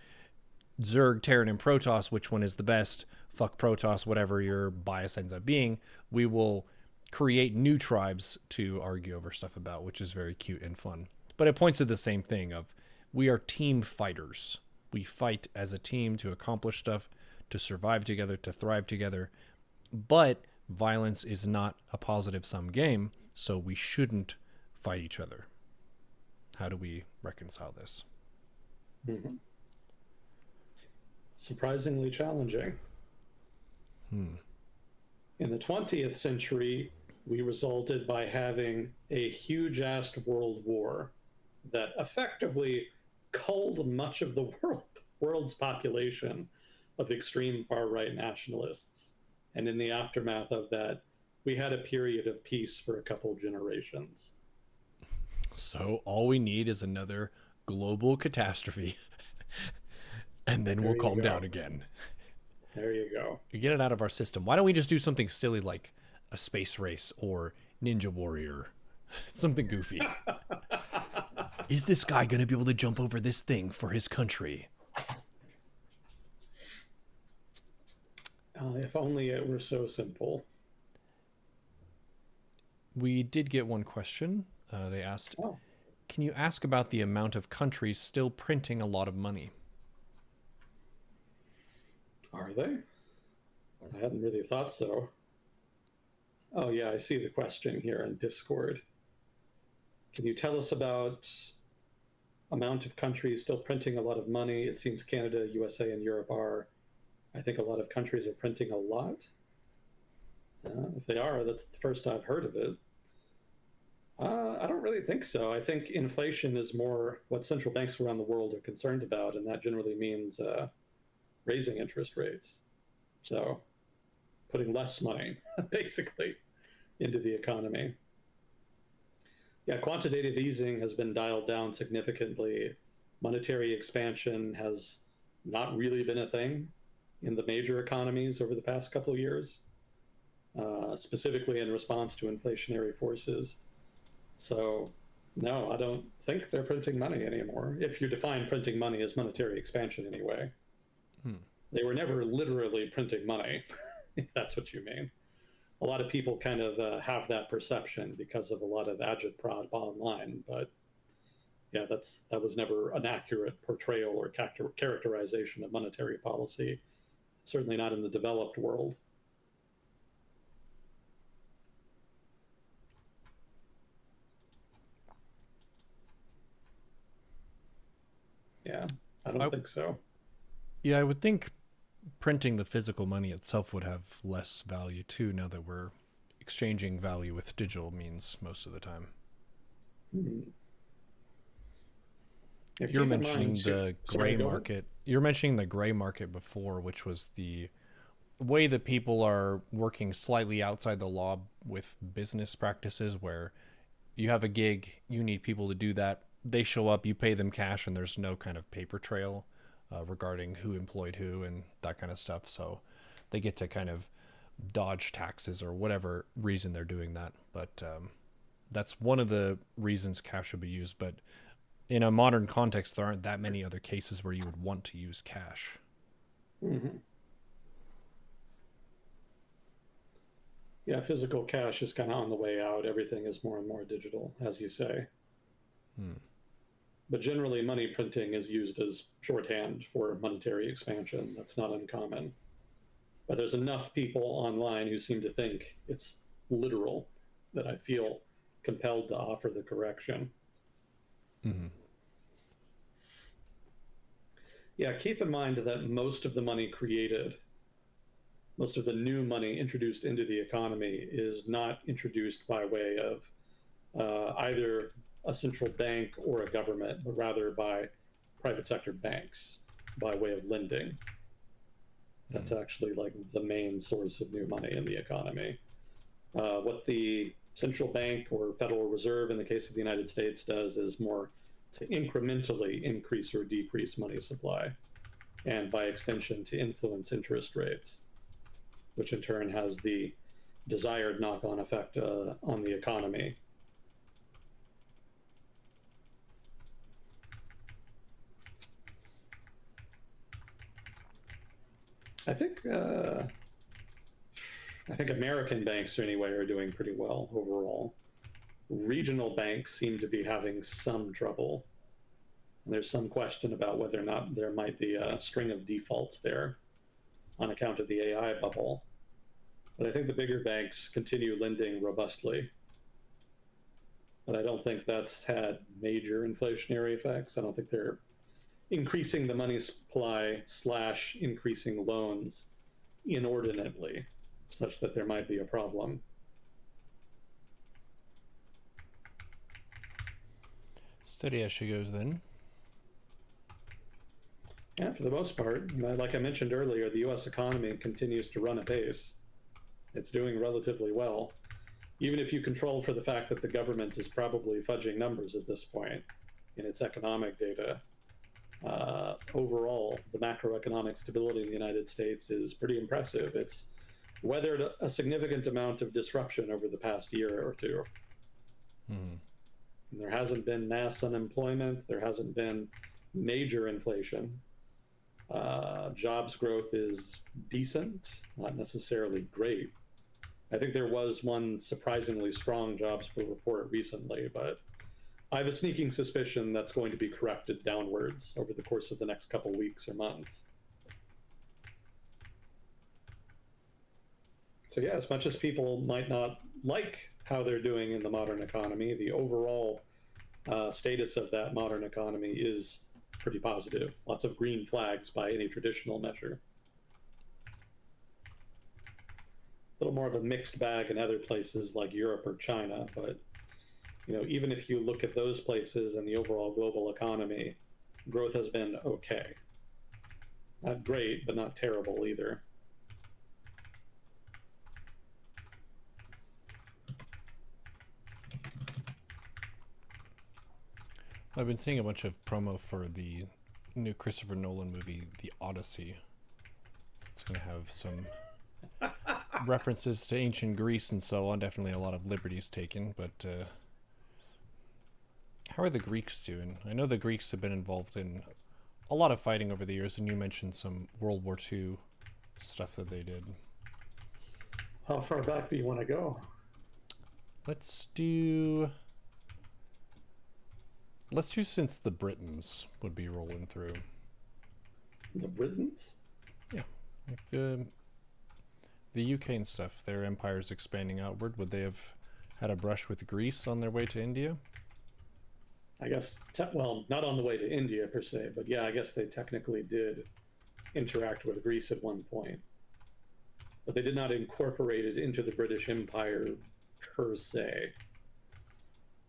Zerg, Terran, and Protoss, which one is the best? Fuck Protoss, whatever your bias ends up being. We will create new tribes to argue over stuff about, which is very cute and fun. But it points to the same thing of we are team fighters. We fight as a team to accomplish stuff, to survive together, to thrive together. But violence is not a positive sum game, so we shouldn't fight each other. How do we reconcile this? Mm-hmm. Surprisingly challenging. In the 20th century, we resulted by having a huge-ass world war that effectively culled much of the world's population of extreme far-right nationalists. And in the aftermath of that, we had a period of peace for a couple generations. So all we need is another global catastrophe, and then we'll There you calm down go. again. There you go. Get it out of our system. Why don't we just do something silly like a space race or Ninja Warrior? Something goofy. Is this guy going to be able to jump over this thing for his country? If only it were so simple. We did get one question. They asked, Oh, can you ask about the amount of countries still printing a lot of money? are they? I hadn't really thought so. Oh, yeah, I see the question here in Discord. Can you tell us about amount of countries still printing a lot of money? It seems Canada, USA, and Europe are. I think a lot of countries are printing a lot. If they are, that's the first I've heard of it. I don't really think so. I think inflation is more what central banks around the world are concerned about, and that generally means raising interest rates. So putting less money, basically, into the economy. Yeah, quantitative easing has been dialed down significantly. Monetary expansion has not really been a thing in the major economies over the past couple of years, specifically in response to inflationary forces. So, no, I don't think they're printing money anymore. If you define printing money as monetary expansion, anyway. They were never literally printing money, if that's what you mean. A lot of people kind of have that perception because of a lot of agitprop online, but yeah, that was never an accurate portrayal or characterization of monetary policy. Certainly not in the developed world. Yeah, I don't think so. Yeah, I would think printing the physical money itself would have less value too, now that we're exchanging value with digital means most of the time. Hmm. Yeah, You're keep in mind mentioning too. the Sorry, gray go ahead. market. You're mentioning the gray market before, which was the way that people are working slightly outside the law with business practices where you have a gig, you need people to do that. They show up, you pay them cash, and there's no kind of paper trail regarding who employed who and that kind of stuff. So they get to kind of dodge taxes or whatever reason they're doing that. But that's one of the reasons cash should be used. But in a modern context, there aren't that many other cases where you would want to use cash. Mm-hmm. Yeah, physical cash is kind of on the way out. Everything is more and more digital, as you say. Hmm. But generally, money printing is used as shorthand for monetary expansion. That's not uncommon. But there's enough people online who seem to think it's literal that I feel compelled to offer the correction. Mm-hmm. Yeah, keep in mind that most of the money created, most of the new money introduced into the economy is not introduced by way of either a central bank or a government, but rather by private sector banks by way of lending. That's actually like the main source of new money in the economy. What the central bank or Federal Reserve, in the case of the United States, does is more to incrementally increase or decrease money supply, and by extension, to influence interest rates, which in turn has the desired knock on effect on the economy. I think American banks anyway are doing pretty well overall. Regional banks seem to be having some trouble. And there's some question about whether or not there might be a string of defaults there on account of the AI bubble. But I think the bigger banks continue lending robustly. But I don't think that's had major inflationary effects. I don't think they're increasing the money supply / increasing loans inordinately, such that there might be a problem. Steady as she goes then. Yeah, for the most part, like I mentioned earlier, the US economy continues to run apace. It's doing relatively well. Even if you control for the fact that the government is probably fudging numbers at this point in its economic data, overall, the macroeconomic stability in the United States is pretty impressive. It's weathered a significant amount of disruption over the past year or two. Mm-hmm. There hasn't been mass unemployment. There hasn't been major inflation. Jobs growth is decent, not necessarily great. I think there was one surprisingly strong jobs report recently, but I have a sneaking suspicion that's going to be corrected downwards over the course of the next couple weeks or months. So yeah, as much as people might not like how they're doing in the modern economy, the overall status of that modern economy is pretty positive. Lots of green flags by any traditional measure. A little more of a mixed bag in other places like Europe or China, but even if you look at those places and the overall global economy, growth has been okay. Not great, but not terrible either. I've been seeing a bunch of promo for the new Christopher Nolan movie, The Odyssey. It's going to have some references to ancient Greece and so on. Definitely a lot of liberties taken, but how are the Greeks doing? I know the Greeks have been involved in a lot of fighting over the years, and you mentioned some World War II stuff that they did. How far back do you want to go? Let's do since the Britons would be rolling through. The Britons? Yeah. Like the UK and stuff, their empire's expanding outward. Would they have had a brush with Greece on their way to India? I guess, well, not on the way to India per se, but yeah, I guess they technically did interact with Greece at one point. But they did not incorporate it into the British Empire per se.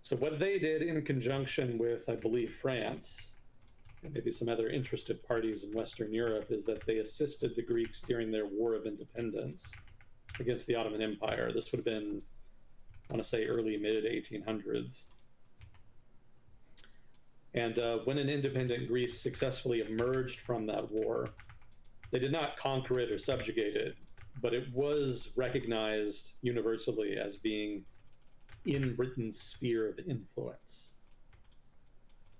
So what they did in conjunction with, I believe, France, and maybe some other interested parties in Western Europe, is that they assisted the Greeks during their War of Independence against the Ottoman Empire. This would have been, I want to say, early, mid-1800s. And when an independent Greece successfully emerged from that war, they did not conquer it or subjugate it, but it was recognized universally as being in Britain's sphere of influence.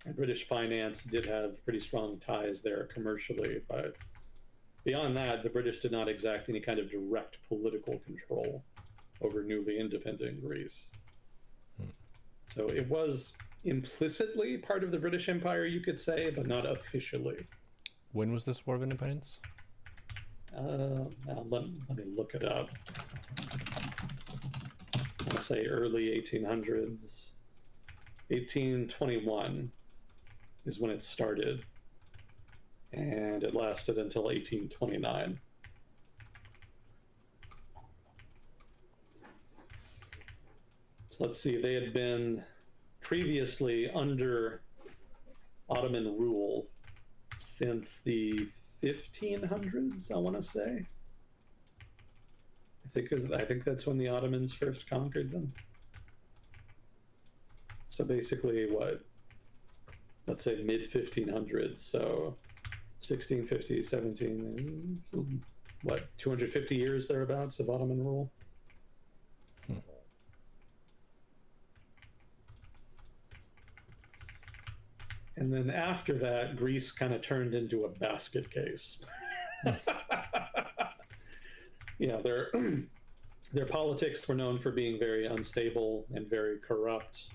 And British finance did have pretty strong ties there commercially, but beyond that, the British did not exact any kind of direct political control over newly independent Greece. So it was implicitly part of the British Empire, you could say, but not officially. When was this War of Independence? Let me look it up. I'll say early 1800s. 1821 is when it started, and it lasted until 1829. So let's see, they had been previously under Ottoman rule since the 1500s, I want to say. I think that's when the Ottomans first conquered them. So basically, let's say mid 1500s. So 1650, 17, 250 years thereabouts of Ottoman rule. And then after that, Greece kind of turned into a basket case. Yeah, their politics were known for being very unstable and very corrupt.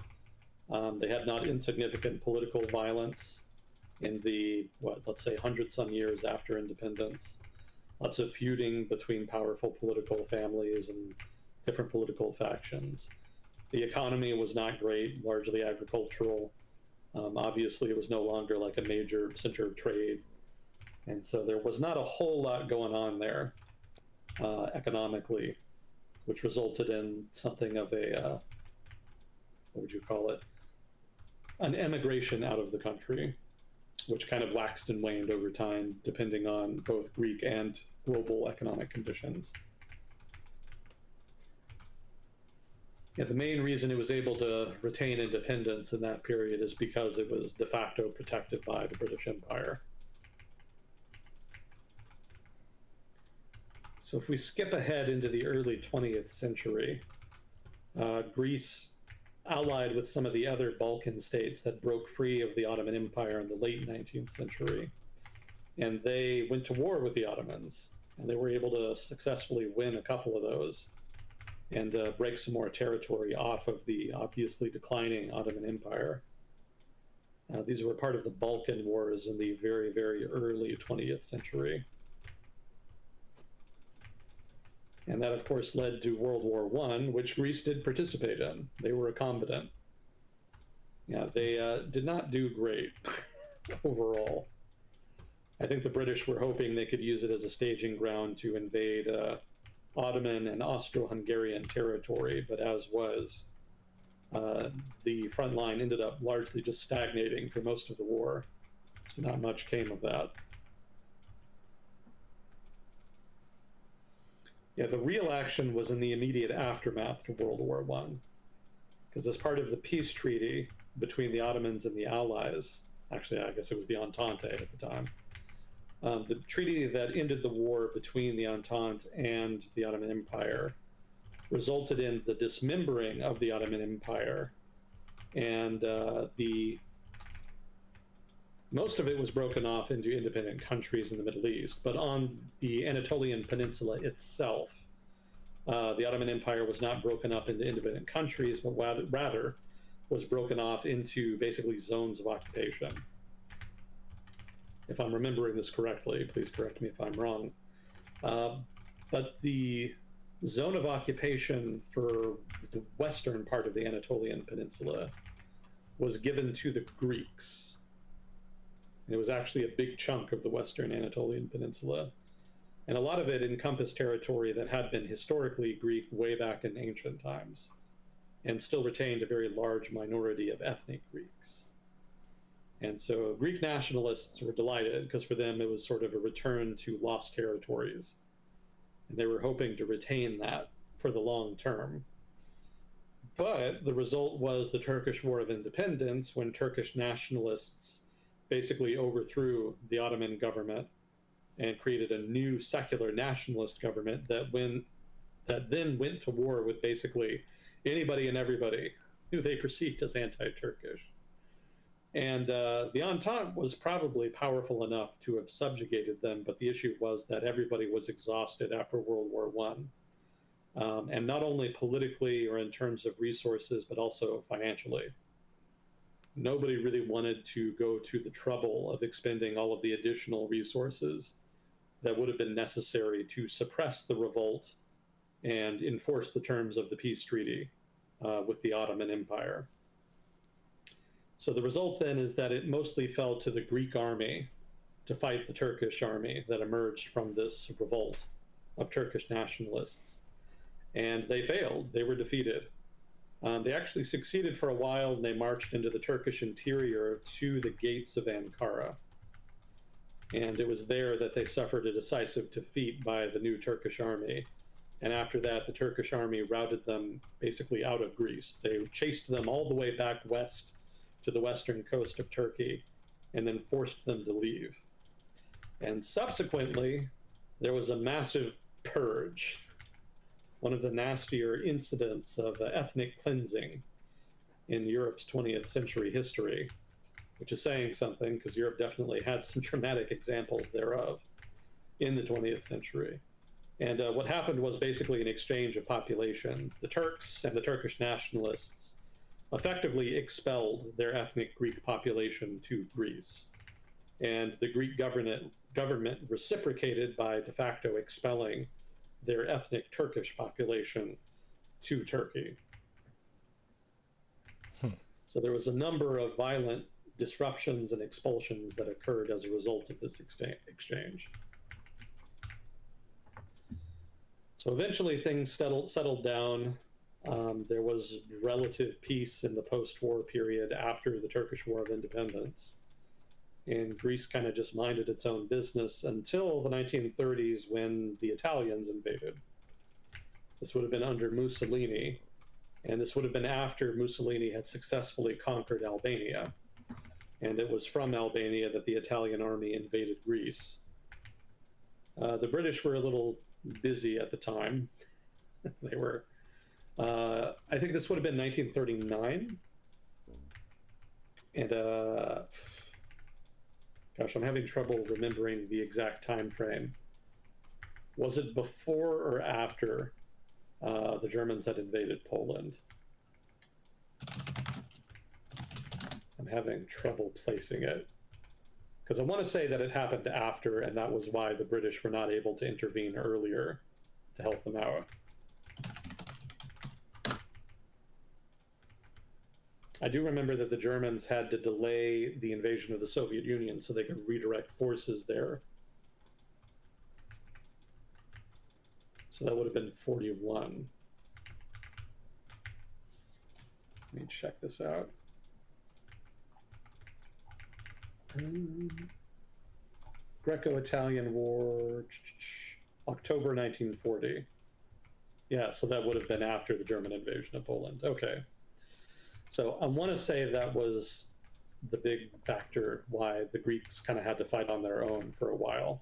They had not insignificant political violence in the, let's say 100-some years after independence. Lots of feuding between powerful political families and different political factions. The economy was not great, largely agricultural. Obviously, it was no longer like a major center of trade. And so there was not a whole lot going on there economically, which resulted in something of a, what would you call it? An emigration out of the country, which kind of waxed and waned over time, depending on both Greek and global economic conditions. Yeah, the main reason it was able to retain independence in that period is because it was de facto protected by the British Empire. So if we skip ahead into the early 20th century, Greece allied with some of the other Balkan states that broke free of the Ottoman Empire in the late 19th century. And they went to war with the Ottomans, and they were able to successfully win a couple of those and break some more territory off of the obviously declining Ottoman Empire. These were part of the Balkan Wars in the very, very early 20th century. And that, of course, led to World War I, which Greece did participate in. They were a combatant. Yeah, they did not do great overall. I think the British were hoping they could use it as a staging ground to invade Ottoman and Austro-Hungarian territory, but as was, the front line ended up largely just stagnating for most of the war, so not much came of that. Yeah, the real action was in the immediate aftermath to World War I, because as part of the peace treaty between the Ottomans and the Allies, actually, I guess it was the Entente at the time, the treaty that ended the war between the Entente and the Ottoman Empire resulted in the dismembering of the Ottoman Empire, and most of it was broken off into independent countries in the Middle East. But on the Anatolian Peninsula itself, the Ottoman Empire was not broken up into independent countries, but rather was broken off into basically zones of occupation. If I'm remembering this correctly, please correct me if I'm wrong. But the zone of occupation for the western part of the Anatolian Peninsula was given to the Greeks. And it was actually a big chunk of the western Anatolian Peninsula. And a lot of it encompassed territory that had been historically Greek way back in ancient times, and still retained a very large minority of ethnic Greeks. And so Greek nationalists were delighted, because for them it was sort of a return to lost territories. And they were hoping to retain that for the long term. But the result was the Turkish War of Independence, when Turkish nationalists basically overthrew the Ottoman government and created a new secular nationalist government that then went to war with basically anybody and everybody who they perceived as anti-Turkish. And the Entente was probably powerful enough to have subjugated them, but the issue was that everybody was exhausted after World War I, and not only politically or in terms of resources, but also financially. Nobody really wanted to go to the trouble of expending all of the additional resources that would have been necessary to suppress the revolt and enforce the terms of the peace treaty with the Ottoman Empire. So the result then is that it mostly fell to the Greek army to fight the Turkish army that emerged from this revolt of Turkish nationalists. And they failed. They were defeated. They actually succeeded for a while, and they marched into the Turkish interior to the gates of Ankara. And it was there that they suffered a decisive defeat by the new Turkish army. And after that, the Turkish army routed them basically out of Greece. They chased them all the way back west to the western coast of Turkey, and then forced them to leave. And subsequently, there was a massive purge, one of the nastier incidents of ethnic cleansing in Europe's 20th century history, which is saying something, because Europe definitely had some dramatic examples thereof in the 20th century. And what happened was basically an exchange of populations. The Turks and the Turkish nationalists effectively expelled their ethnic Greek population to Greece. And the Greek government reciprocated by de facto expelling their ethnic Turkish population to Turkey. So there was a number of violent disruptions and expulsions that occurred as a result of this exchange. So eventually things settled down. There was relative peace in the post-war period after the Turkish War of Independence. And Greece kind of just minded its own business until the 1930s, when the Italians invaded. This would have been under Mussolini. And this would have been after Mussolini had successfully conquered Albania. And it was from Albania that the Italian army invaded Greece. The British were a little busy at the time. They were, I think this would have been 1939. And gosh, I'm having trouble remembering the exact time frame. Was it before or after the Germans had invaded Poland? I'm having trouble placing it, because I want to say that it happened after, and that was why the British were not able to intervene earlier to help them out. I do remember that the Germans had to delay the invasion of the Soviet Union so they could redirect forces there. So that would have been 41. Let me check this out. Greco-Italian War, October 1940. Yeah, so that would have been after the German invasion of Poland. Okay. So I want to say that was the big factor why the Greeks kind of had to fight on their own for a while.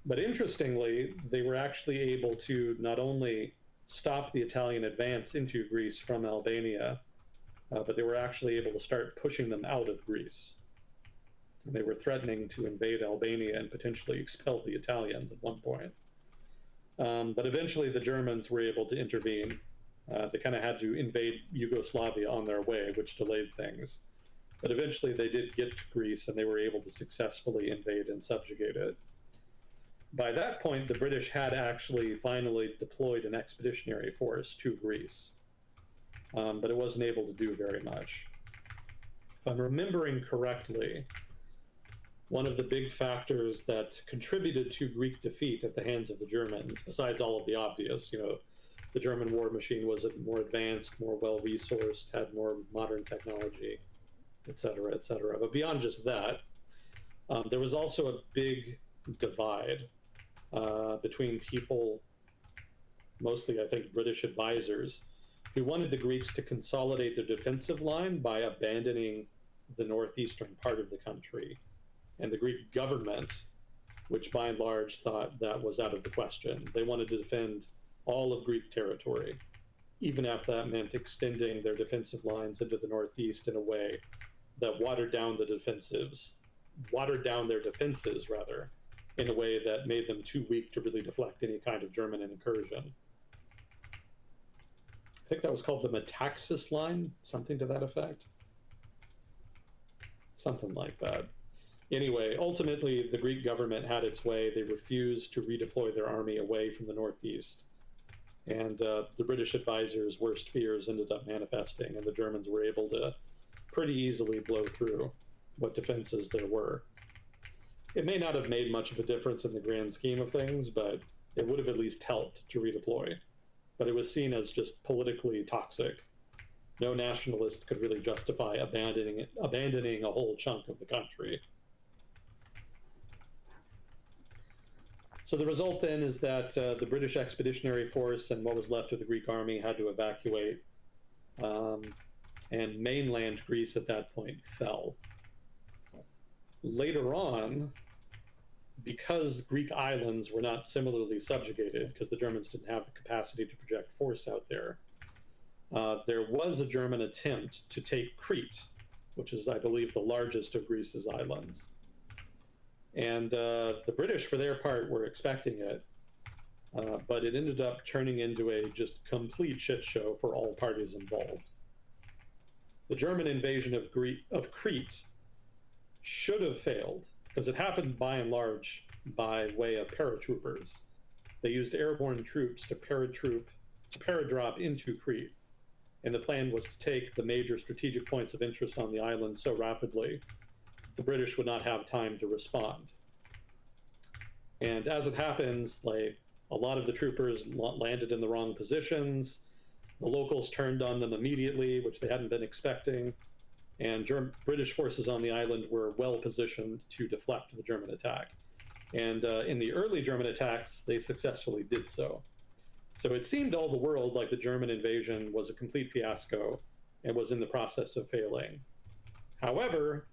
But interestingly, they were actually able to not only stop the Italian advance into Greece from Albania, but they were actually able to start pushing them out of Greece. They were threatening to invade Albania and potentially expel the Italians at one point. But eventually the Germans were able to intervene. They kind of had to invade Yugoslavia on their way, which delayed things. But eventually they did get to Greece and they were able to successfully invade and subjugate it. By that point, the British had actually finally deployed an expeditionary force to Greece, but it wasn't able to do very much. If I'm remembering correctly, one of the big factors that contributed to Greek defeat at the hands of the Germans, besides all of the obvious, the German war machine was more advanced, more well-resourced, had more modern technology, et cetera, et cetera. But beyond just that, there was also a big divide between people, mostly I think British advisors, who wanted the Greeks to consolidate their defensive line by abandoning the northeastern part of the country. And the Greek government, which by and large thought that was out of the question. They wanted to defend all of Greek territory, even if that meant extending their defensive lines into the northeast in a way that watered down their defenses, rather, in a way that made them too weak to really deflect any kind of German incursion. I think that was called the Metaxas line, something to that effect. Something like that. Anyway, ultimately, the Greek government had its way. They refused to redeploy their army away from the northeast. And the British advisors' worst fears ended up manifesting, and the Germans were able to pretty easily blow through what defenses there were. It may not have made much of a difference in the grand scheme of things, but it would have at least helped to redeploy. But it was seen as just politically toxic. No nationalist could really justify abandoning a whole chunk of the country. So the result then is that the British Expeditionary Force and what was left of the Greek army had to evacuate, and mainland Greece at that point fell. Later on, because Greek islands were not similarly subjugated, because the Germans didn't have the capacity to project force out there, there was a German attempt to take Crete, which is, I believe, the largest of Greece's islands. And the British, for their part, were expecting it, but it ended up turning into a just complete shit show for all parties involved. The German invasion of Crete should have failed, because it happened by and large by way of paratroopers. They used airborne troops to paradrop into Crete, and the plan was to take the major strategic points of interest on the island so rapidly the British would not have time to respond. And as it happens, like, a lot of the troopers landed in the wrong positions. The locals turned on them immediately, which they hadn't been expecting. And British forces on the island were well positioned to deflect the German attack. And in the early German attacks, they successfully did so. So it seemed to all the world like the German invasion was a complete fiasco and was in the process of failing. However,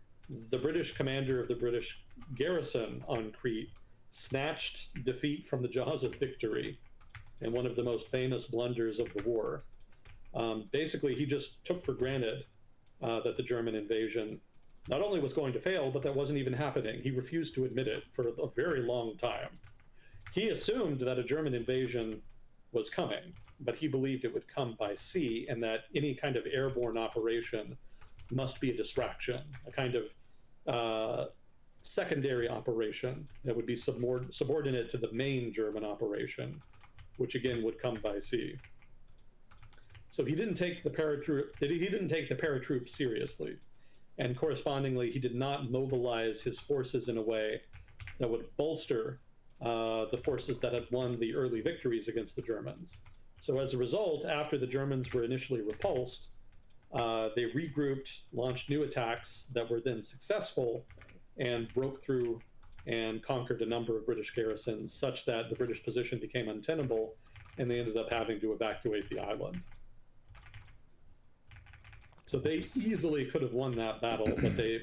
the British commander of the British garrison on Crete snatched defeat from the jaws of victory in one of the most famous blunders of the war. Basically, he just took for granted that the German invasion not only was going to fail, but that wasn't even happening. He refused to admit it for a very long time. He assumed that a German invasion was coming, but he believed it would come by sea and that any kind of airborne operation must be a distraction, a kind of secondary operation that would be subordinate to the main German operation, which again would come by sea. So he didn't take the paratroops seriously, and correspondingly, he did not mobilize his forces in a way that would bolster the forces that had won the early victories against the Germans. So as a result, after the Germans were initially repulsed, they regrouped, launched new attacks that were then successful, and broke through and conquered a number of British garrisons, such that the British position became untenable, and they ended up having to evacuate the island. So they easily could have won that battle, but the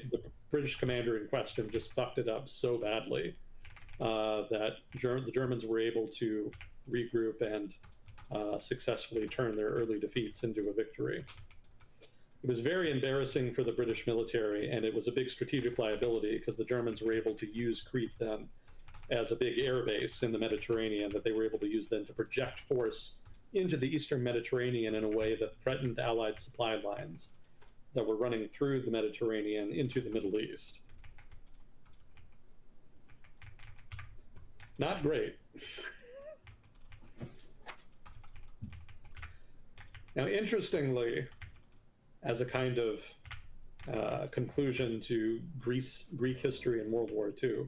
British commander in question just fucked it up so badly that the Germans were able to regroup and successfully turn their early defeats into a victory. It was very embarrassing for the British military, and it was a big strategic liability because the Germans were able to use Crete then as a big air base in the Mediterranean that they were able to use then to project force into the Eastern Mediterranean in a way that threatened Allied supply lines that were running through the Mediterranean into the Middle East. Not great. Now, interestingly, as a kind of conclusion to Greek history and World War II,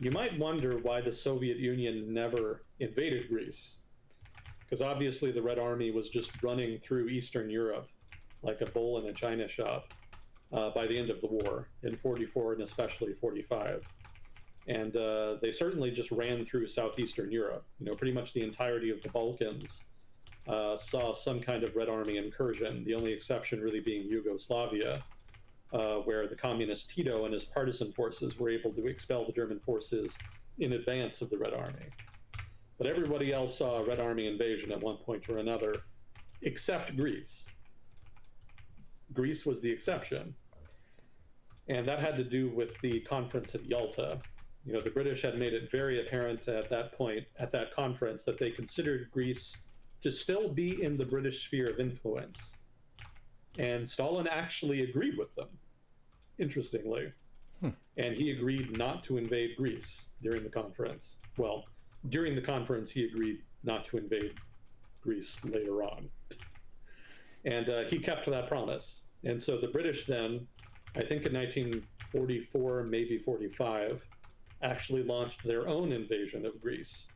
you might wonder why the Soviet Union never invaded Greece. Because obviously the Red Army was just running through Eastern Europe like a bull in a china shop by the end of the war in 44 and especially 45. And they certainly just ran through Southeastern Europe. You know, pretty much the entirety of the Balkans saw some kind of Red Army incursion, the only exception really being Yugoslavia, where the communist Tito and his partisan forces were able to expel the German forces in advance of the Red Army. But everybody else saw a Red Army invasion at one point or another, except Greece. Greece was the exception. And that had to do with the conference at Yalta. You know, the British had made it very apparent at that point, at that conference, that they considered Greece to still be in the British sphere of influence. And Stalin actually agreed with them, interestingly. And he agreed not to invade Greece during the conference. Well, during the conference, he agreed not to invade Greece later on. And he kept that promise. And so the British then, I think in 1944, maybe 45, actually launched their own invasion of Greece.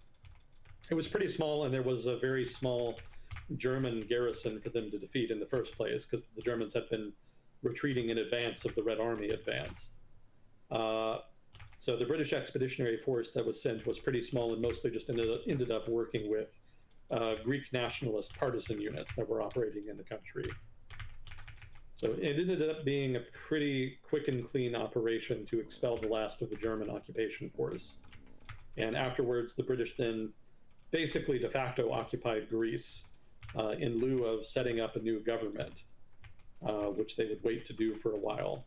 It was pretty small, and there was a very small German garrison for them to defeat in the first place, because the Germans had been retreating in advance of the Red Army advance. So the British expeditionary force that was sent was pretty small and mostly just ended up working with Greek nationalist partisan units that were operating in the country. So it ended up being a pretty quick and clean operation to expel the last of the German occupation force. And afterwards, the British then basically de facto occupied Greece in lieu of setting up a new government, which they would wait to do for a while.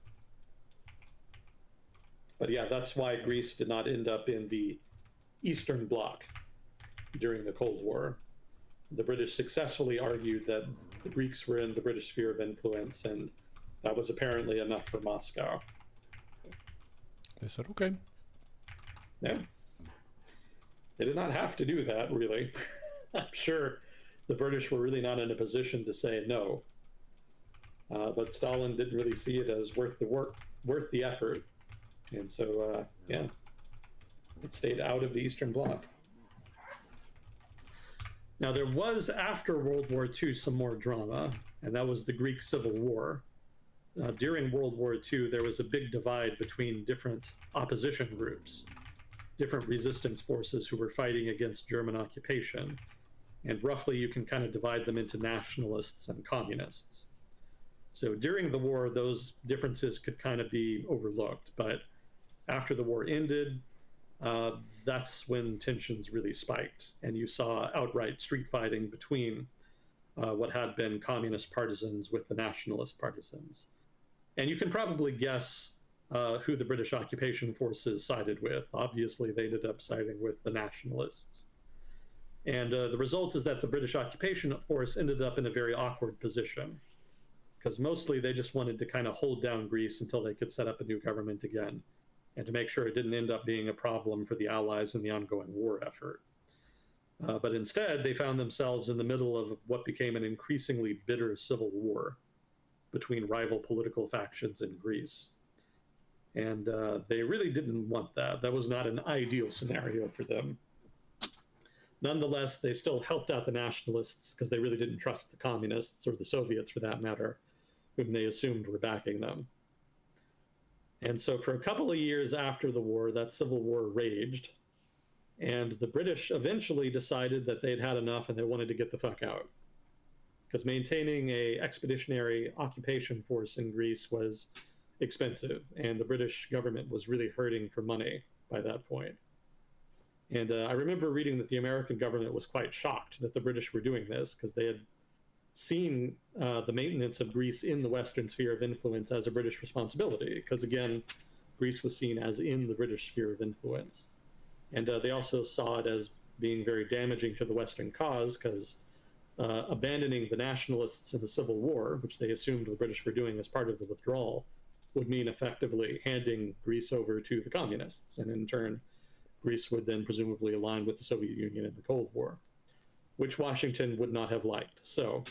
But yeah, that's why Greece did not end up in the Eastern Bloc during the Cold War. The British successfully argued that the Greeks were in the British sphere of influence, and that was apparently enough for Moscow. They said, okay. Yeah. They did not have to do that, really. I'm sure the British were really not in a position to say no. But Stalin didn't really see it as worth the effort. And so, yeah, it stayed out of the Eastern Bloc. Now, there was, after World War II, some more drama, and that was the Greek Civil War. During World War II, there was a big divide between different opposition groups. different resistance forces who were fighting against German occupation. And roughly you can kind of divide them into nationalists and communists. So during the war, those differences could kind of be overlooked. But after the war ended, that's when tensions really spiked. And you saw outright street fighting between what had been communist partisans with the nationalist partisans. And you can probably guess who the British occupation forces sided with. Obviously, they ended up siding with the nationalists. And the result is that the British occupation force ended up in a very awkward position, because mostly they just wanted to kind of hold down Greece until they could set up a new government again, and to make sure it didn't end up being a problem for the Allies in the ongoing war effort. But instead, they found themselves in the middle of what became an increasingly bitter civil war between rival political factions in Greece. And they really didn't want that. That was not an ideal scenario for them. Nonetheless, they still helped out the nationalists because they really didn't trust the communists, or the Soviets for that matter, whom they assumed were backing them. And so for a couple of years after the war, that civil war raged. And the British eventually decided that they'd had enough and they wanted to get the fuck out. Because maintaining an expeditionary occupation force in Greece was expensive, and the British government was really hurting for money by that point. And I remember reading that the American government was quite shocked that the British were doing this, because they had seen the maintenance of Greece in the Western sphere of influence as a British responsibility, because again, Greece was seen as in the British sphere of influence. And they also saw it as being very damaging to the Western cause, because abandoning the nationalists in the Civil War, which they assumed the British were doing as part of the withdrawal, would mean effectively handing Greece over to the communists. And in turn, Greece would then presumably align with the Soviet Union in the Cold War, which Washington would not have liked. So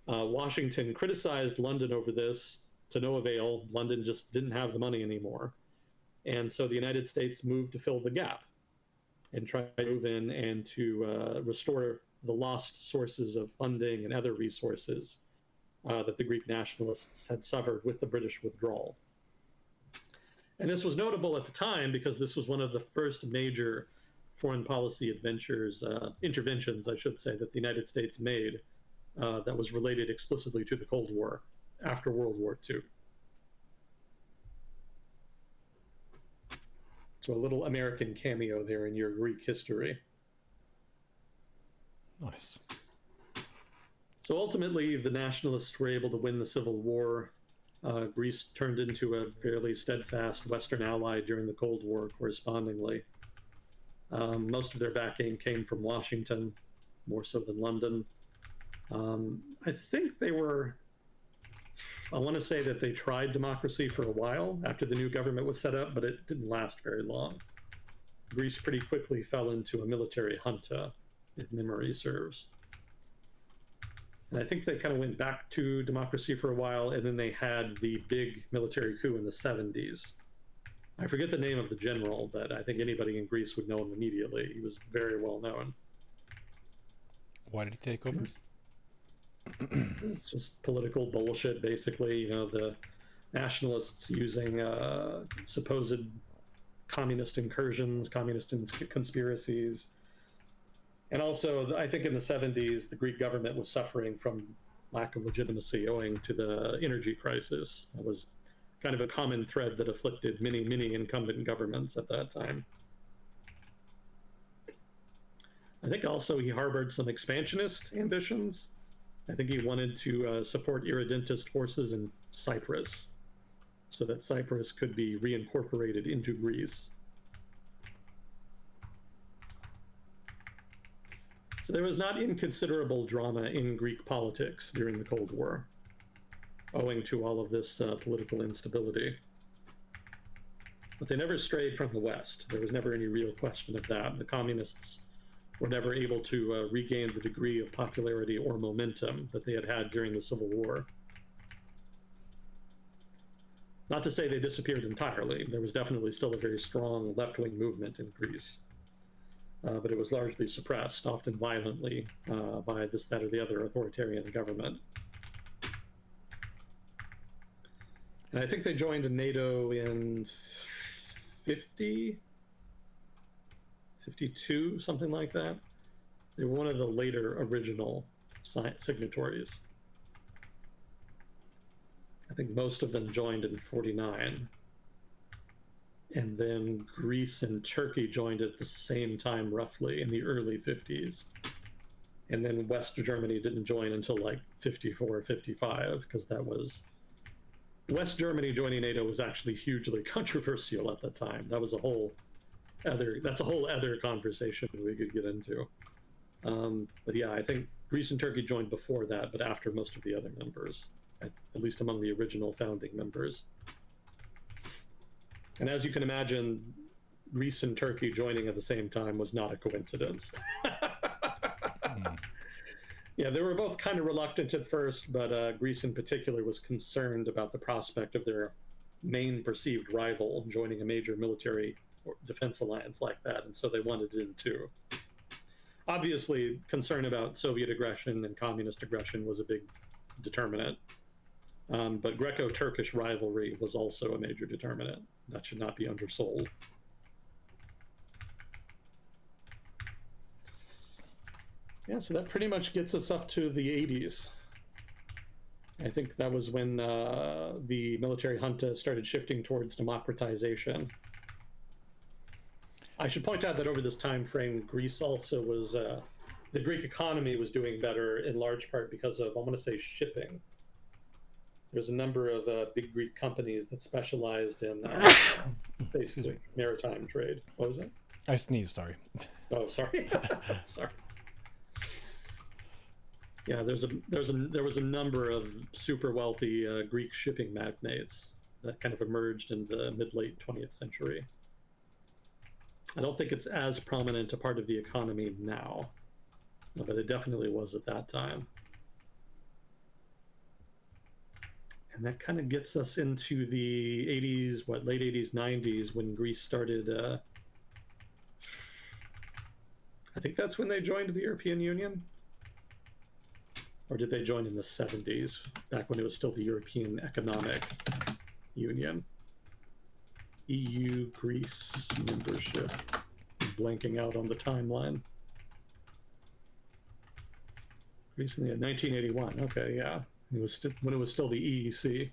Washington criticized London over this to no avail. London just didn't have the money anymore. And so the United States moved to fill the gap and try to move in and to restore the lost sources of funding and other resources that the Greek nationalists had suffered with the British withdrawal. And this was notable at the time because this was one of the first major foreign policy interventions, I should say, that the United States made that was related explicitly to the Cold War after World War II. So a little American cameo there in your Greek history. Nice. So ultimately, the nationalists were able to win the Civil War. Greece turned into a fairly steadfast Western ally during the Cold War correspondingly. Most of their backing came from Washington, more so than London. I think they were, I want to say that they tried democracy for a while after the new government was set up, but it didn't last very long. Greece pretty quickly fell into a military junta, if memory serves. And I think they kind of went back to democracy for a while, and then they had the big military coup in the 70s. I forget the name of the general, but I think anybody in Greece would know him immediately. He was very well known. Why did he take over? It's just political bullshit, basically. You know, the nationalists using supposed communist incursions, communist conspiracies. And also, I think in the 70s, the Greek government was suffering from lack of legitimacy owing to the energy crisis. That was kind of a common thread that afflicted many, many incumbent governments at that time. I think also he harbored some expansionist ambitions. I think he wanted to support irredentist forces in Cyprus so that Cyprus could be reincorporated into Greece. So there was not inconsiderable drama in Greek politics during the Cold War, owing to all of this political instability. But they never strayed from the West. There was never any real question of that. The communists were never able to regain the degree of popularity or momentum that they had had during the Civil War. Not to say they disappeared entirely. There was definitely still a very strong left-wing movement in Greece. But it was largely suppressed, often violently, by this, that, or the other authoritarian government. And I think they joined NATO in 50. 52, something like that. They were one of the later original signatories. I think most of them joined in 49. And then Greece and Turkey joined at the same time, roughly, in the early 50s. And then West Germany didn't join until like 54, 55, because that was... West Germany joining NATO was actually hugely controversial at the time. That was a whole other conversation we could get into. But yeah, I think Greece and Turkey joined before that, but after most of the other members, at least among the original founding members. And as you can imagine, Greece and Turkey joining at the same time was not a coincidence. Yeah, they were both kind of reluctant at first, but Greece in particular was concerned about the prospect of their main perceived rival joining a major military or defense alliance like that, and so they wanted in too. Obviously, concern about Soviet aggression and communist aggression was a big determinant, but Greco-Turkish rivalry was also a major determinant. That should not be undersold. Yeah, so that pretty much gets us up to the 80s. I think that was when the military junta started shifting towards democratization. I should point out that over this time frame, Greece also was, the Greek economy was doing better in large part because of, I want to say, shipping. There's a number of big Greek companies that specialized in basically maritime trade. What was it? I sneezed, sorry. Oh, sorry. Sorry. Yeah, there was a number of super wealthy Greek shipping magnates that kind of emerged in the mid-late 20th century. I don't think it's as prominent a part of the economy now, but it definitely was at that time. And that kind of gets us into the 80s, late 80s, 90s, when Greece started, I think that's when they joined the European Union. Or did they join in the 70s, back when it was still the European Economic Union? EU, Greece membership. I'm blanking out on the timeline. Greece in 1981, okay, yeah. It was when it was still the EEC.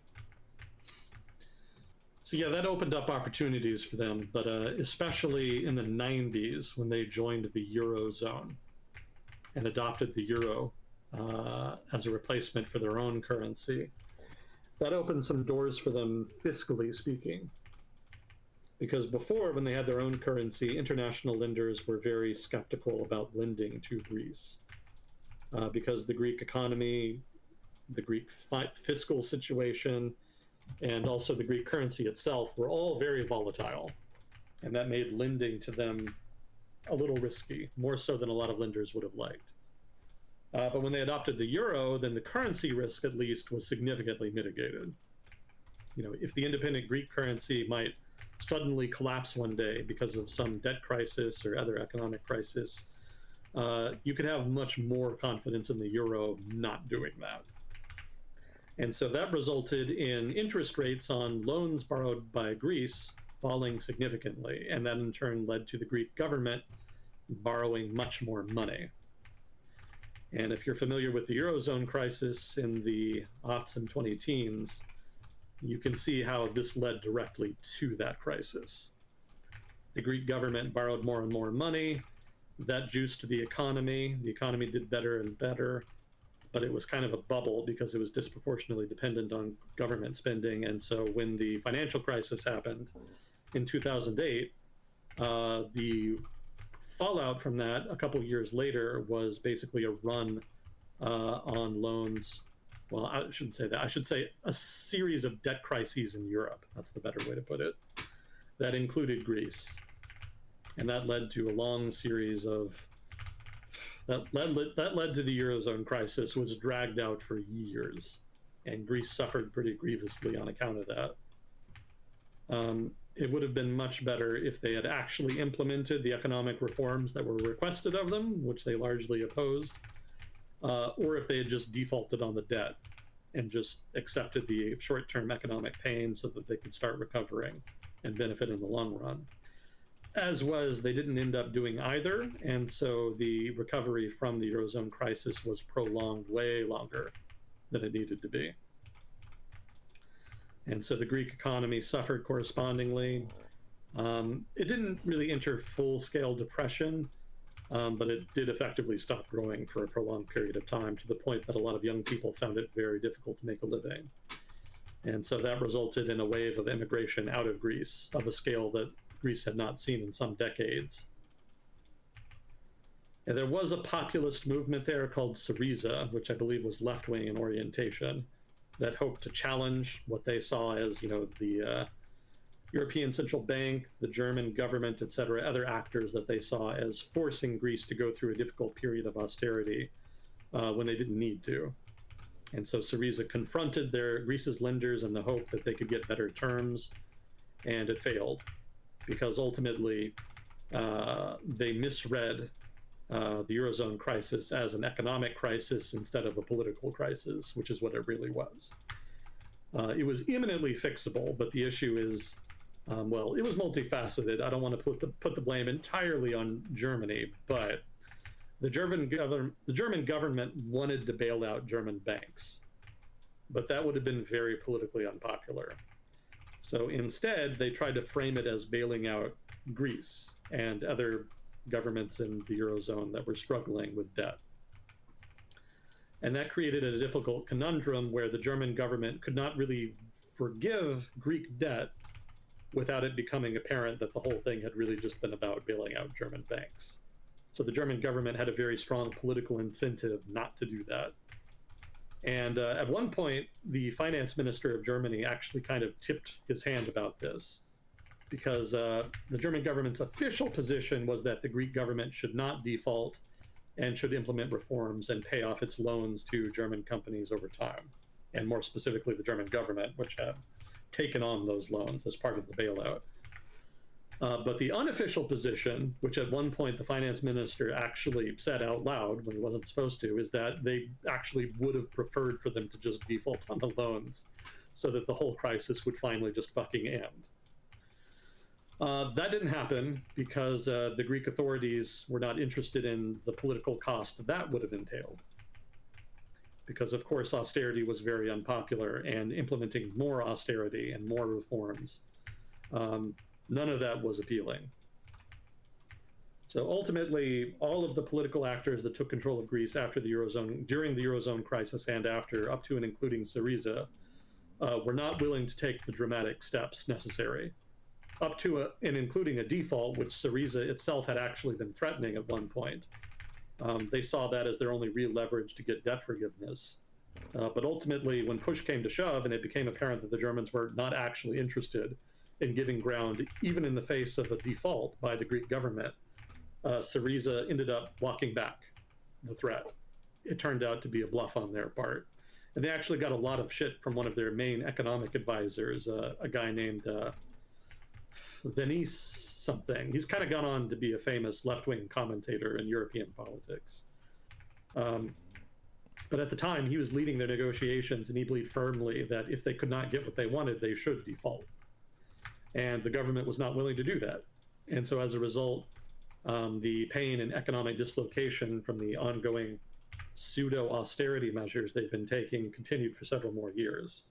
So yeah, that opened up opportunities for them, but especially in the 90s when they joined the Eurozone and adopted the euro as a replacement for their own currency. That opened some doors for them, fiscally speaking. Because before, when they had their own currency, international lenders were very skeptical about lending to Greece. Because the Greek economy, the Greek fiscal situation, and also the Greek currency itself were all very volatile. And that made lending to them a little risky, more so than a lot of lenders would have liked. But when they adopted the euro, then the currency risk, at least, was significantly mitigated. You know, if the independent Greek currency might suddenly collapse one day because of some debt crisis or other economic crisis, you could have much more confidence in the euro not doing that. And so that resulted in interest rates on loans borrowed by Greece falling significantly, and that in turn led to the Greek government borrowing much more money. And if you're familiar with the Eurozone crisis in the aughts and 2010s, you can see how this led directly to that crisis. The Greek government borrowed more and more money. That juiced the economy. The economy did better and better, but it was kind of a bubble because it was disproportionately dependent on government spending. And so when the financial crisis happened in 2008, the fallout from that a couple years later was basically a run on loans. Well, I shouldn't say that. I should say a series of debt crises in Europe. That's the better way to put it. That included Greece. And that led to a long series of... That led to the Eurozone crisis, was dragged out for years. And Greece suffered pretty grievously on account of that. It would have been much better if they had actually implemented the economic reforms that were requested of them, which they largely opposed, or if they had just defaulted on the debt and just accepted the short-term economic pain so that they could start recovering and benefit in the long run. they didn't end up doing either. And so the recovery from the Eurozone crisis was prolonged way longer than it needed to be. And so the Greek economy suffered correspondingly. It didn't really enter full-scale depression, but it did effectively stop growing for a prolonged period of time, to the point that a lot of young people found it very difficult to make a living. And so that resulted in a wave of immigration out of Greece of a scale that Greece had not seen in some decades. And there was a populist movement there called Syriza, which I believe was left-wing in orientation, that hoped to challenge what they saw as, the European Central Bank, the German government, et cetera, other actors that they saw as forcing Greece to go through a difficult period of austerity when they didn't need to. And so Syriza confronted Greece's lenders in the hope that they could get better terms, and it failed, because ultimately they misread the Eurozone crisis as an economic crisis instead of a political crisis, which is what it really was. It was imminently fixable, but the issue is, well, it was multifaceted. I don't want to put the blame entirely on Germany, but the German government wanted to bail out German banks, but that would have been very politically unpopular. So instead, they tried to frame it as bailing out Greece and other governments in the Eurozone that were struggling with debt. And that created a difficult conundrum where the German government could not really forgive Greek debt without it becoming apparent that the whole thing had really just been about bailing out German banks. So the German government had a very strong political incentive not to do that. And at one point, the finance minister of Germany actually kind of tipped his hand about this, because the German government's official position was that the Greek government should not default and should implement reforms and pay off its loans to German companies over time, and more specifically the German government, which had taken on those loans as part of the bailout. But the unofficial position, which at one point the finance minister actually said out loud when he wasn't supposed to, is that they actually would have preferred for them to just default on the loans so that the whole crisis would finally just fucking end. That didn't happen because the Greek authorities were not interested in the political cost that would have entailed. Because, of course, austerity was very unpopular, and implementing more austerity and more reforms, none of that was appealing. So ultimately, all of the political actors that took control of Greece after the Eurozone, during the Eurozone crisis and after, up to and including Syriza, were not willing to take the dramatic steps necessary, up to and including a default, which Syriza itself had actually been threatening at one point. They saw that as their only real leverage to get debt forgiveness. But ultimately, when push came to shove and it became apparent that the Germans were not actually interested in giving ground, even in the face of a default by the Greek government, Syriza ended up walking back the threat. It turned out to be a bluff on their part. And they actually got a lot of shit from one of their main economic advisors, a guy named Venice something. He's kind of gone on to be a famous left-wing commentator in European politics. But at the time, he was leading their negotiations, and he believed firmly that if they could not get what they wanted, they should default. And the government was not willing to do that. And so as a result, the pain and economic dislocation from the ongoing pseudo-austerity measures they've been taking continued for several more years.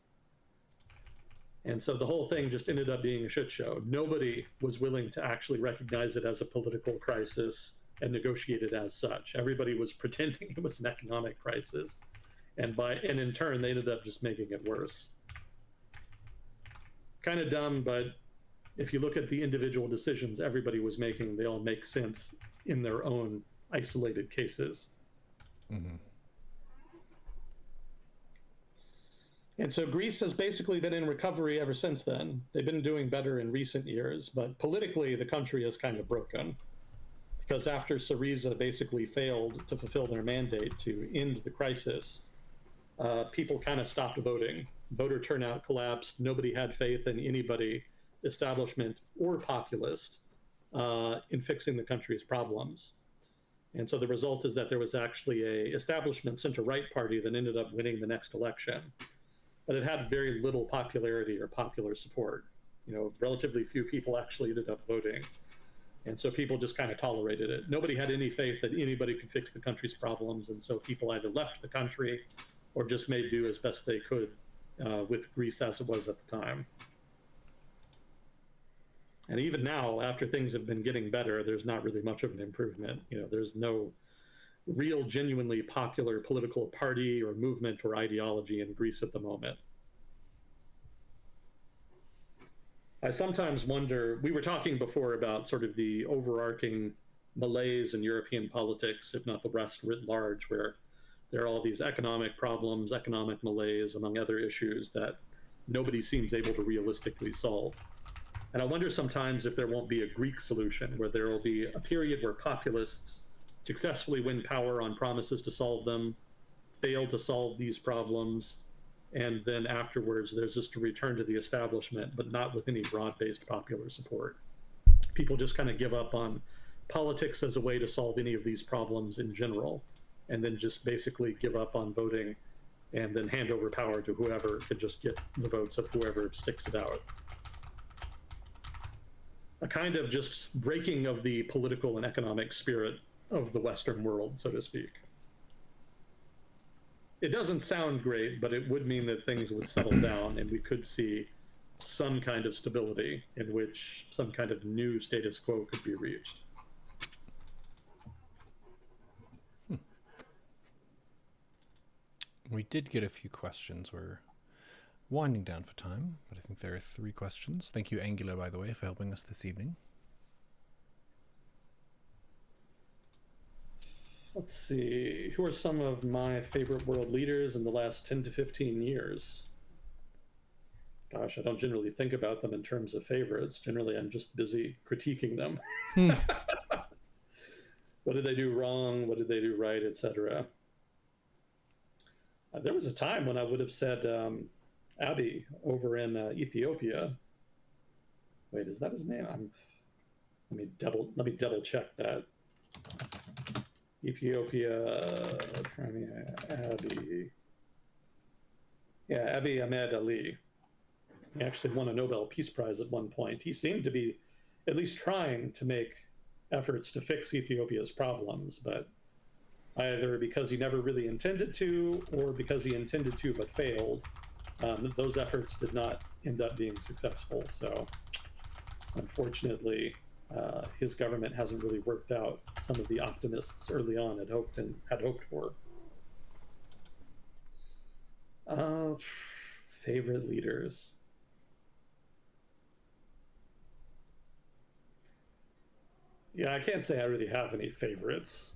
And so the whole thing just ended up being a shit show. Nobody was willing to actually recognize it as a political crisis and negotiate it as such. Everybody was pretending it was an economic crisis. And in turn, they ended up just making it worse. Kind of dumb, but if you look at the individual decisions everybody was making, they all make sense in their own isolated cases. Mm-hmm. And so Greece has basically been in recovery ever since then. They've been doing better in recent years, but politically the country is kind of broken. Because after Syriza basically failed to fulfill their mandate to end the crisis, people kind of stopped voting. Voter turnout collapsed. Nobody had faith in anybody, establishment or populist, in fixing the country's problems. And so the result is that there was actually a establishment center-right party that ended up winning the next election. But it had very little popularity or popular support. Relatively few people actually ended up voting. And so people just kind of tolerated it. Nobody had any faith that anybody could fix the country's problems. And so people either left the country or just made do as best they could with Greece as it was at the time. And even now, after things have been getting better, there's not really much of an improvement. There's no real, genuinely popular political party or movement or ideology in Greece at the moment. I sometimes wonder, we were talking before about sort of the overarching malaise in European politics, if not the West writ large, where there are all these economic problems, economic malaise, among other issues that nobody seems able to realistically solve. And I wonder sometimes if there won't be a Greek solution, where there will be a period where populists successfully win power on promises to solve them, fail to solve these problems, and then afterwards there's just a return to the establishment, but not with any broad-based popular support. People just kind of give up on politics as a way to solve any of these problems in general, and then just basically give up on voting and then hand over power to whoever can just get the votes of whoever sticks it out. A kind of just breaking of the political and economic spirit of the Western world, so to speak. It doesn't sound great, but it would mean that things would settle down and we could see some kind of stability in which some kind of new status quo could be reached. We did get a few questions. We're winding down for time, but I think there are 3 questions. Thank you, Angela, by the way, for helping us this evening. Let's see. Who are some of my favorite world leaders in the last 10 to 15 years? Gosh, I don't generally think about them in terms of favorites. Generally, I'm just busy critiquing them. What did they do wrong? What did they do right, etc.? There was a time when I would have said Abiy over in Ethiopia. Wait, is that his name? Let me double check that. Ethiopia, Crimea, Abiy. Yeah, Abiy Ahmed Ali. He actually won a Nobel Peace Prize at one point. He seemed to be at least trying to make efforts to fix Ethiopia's problems, but either because he never really intended to or because he intended to but failed, those efforts did not end up being successful. So unfortunately, his government hasn't really worked out some of the optimists early on had hoped for. Favorite leaders. Yeah, I can't say I really have any favorites.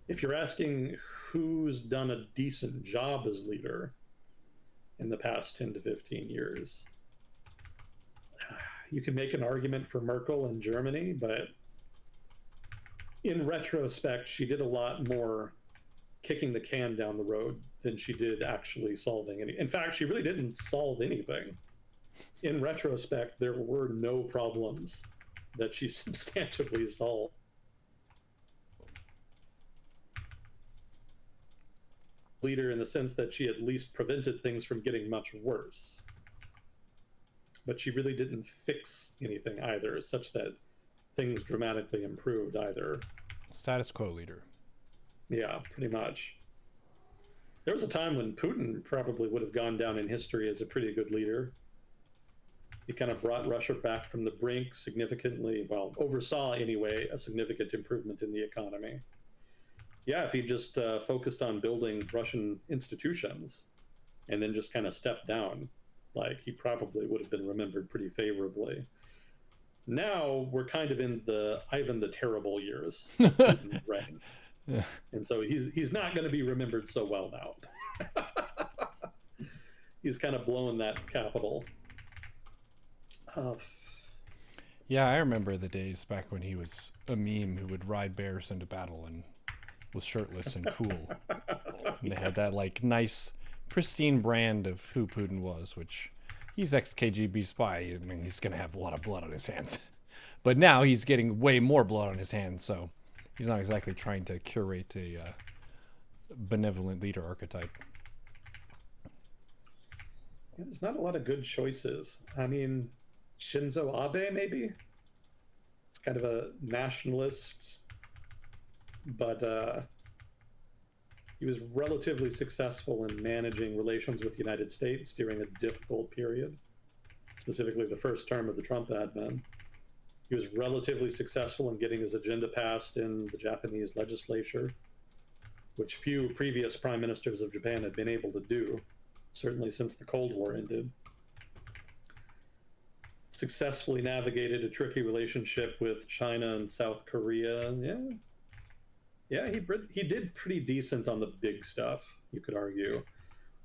If you're asking who's done a decent job as leader in the past 10 to 15 years, you can make an argument for Merkel in Germany, but in retrospect, she did a lot more kicking the can down the road than she did actually solving any. In fact, she really didn't solve anything. In retrospect, there were no problems that she substantively solved. Leader in the sense that she at least prevented things from getting much worse. But she really didn't fix anything either, such that things dramatically improved either. Status quo leader. Yeah, pretty much. There was a time when Putin probably would have gone down in history as a pretty good leader. He kind of brought Russia back from the brink significantly, well, oversaw anyway, a significant improvement in the economy. Yeah, if he just focused on building Russian institutions and then just kind of stepped down, like, he probably would have been remembered pretty favorably. Now we're kind of in the Ivan the Terrible years of Putin's reign. Yeah. And so he's not going to be remembered so well now. He's kind of blown that capital. Yeah, I remember the days back when he was a meme who would ride bears into battle and was shirtless and cool. And they had that like nice, pristine brand of who Putin was, which he's ex-KGB spy. I mean, he's going to have a lot of blood on his hands. But now he's getting way more blood on his hands, so he's not exactly trying to curate a benevolent leader archetype. Yeah, there's not a lot of good choices. I mean, Shinzo Abe, maybe? It's kind of a nationalist, but he was relatively successful in managing relations with the United States during a difficult period, specifically the first term of the Trump admin. He was relatively successful in getting his agenda passed in the Japanese legislature, which few previous prime ministers of Japan had been able to do, certainly since the Cold War ended. Successfully navigated a tricky relationship with China and South Korea. Yeah, he did pretty decent on the big stuff, you could argue.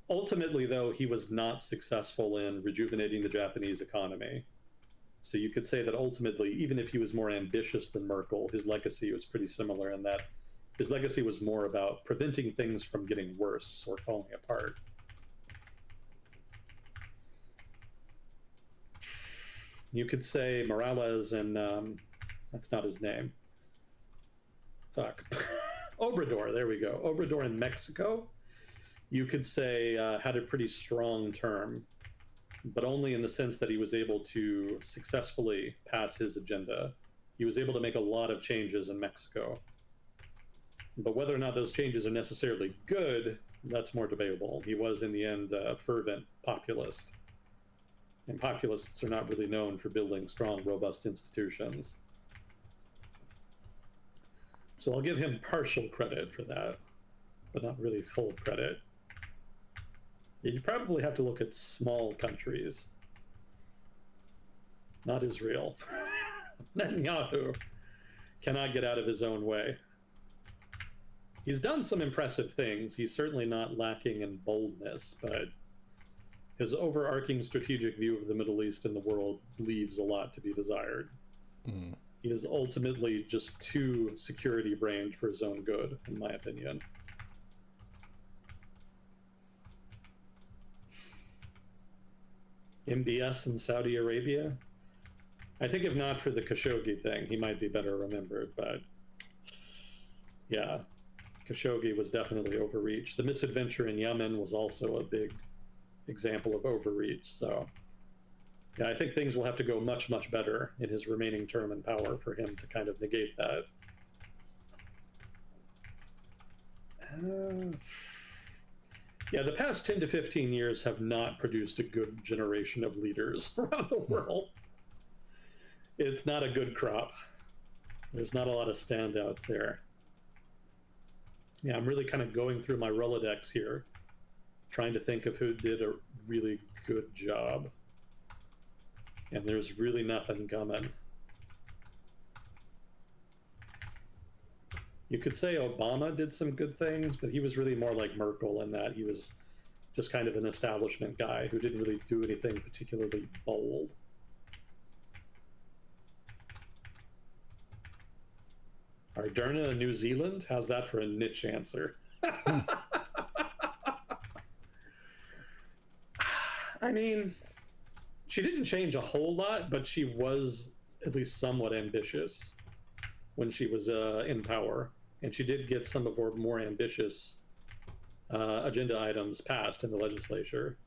Ultimately, though, he was not successful in rejuvenating the Japanese economy. So you could say that ultimately, even if he was more ambitious than Merkel, his legacy was pretty similar in that his legacy was more about preventing things from getting worse or falling apart. You could say Morales and that's not his name. Fuck. Obrador, there we go. Obrador in Mexico, you could say had a pretty strong term, but only in the sense that he was able to successfully pass his agenda. He was able to make a lot of changes in Mexico. But whether or not those changes are necessarily good, that's more debatable. He was, in the end, a fervent populist. And populists are not really known for building strong, robust institutions. So I'll give him partial credit for that, but not really full credit. You probably have to look at small countries. Not Israel. Netanyahu cannot get out of his own way. He's done some impressive things. He's certainly not lacking in boldness, but his overarching strategic view of the Middle East and the world leaves a lot to be desired. Mm. He is ultimately just too security-brained for his own good, in my opinion. MBS in Saudi Arabia? I think if not for the Khashoggi thing, he might be better remembered, but yeah, Khashoggi was definitely overreach. The misadventure in Yemen was also a big example of overreach, so yeah, I think things will have to go much, much better in his remaining term in power for him to kind of negate that. Yeah, the past 10 to 15 years have not produced a good generation of leaders around the world. It's not a good crop. There's not a lot of standouts there. Yeah, I'm really kind of going through my Rolodex here, trying to think of who did a really good job. And there's really nothing coming. You could say Obama did some good things, but he was really more like Merkel in that he was just kind of an establishment guy who didn't really do anything particularly bold. Ardern in New Zealand? How's that for a niche answer? I mean, she didn't change a whole lot, but she was at least somewhat ambitious when she was in power. And she did get some of her more ambitious agenda items passed in the legislature.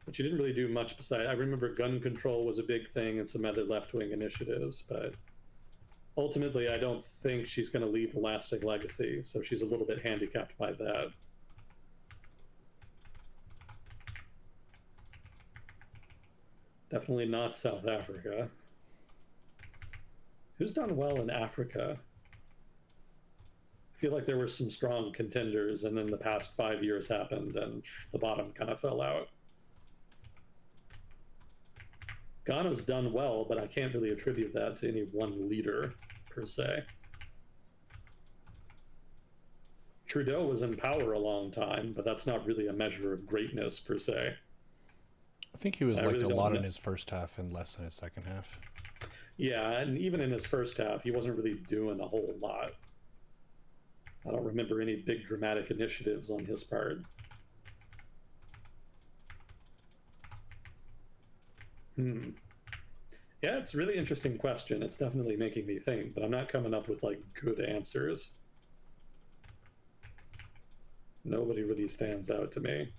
But she didn't really do much besides. I remember gun control was a big thing and some other left-wing initiatives, but ultimately I don't think she's going to leave a lasting legacy, so she's a little bit handicapped by that. Definitely not South Africa. Who's done well in Africa? I feel like there were some strong contenders, and then the past 5 years happened, and the bottom kind of fell out. Ghana's done well, but I can't really attribute that to any one leader, per se. Trudeau was in power a long time, but that's not really a measure of greatness, per se. I think he was liked a lot in his first half and less in his second half. Yeah, and even in his first half, he wasn't really doing a whole lot. I don't remember any big dramatic initiatives on his part. Yeah, it's a really interesting question. It's definitely making me think, but I'm not coming up with like good answers. Nobody really stands out to me.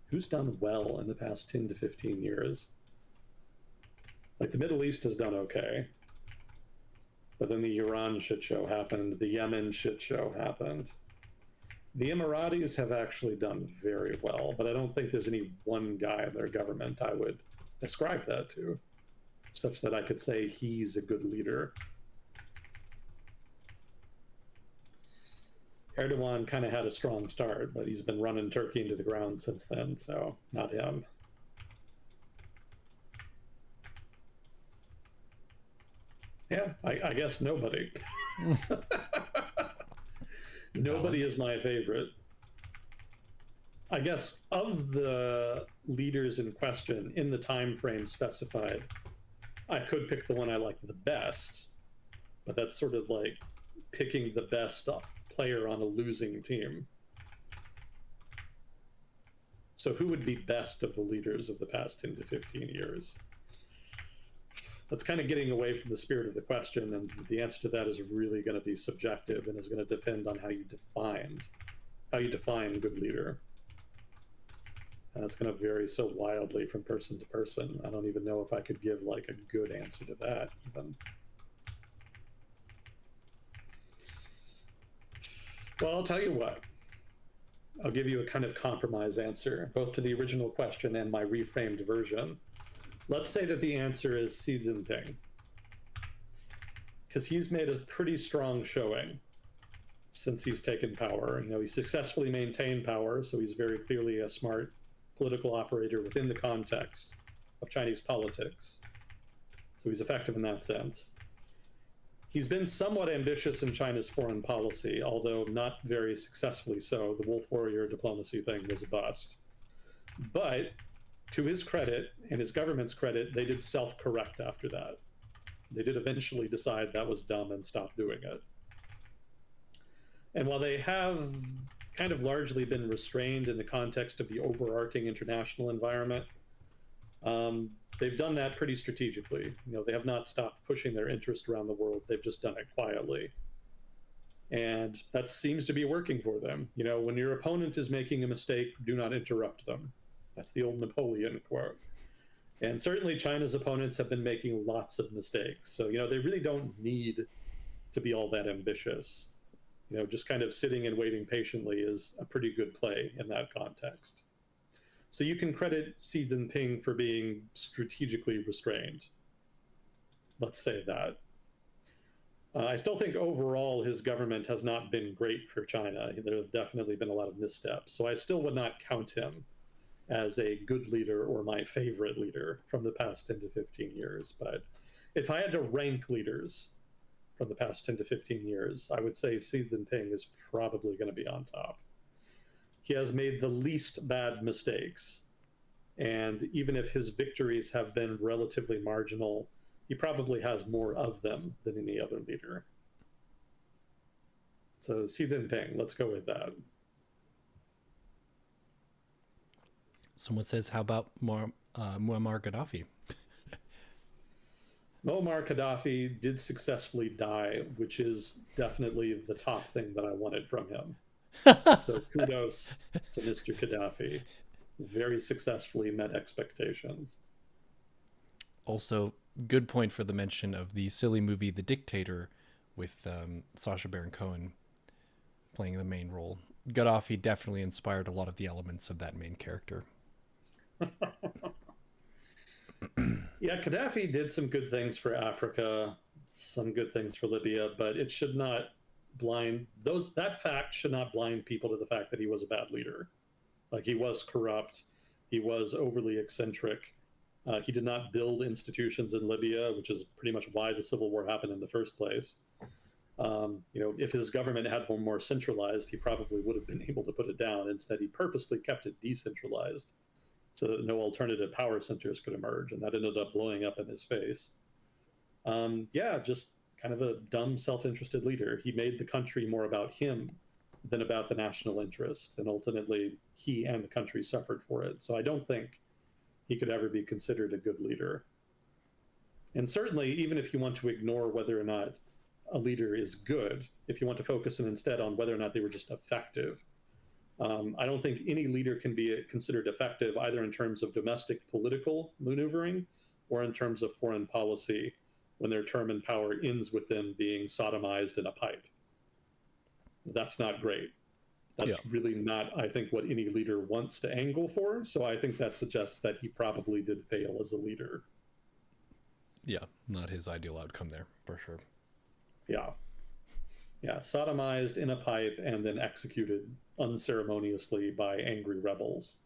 Who's done well in the past 10 to 15 years? Like the Middle East has done okay. But then the Iran shit show happened, the Yemen shit show happened. The Emiratis have actually done very well, but I don't think there's any one guy in their government I would ascribe that to, such that I could say he's a good leader. Erdogan kind of had a strong start, but he's been running Turkey into the ground since then, so not him. Yeah, I guess nobody. Nobody is my favorite. I guess of the leaders in question in the time frame specified, I could pick the one I like the best, but that's sort of like picking the best player on a losing team. So who would be best of the leaders of the past 10 to 15 years? That's kind of getting away from the spirit of the question, and the answer to that is really going to be subjective and is going to depend on how you define good leader. And it's going to vary so wildly from person to person. I don't even know if I could give like a good answer to that even. Well, I'll tell you what. I'll give you a kind of compromise answer, both to the original question and my reframed version. Let's say that the answer is Xi Jinping, because he's made a pretty strong showing since he's taken power. You know, he successfully maintained power, so he's very clearly a smart political operator within the context of Chinese politics. So he's effective in that sense. He's been somewhat ambitious in China's foreign policy, although not very successfully so. The wolf warrior diplomacy thing was a bust. But to his credit and his government's credit, they did self-correct after that. They did eventually decide that was dumb and stop doing it. And while they have kind of largely been restrained in the context of the overarching international environment, they've done that pretty strategically. You know, they have not stopped pushing their interest around the world. They've just done it quietly. And that seems to be working for them. You know, when your opponent is making a mistake, do not interrupt them. That's the old Napoleon quote. And certainly China's opponents have been making lots of mistakes. So, you know, they really don't need to be all that ambitious. You know, just kind of sitting and waiting patiently is a pretty good play in that context. So you can credit Xi Jinping for being strategically restrained. Let's say that. I still think overall his government has not been great for China. There have definitely been a lot of missteps. So I still would not count him as a good leader or my favorite leader from the past 10 to 15 years. But if I had to rank leaders from the past 10 to 15 years, I would say Xi Jinping is probably going to be on top. He has made the least bad mistakes. And even if his victories have been relatively marginal, he probably has more of them than any other leader. So Xi Jinping, let's go with that. Someone says, how about Muammar Gaddafi? Muammar Gaddafi did successfully die, which is definitely the top thing that I wanted from him. So kudos to Mr. Gaddafi. Very successfully met expectations. Also, good point for the mention of the silly movie The Dictator with Sacha Baron Cohen playing the main role. Gaddafi definitely inspired a lot of the elements of that main character. Yeah, Gaddafi did some good things for Africa, some good things for Libya, but it should not that fact should not blind people to the fact that he was a bad leader. Like, he was corrupt, he was overly eccentric. He did not build institutions in Libya, which is pretty much why the civil war happened in the first place. You know, if his government had been more centralized, he probably would have been able to put it down. Instead, he purposely kept it decentralized so that no alternative power centers could emerge, and that ended up blowing up in his face. Yeah, just kind of a dumb, self-interested leader. He made the country more about him than about the national interest, and ultimately he and the country suffered for it. So I don't think he could ever be considered a good leader. And certainly, even if you want to ignore whether or not a leader is good, if you want to focus instead on whether or not they were just effective, I don't think any leader can be considered effective either in terms of domestic political maneuvering or in terms of foreign policy when their term in power ends with them being sodomized in a pipe. That's not great. Yeah. That's really not, I think, what any leader wants to angle for. So I think that suggests that he probably did fail as a leader. Yeah. Not his ideal outcome there, for sure. Yeah. Yeah. Sodomized in a pipe and then executed unceremoniously by angry rebels.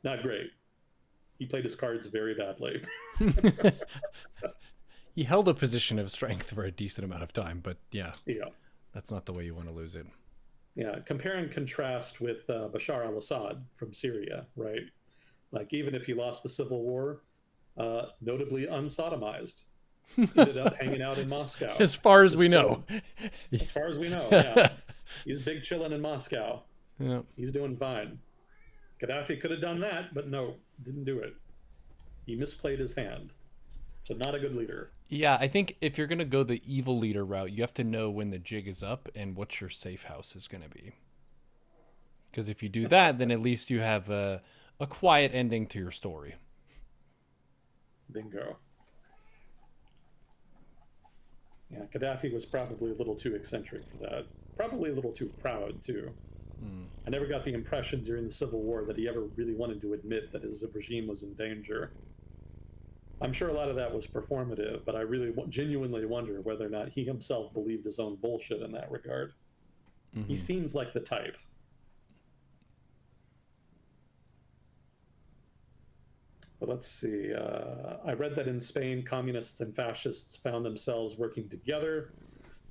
Not great. He played his cards very badly. He held a position of strength for a decent amount of time, but yeah, Yeah. that's not the way you want to lose it. Yeah. Compare and contrast with Bashar al Assad from Syria, right? Like, even if he lost the civil war, notably unsodomized, ended up hanging out in Moscow, As far as we just know. chilling. As far as we know, yeah. He's big chilling in Moscow. Yeah. He's doing fine. Gaddafi could have done that, but no, didn't do it. He misplayed his hand. So, not a good leader. Yeah, I think if you're going to go the evil leader route, you have to know when the jig is up and what your safe house is going to be. Because if you do that, then at least you have a quiet ending to your story. Bingo. Yeah, Gaddafi was probably a little too eccentric for that. Probably a little too proud, too. I never got the impression during the Civil War that he ever really wanted to admit that his regime was in danger. I'm sure a lot of that was performative, but I really genuinely wonder whether or not he himself believed his own bullshit in that regard. He seems like the type. But let's see. I read that in Spain, communists and fascists found themselves working together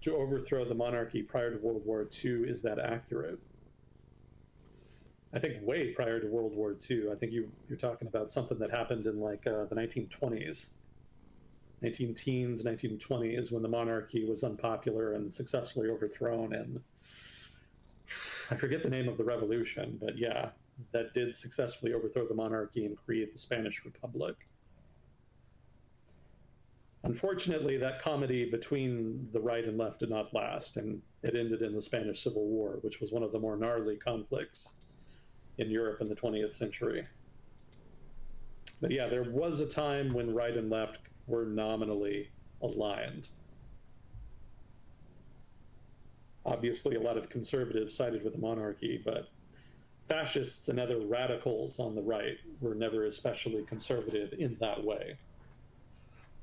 to overthrow the monarchy prior to World War II. Is that accurate? I think way prior to World War II. I think you're talking about something that happened in like the 1920s, 19 teens, 1920s, when the monarchy was unpopular and successfully overthrown. And I forget the name of the revolution, but yeah, that did successfully overthrow the monarchy and create the Spanish Republic. Unfortunately, that comedy between the right and left did not last, and it ended in the Spanish Civil War, which was one of the more gnarly conflicts in Europe in the 20th century. But yeah, there was a time when right and left were nominally aligned. Obviously, a lot of conservatives sided with the monarchy, but fascists and other radicals on the right were never especially conservative in that way.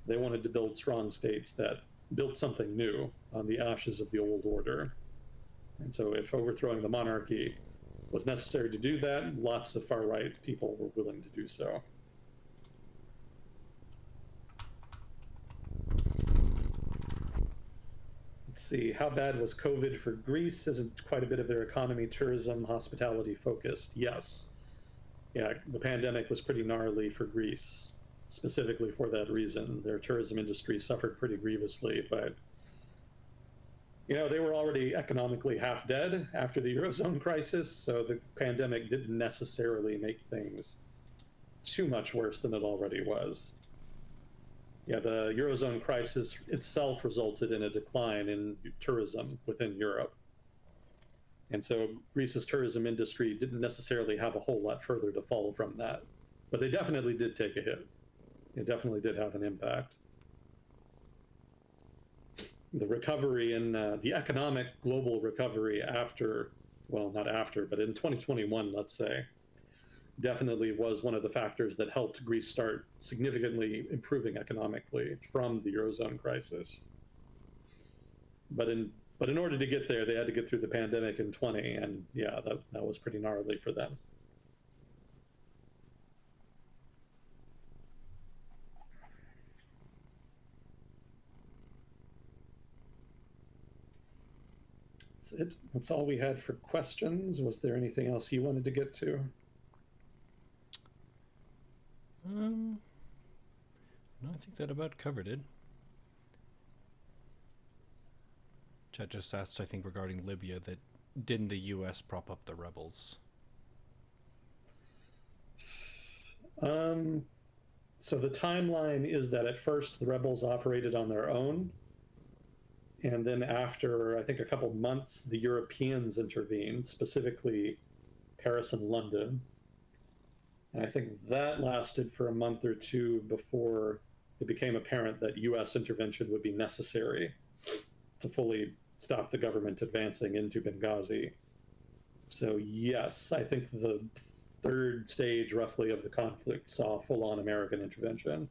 They wanted to build strong states that built something new on the ashes of the old order. And so, if overthrowing the monarchy was necessary to do that, lots of far right people were willing to do so. Let's see, how bad was COVID for Greece? Isn't quite a bit of their economy, tourism, hospitality focused? Yes. Yeah, the pandemic was pretty gnarly for Greece, specifically for that reason. Their tourism industry suffered pretty grievously, but they were already economically half dead after the Eurozone crisis, so the pandemic didn't necessarily make things too much worse than it already was. Yeah, the Eurozone crisis itself resulted in a decline in tourism within Europe. And so Greece's tourism industry didn't necessarily have a whole lot further to fall from that. But they definitely did take a hit. It definitely did have an impact. The recovery in the economic global recovery after, well, not after, but in 2021, let's say, definitely was one of the factors that helped Greece start significantly improving economically from the Eurozone crisis. But in order to get there, they had to get through the pandemic in 20, and yeah, that was pretty gnarly for them. That's it. That's all we had for questions. Was there anything else you wanted to get to? No, I think that about covered it. Chat just asked, I think, regarding Libya, that didn't the U.S. prop up the rebels? So the timeline is that at first the rebels operated on their own, and then after, I think, a couple months, the Europeans intervened, specifically Paris and London. And I think that lasted for a month or two before it became apparent that US intervention would be necessary to fully stop the government advancing into Benghazi. So, yes, I think the third stage, roughly, of the conflict saw full on American intervention.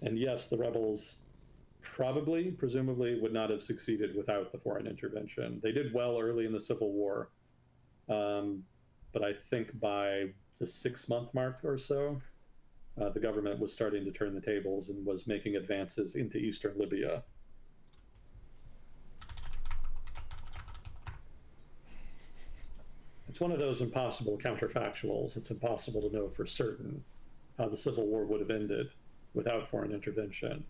And yes, the rebels probably, presumably, would not have succeeded without the foreign intervention. They did well early in the Civil War, but I think by the 6 month mark or so, the government was starting to turn the tables and was making advances into eastern Libya. It's one of those impossible counterfactuals. It's impossible to know for certain how the Civil War would have ended without foreign intervention.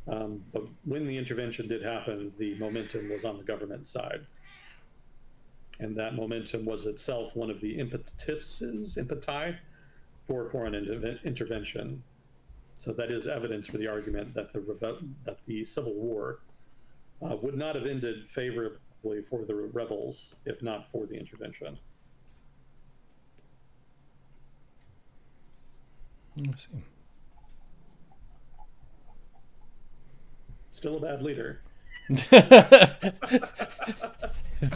But when the intervention did happen, the momentum was on the government side. And that momentum was itself one of the impeti for foreign intervention. So that is evidence for the argument that the Civil War would not have ended favorably for the rebels if not for the intervention. I see. Still a bad leader. It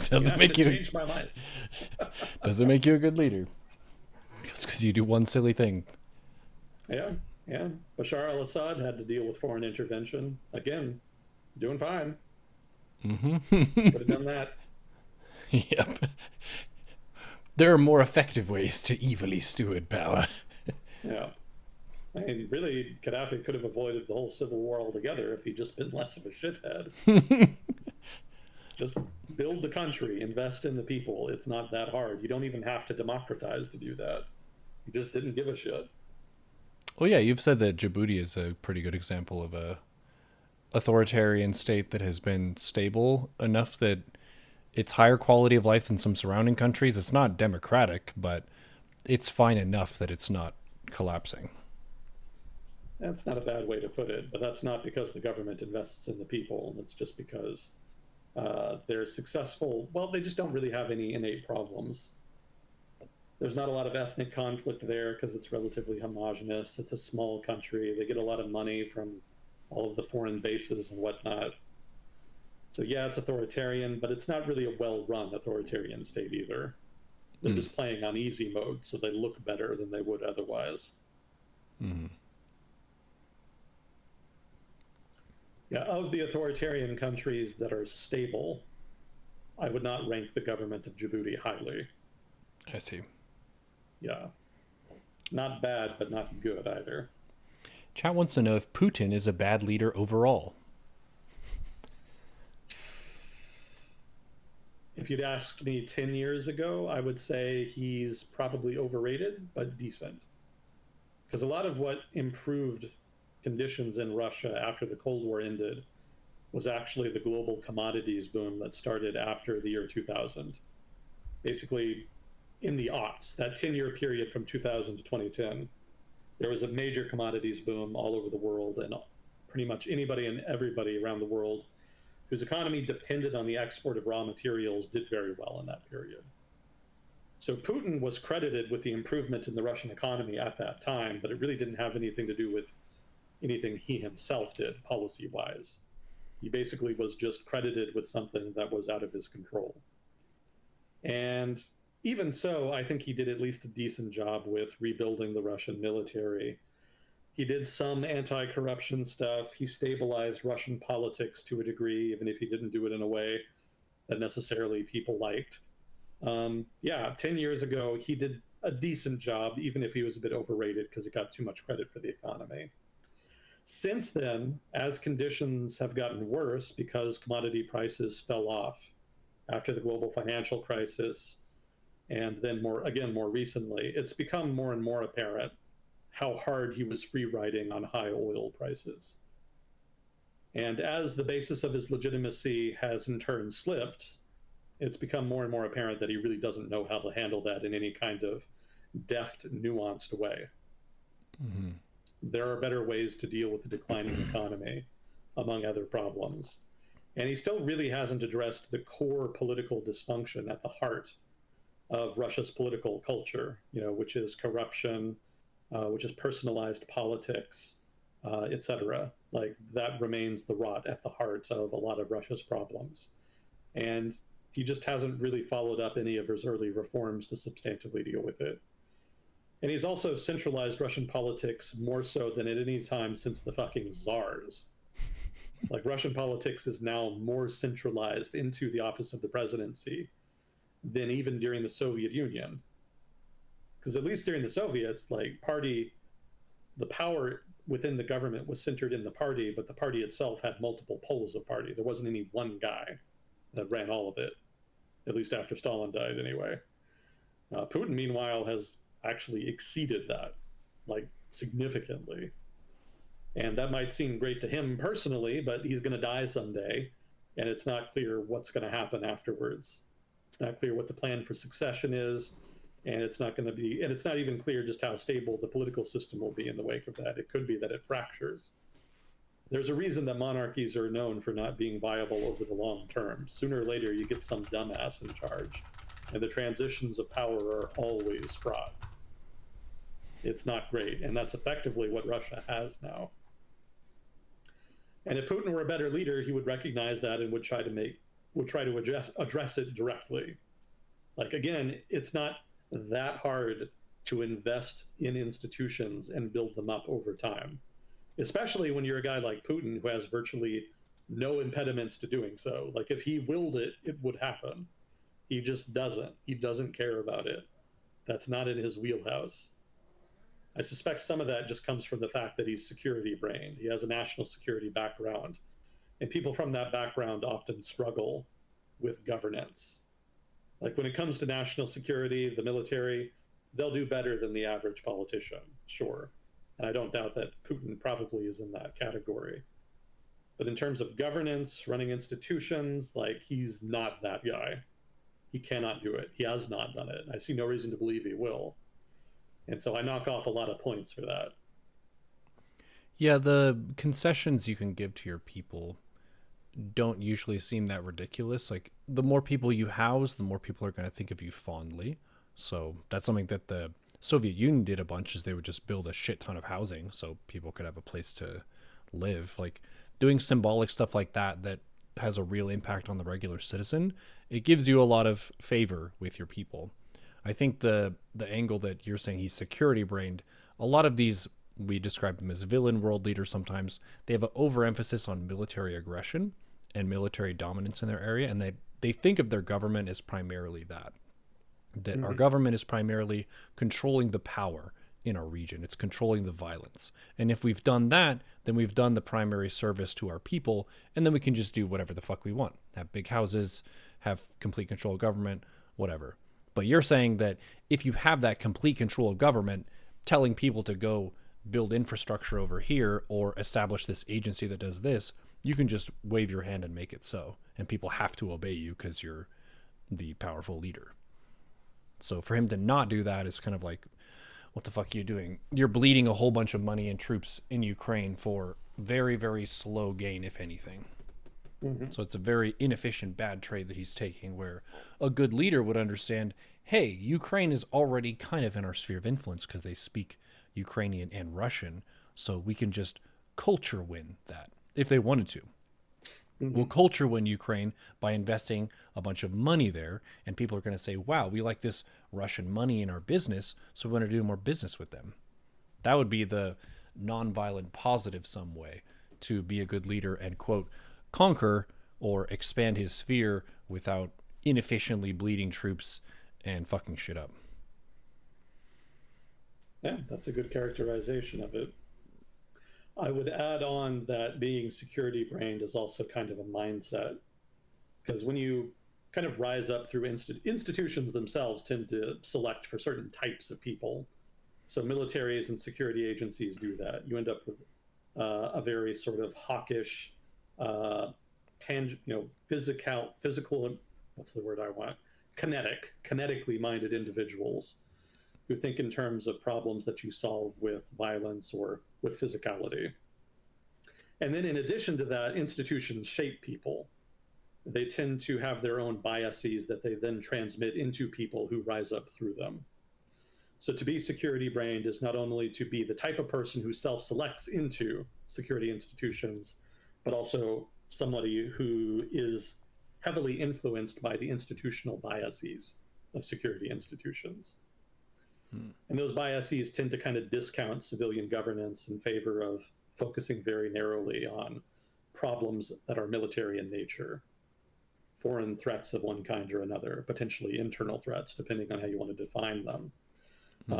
doesn't make you change my mind. doesn't make you a good leader. Just because you do one silly thing. Yeah. Bashar al-Assad had to deal with foreign intervention. Again, doing fine. Mm-hmm. Could have done that. Yep. There are more effective ways to evilly steward power. Yeah. I mean, really, Gaddafi could have avoided the whole civil war altogether if he'd just been less of a shithead. Just build the country, invest in the people. It's not that hard. You don't even have to democratize to do that. He just didn't give a shit. Well, yeah, you've said that Djibouti is a pretty good example of a authoritarian state that has been stable enough that it's higher quality of life than some surrounding countries. It's not democratic, but it's fine enough that it's not collapsing. That's not a bad way to put it, but that's not because the government invests in the people. It's just because they're successful. Well, they just don't really have any innate problems. There's not a lot of ethnic conflict there because it's relatively homogenous. It's a small country. They get a lot of money from all of the foreign bases and whatnot. So yeah, it's authoritarian, but it's not really a well-run authoritarian state either. They're just playing on easy mode, so they look better than they would otherwise. Mm. Yeah, of the authoritarian countries that are stable, I would not rank the government of Djibouti highly. I see. Yeah. Not bad, but not good either. Chat wants to know if Putin is a bad leader overall. If you'd asked me 10 years ago, I would say he's probably overrated, but decent. Because a lot of what improved conditions in Russia after the Cold War ended was actually the global commodities boom that started after the year 2000. Basically, in the aughts, that 10-year period from 2000 to 2010, there was a major commodities boom all over the world, and pretty much anybody and everybody around the world whose economy depended on the export of raw materials did very well in that period. So Putin was credited with the improvement in the Russian economy at that time, but it really didn't have anything to do with anything he himself did policy-wise. He basically was just credited with something that was out of his control. And even so, I think he did at least a decent job with rebuilding the Russian military. He did some anti-corruption stuff. He stabilized Russian politics to a degree, even if he didn't do it in a way that necessarily people liked. 10 years ago, he did a decent job, even if he was a bit overrated because he got too much credit for the economy. Since then, as conditions have gotten worse because commodity prices fell off after the global financial crisis, and then more recently, it's become more and more apparent how hard he was free riding on high oil prices. And as the basis of his legitimacy has in turn slipped, it's become more and more apparent that he really doesn't know how to handle that in any kind of deft, nuanced way. Mm-hmm. There are better ways to deal with the declining economy, among other problems. And he still really hasn't addressed the core political dysfunction at the heart of Russia's political culture, which is corruption, which is personalized politics, etc. Like that remains the rot at the heart of a lot of Russia's problems. And he just hasn't really followed up any of his early reforms to substantively deal with it. And he's also centralized Russian politics more so than at any time since the fucking czars. Like Russian politics is now more centralized into the office of the presidency than even during the Soviet Union. Because at least during the Soviets, like the power within the government was centered in the party, but the party itself had multiple poles of party. There wasn't any one guy that ran all of it, at least after Stalin died, anyway. Putin, meanwhile, has actually exceeded that, like significantly. And that might seem great to him personally, but he's going to die someday, and it's not clear what's going to happen afterwards. It's not clear what the plan for succession is, and it's not even clear just how stable the political system will be in the wake of that. It could be that it fractures. There's a reason that monarchies are known for not being viable over the long term. Sooner or later, you get some dumbass in charge, and the transitions of power are always fraught. It's not great, and that's effectively what Russia has now. And if Putin were a better leader, he would recognize that and would try to address it directly. Like again, it's not that hard to invest in institutions and build them up over time, especially when you're a guy like Putin who has virtually no impediments to doing so. Like if he willed it, it would happen. He just doesn't. He doesn't care about it. That's not in his wheelhouse. I suspect some of that just comes from the fact that he's security brained. He has a national security background. And people from that background often struggle with governance. Like when it comes to national security, the military, they'll do better than the average politician, sure. And I don't doubt that Putin probably is in that category. But in terms of governance, running institutions, like he's not that guy. He cannot do it. He has not done it. I see no reason to believe he will. And so I knock off a lot of points for that. Yeah, the concessions you can give to your people don't usually seem that ridiculous. Like, the more people you house, the more people are going to think of you fondly. So that's something that the Soviet Union did a bunch, is they would just build a shit ton of housing so people could have a place to live. Like, doing symbolic stuff like that has a real impact on the regular citizen, it gives you a lot of favor with your people. I think the angle that you're saying he's security brained, a lot of these, we describe them as villain world leaders sometimes, they have an overemphasis on military aggression and military dominance in their area, and they think of their government as primarily that our government is primarily controlling the power in our region. It's controlling the violence. And if we've done that, then we've done the primary service to our people, and then we can just do whatever the fuck we want. Have big houses, have complete control of government, whatever. But you're saying that if you have that complete control of government, telling people to go build infrastructure over here or establish this agency that does this, you can just wave your hand and make it so. And people have to obey you because you're the powerful leader. So for him to not do that is kind of like, what the fuck are you doing? You're bleeding a whole bunch of money and troops in Ukraine for very, very slow gain, if anything. So it's a very inefficient, bad trade that he's taking, where a good leader would understand, hey, Ukraine is already kind of in our sphere of influence because they speak Ukrainian and Russian, so we can just culture win that if they wanted to. We'll culture win Ukraine by investing a bunch of money there, and people are going to say, wow, we like this Russian money in our business, so we want to do more business with them. That would be the nonviolent positive sum way to be a good leader and, quote, conquer or expand his sphere without inefficiently bleeding troops and fucking shit up. Yeah, that's a good characterization of it. I would add on that being security brained is also kind of a mindset, because when you kind of rise up through institutions themselves tend to select for certain types of people. So militaries and security agencies do that. You end up with a very sort of hawkish, physical, what's the word I want? Kinetically minded individuals who think in terms of problems that you solve with violence or with physicality. And then in addition to that, institutions shape people. They tend to have their own biases that they then transmit into people who rise up through them. So to be security brained is not only to be the type of person who self-selects into security institutions, but also somebody who is heavily influenced by the institutional biases of security institutions. And those biases tend to kind of discount civilian governance in favor of focusing very narrowly on problems that are military in nature, foreign threats of one kind or another, potentially internal threats, depending on how you want to define them.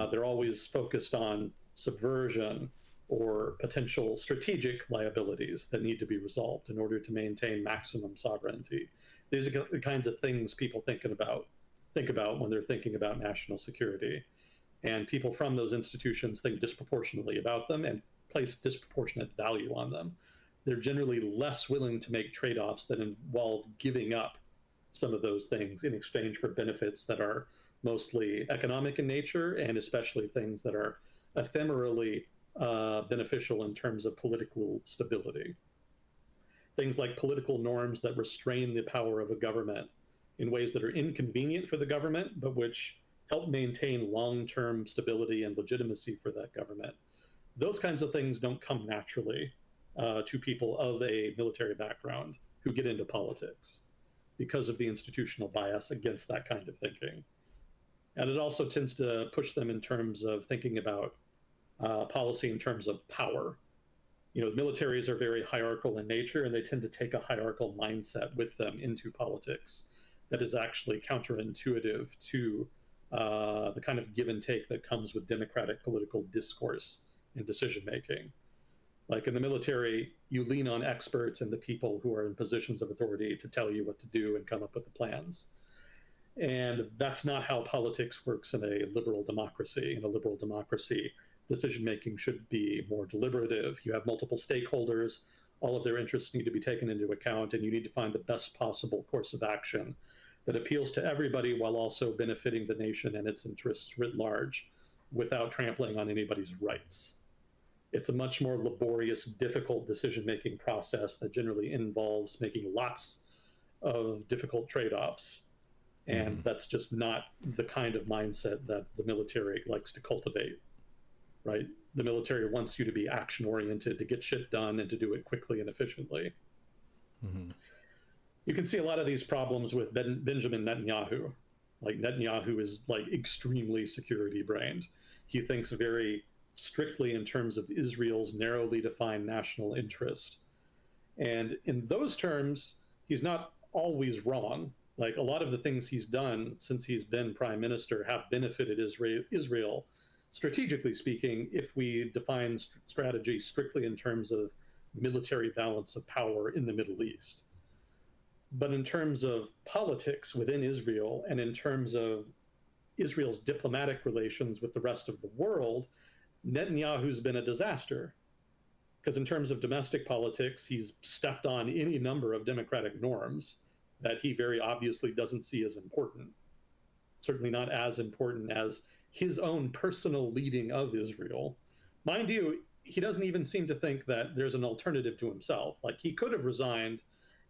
They're always focused on subversion or potential strategic liabilities that need to be resolved in order to maintain maximum sovereignty. These are the kinds of things people think about when they're thinking about national security. And people from those institutions think disproportionately about them and place disproportionate value on them. They're generally less willing to make trade-offs that involve giving up some of those things in exchange for benefits that are mostly economic in nature, and especially things that are ephemerally beneficial in terms of political stability. Things like political norms that restrain the power of a government in ways that are inconvenient for the government, but which help maintain long-term stability and legitimacy for that government. Those kinds of things don't come naturally to people of a military background who get into politics because of the institutional bias against that kind of thinking. And it also tends to push them in terms of thinking about policy in terms of power. You know, militaries are very hierarchical in nature, and they tend to take a hierarchical mindset with them into politics that is actually counterintuitive to the kind of give and take that comes with democratic political discourse and decision making. Like in the military, you lean on experts and the people who are in positions of authority to tell you what to do and come up with the plans. And that's not how politics works in a liberal democracy. In a liberal democracy, decision making should be more deliberative. You have multiple stakeholders, all of their interests need to be taken into account, and you need to find the best possible course of action that appeals to everybody while also benefiting the nation and its interests writ large without trampling on anybody's rights. It's a much more laborious, difficult decision making process that generally involves making lots of difficult trade offs. And that's just not the kind of mindset that the military likes to cultivate, right? The military wants you to be action oriented, to get shit done, and to do it quickly and efficiently. You can see a lot of these problems with Benjamin Netanyahu. Like, Netanyahu is like extremely security brained. He thinks very strictly in terms of Israel's narrowly defined national interest. And in those terms, he's not always wrong. Like, a lot of the things he's done since he's been prime minister have benefited Israel, strategically speaking, if we define strategy strictly in terms of military balance of power in the Middle East. But in terms of politics within Israel and in terms of Israel's diplomatic relations with the rest of the world, Netanyahu's been a disaster. Because in terms of domestic politics, he's stepped on any number of democratic norms that he very obviously doesn't see as important. Certainly not as important as his own personal leading of Israel. Mind you, he doesn't even seem to think that there's an alternative to himself. Like, he could have resigned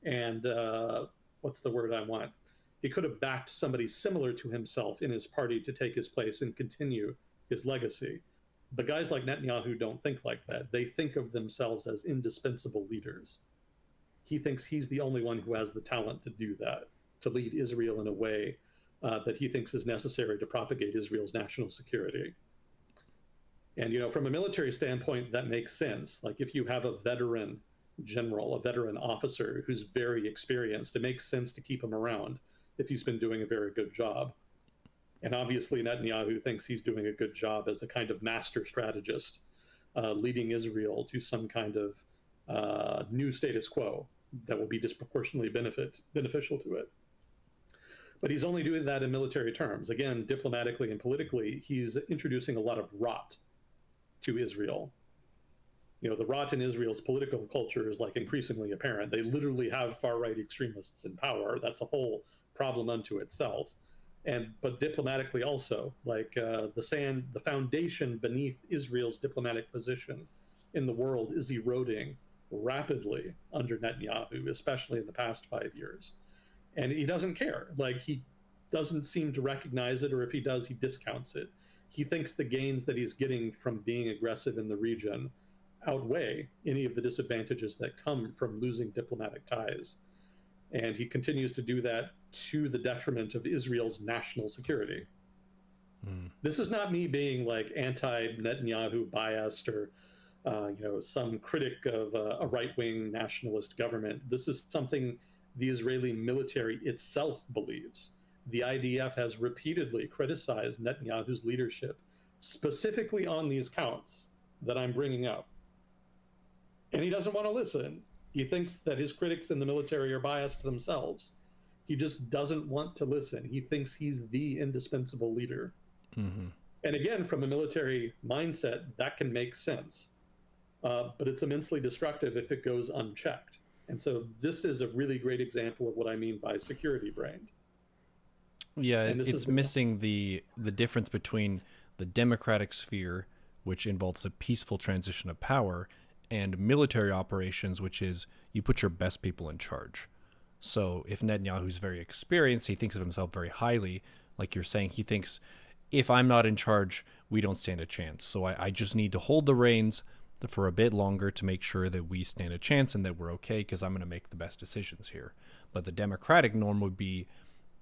and, what's the word I want? He could have backed somebody similar to himself in his party to take his place and continue his legacy. But guys like Netanyahu don't think like that. They think of themselves as indispensable leaders. He thinks he's the only one who has the talent to do that, to lead Israel in a way that he thinks is necessary to propagate Israel's national security. And, you know, from a military standpoint, that makes sense. Like, if you have a veteran general, a veteran officer who's very experienced, it makes sense to keep him around if he's been doing a very good job. And obviously, Netanyahu thinks he's doing a good job as a kind of master strategist, leading Israel to some kind of new status quo that will be disproportionately beneficial to it. But he's only doing that in military terms. Again, diplomatically and politically, he's introducing a lot of rot to Israel. You know, the rot in Israel's political culture is like increasingly apparent. They literally have far-right extremists in power. That's a whole problem unto itself. But diplomatically also, like the foundation beneath Israel's diplomatic position in the world is eroding rapidly under Netanyahu, especially in the past 5 years. And he doesn't care. Like, he doesn't seem to recognize it, or if he does, he discounts it. he thinks the gains that he's getting from being aggressive in the region outweigh any of the disadvantages that come from losing diplomatic ties. And he continues to do that to the detriment of Israel's national security. This is not me being like anti-Netanyahu biased or some critic of a right-wing nationalist government. This is something the Israeli military itself believes. The IDF has repeatedly criticized Netanyahu's leadership, specifically on these counts that I'm bringing up. And he doesn't want to listen. He thinks that his critics in the military are biased themselves. He just doesn't want to listen. He thinks he's the indispensable leader. Mm-hmm. And again, from a military mindset, that can make sense. But it's immensely destructive if it goes unchecked. And so this is a really great example of what I mean by security brained. Yeah, it's missing the difference between the democratic sphere, which involves a peaceful transition of power, and military operations, which is you put your best people in charge. So if Netanyahu's very experienced, he thinks of himself very highly. Like you're saying, he thinks, if I'm not in charge, we don't stand a chance. So I just need to hold the reins for a bit longer to make sure that we stand a chance and that we're okay, because I'm going to make the best decisions here. But the democratic norm would be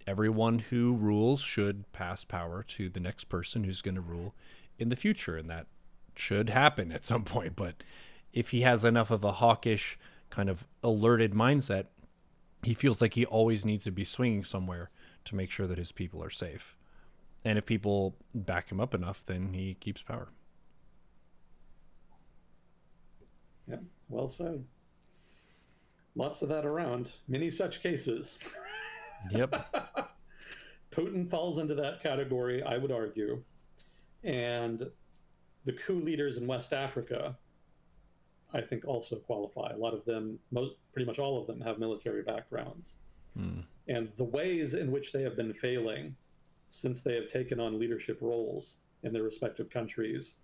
everyone who rules should pass power to the next person who's going to rule in the future. And that should happen at some point. But if he has enough of a hawkish kind of alerted mindset, he feels like he always needs to be swinging somewhere to make sure that his people are safe. And if people back him up enough, then he keeps power. Yeah, well said. Lots of that around. Many such cases. Yep. Putin falls into that category, I would argue. And the coup leaders in West Africa, I think, also qualify. A lot of them, pretty much all of them, have military backgrounds. And the ways in which they have been failing since they have taken on leadership roles in their respective countries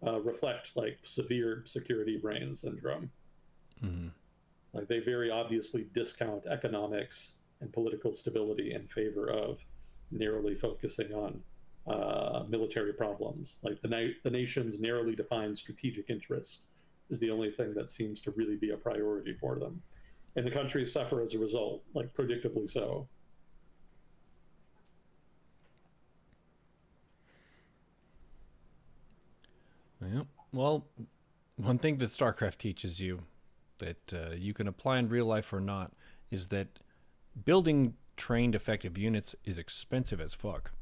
reflect like severe security brain syndrome. Like they very obviously discount economics and political stability in favor of narrowly focusing on military problems. Like the nation's narrowly defined strategic interest is the only thing that seems to really be a priority for them. And the countries suffer as a result, like predictably so. Yeah. Well, one thing that StarCraft teaches you that you can apply in real life or not is that building trained effective units is expensive as fuck.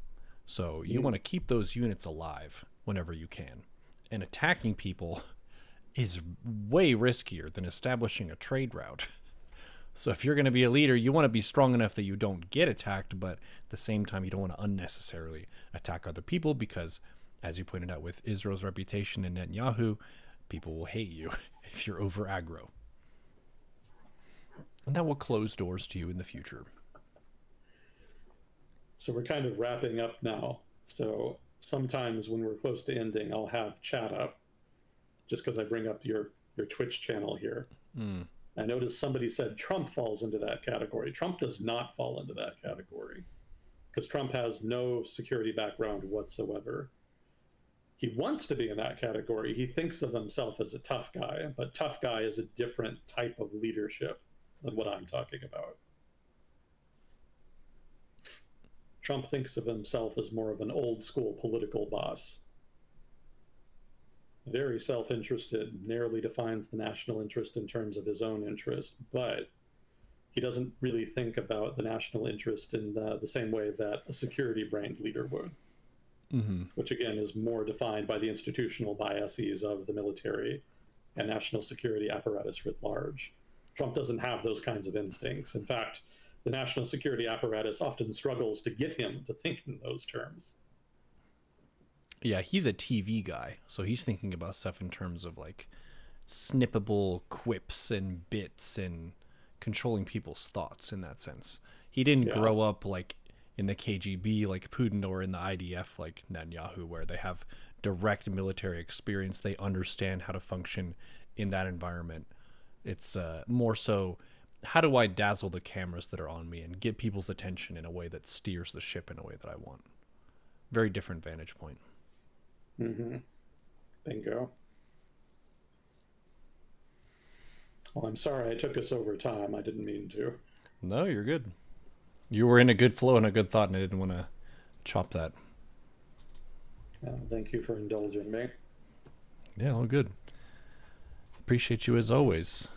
So you want to keep those units alive whenever you can. And attacking people is way riskier than establishing a trade route. So if you're going to be a leader, you want to be strong enough that you don't get attacked, but at the same time, you don't want to unnecessarily attack other people because, as you pointed out, with Israel's reputation and Netanyahu, people will hate you if you're over aggro. And that will close doors to you in the future. So we're kind of wrapping up now. So sometimes when we're close to ending, I'll have chat up just because I bring up your Twitch channel here. I noticed somebody said Trump falls into that category. Trump does not fall into that category because Trump has no security background whatsoever. He wants to be in that category. He thinks of himself as a tough guy, but tough guy is a different type of leadership than what I'm talking about. Trump thinks of himself as more of an old school political boss. Very self-interested, narrowly defines the national interest in terms of his own interest, but he doesn't really think about the national interest in the same way that a security-brained leader would, which again is more defined by the institutional biases of the military and national security apparatus writ large. Trump doesn't have those kinds of instincts. In fact, the national security apparatus often struggles to get him to think in those terms. Yeah, he's a TV guy, so he's thinking about stuff in terms of like snippable quips and bits and controlling people's thoughts in that sense. He didn't grow up like in the KGB like Putin or in the IDF like Netanyahu, where they have direct military experience. They understand how to function in that environment. It's more so, how do I dazzle the cameras that are on me and get people's attention in a way that steers the ship in a way that I want? Very different vantage point. Mm-hmm. Bingo. Well, I'm sorry I took us over time. I didn't mean to. No, you're good. You were in a good flow and a good thought, and I didn't want to chop that. Thank you for indulging me. Yeah, all good. Appreciate you as always.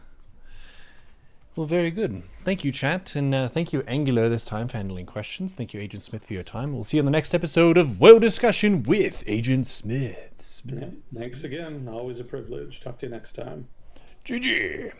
Well, very good. Thank you, chat, and thank you, Angular, this time for handling questions. Thank you, Agent Smith, for your time. We'll see you on the next episode of Well Discussion with Agent Smith. Yeah, thanks again. Always a privilege. Talk to you next time. GG.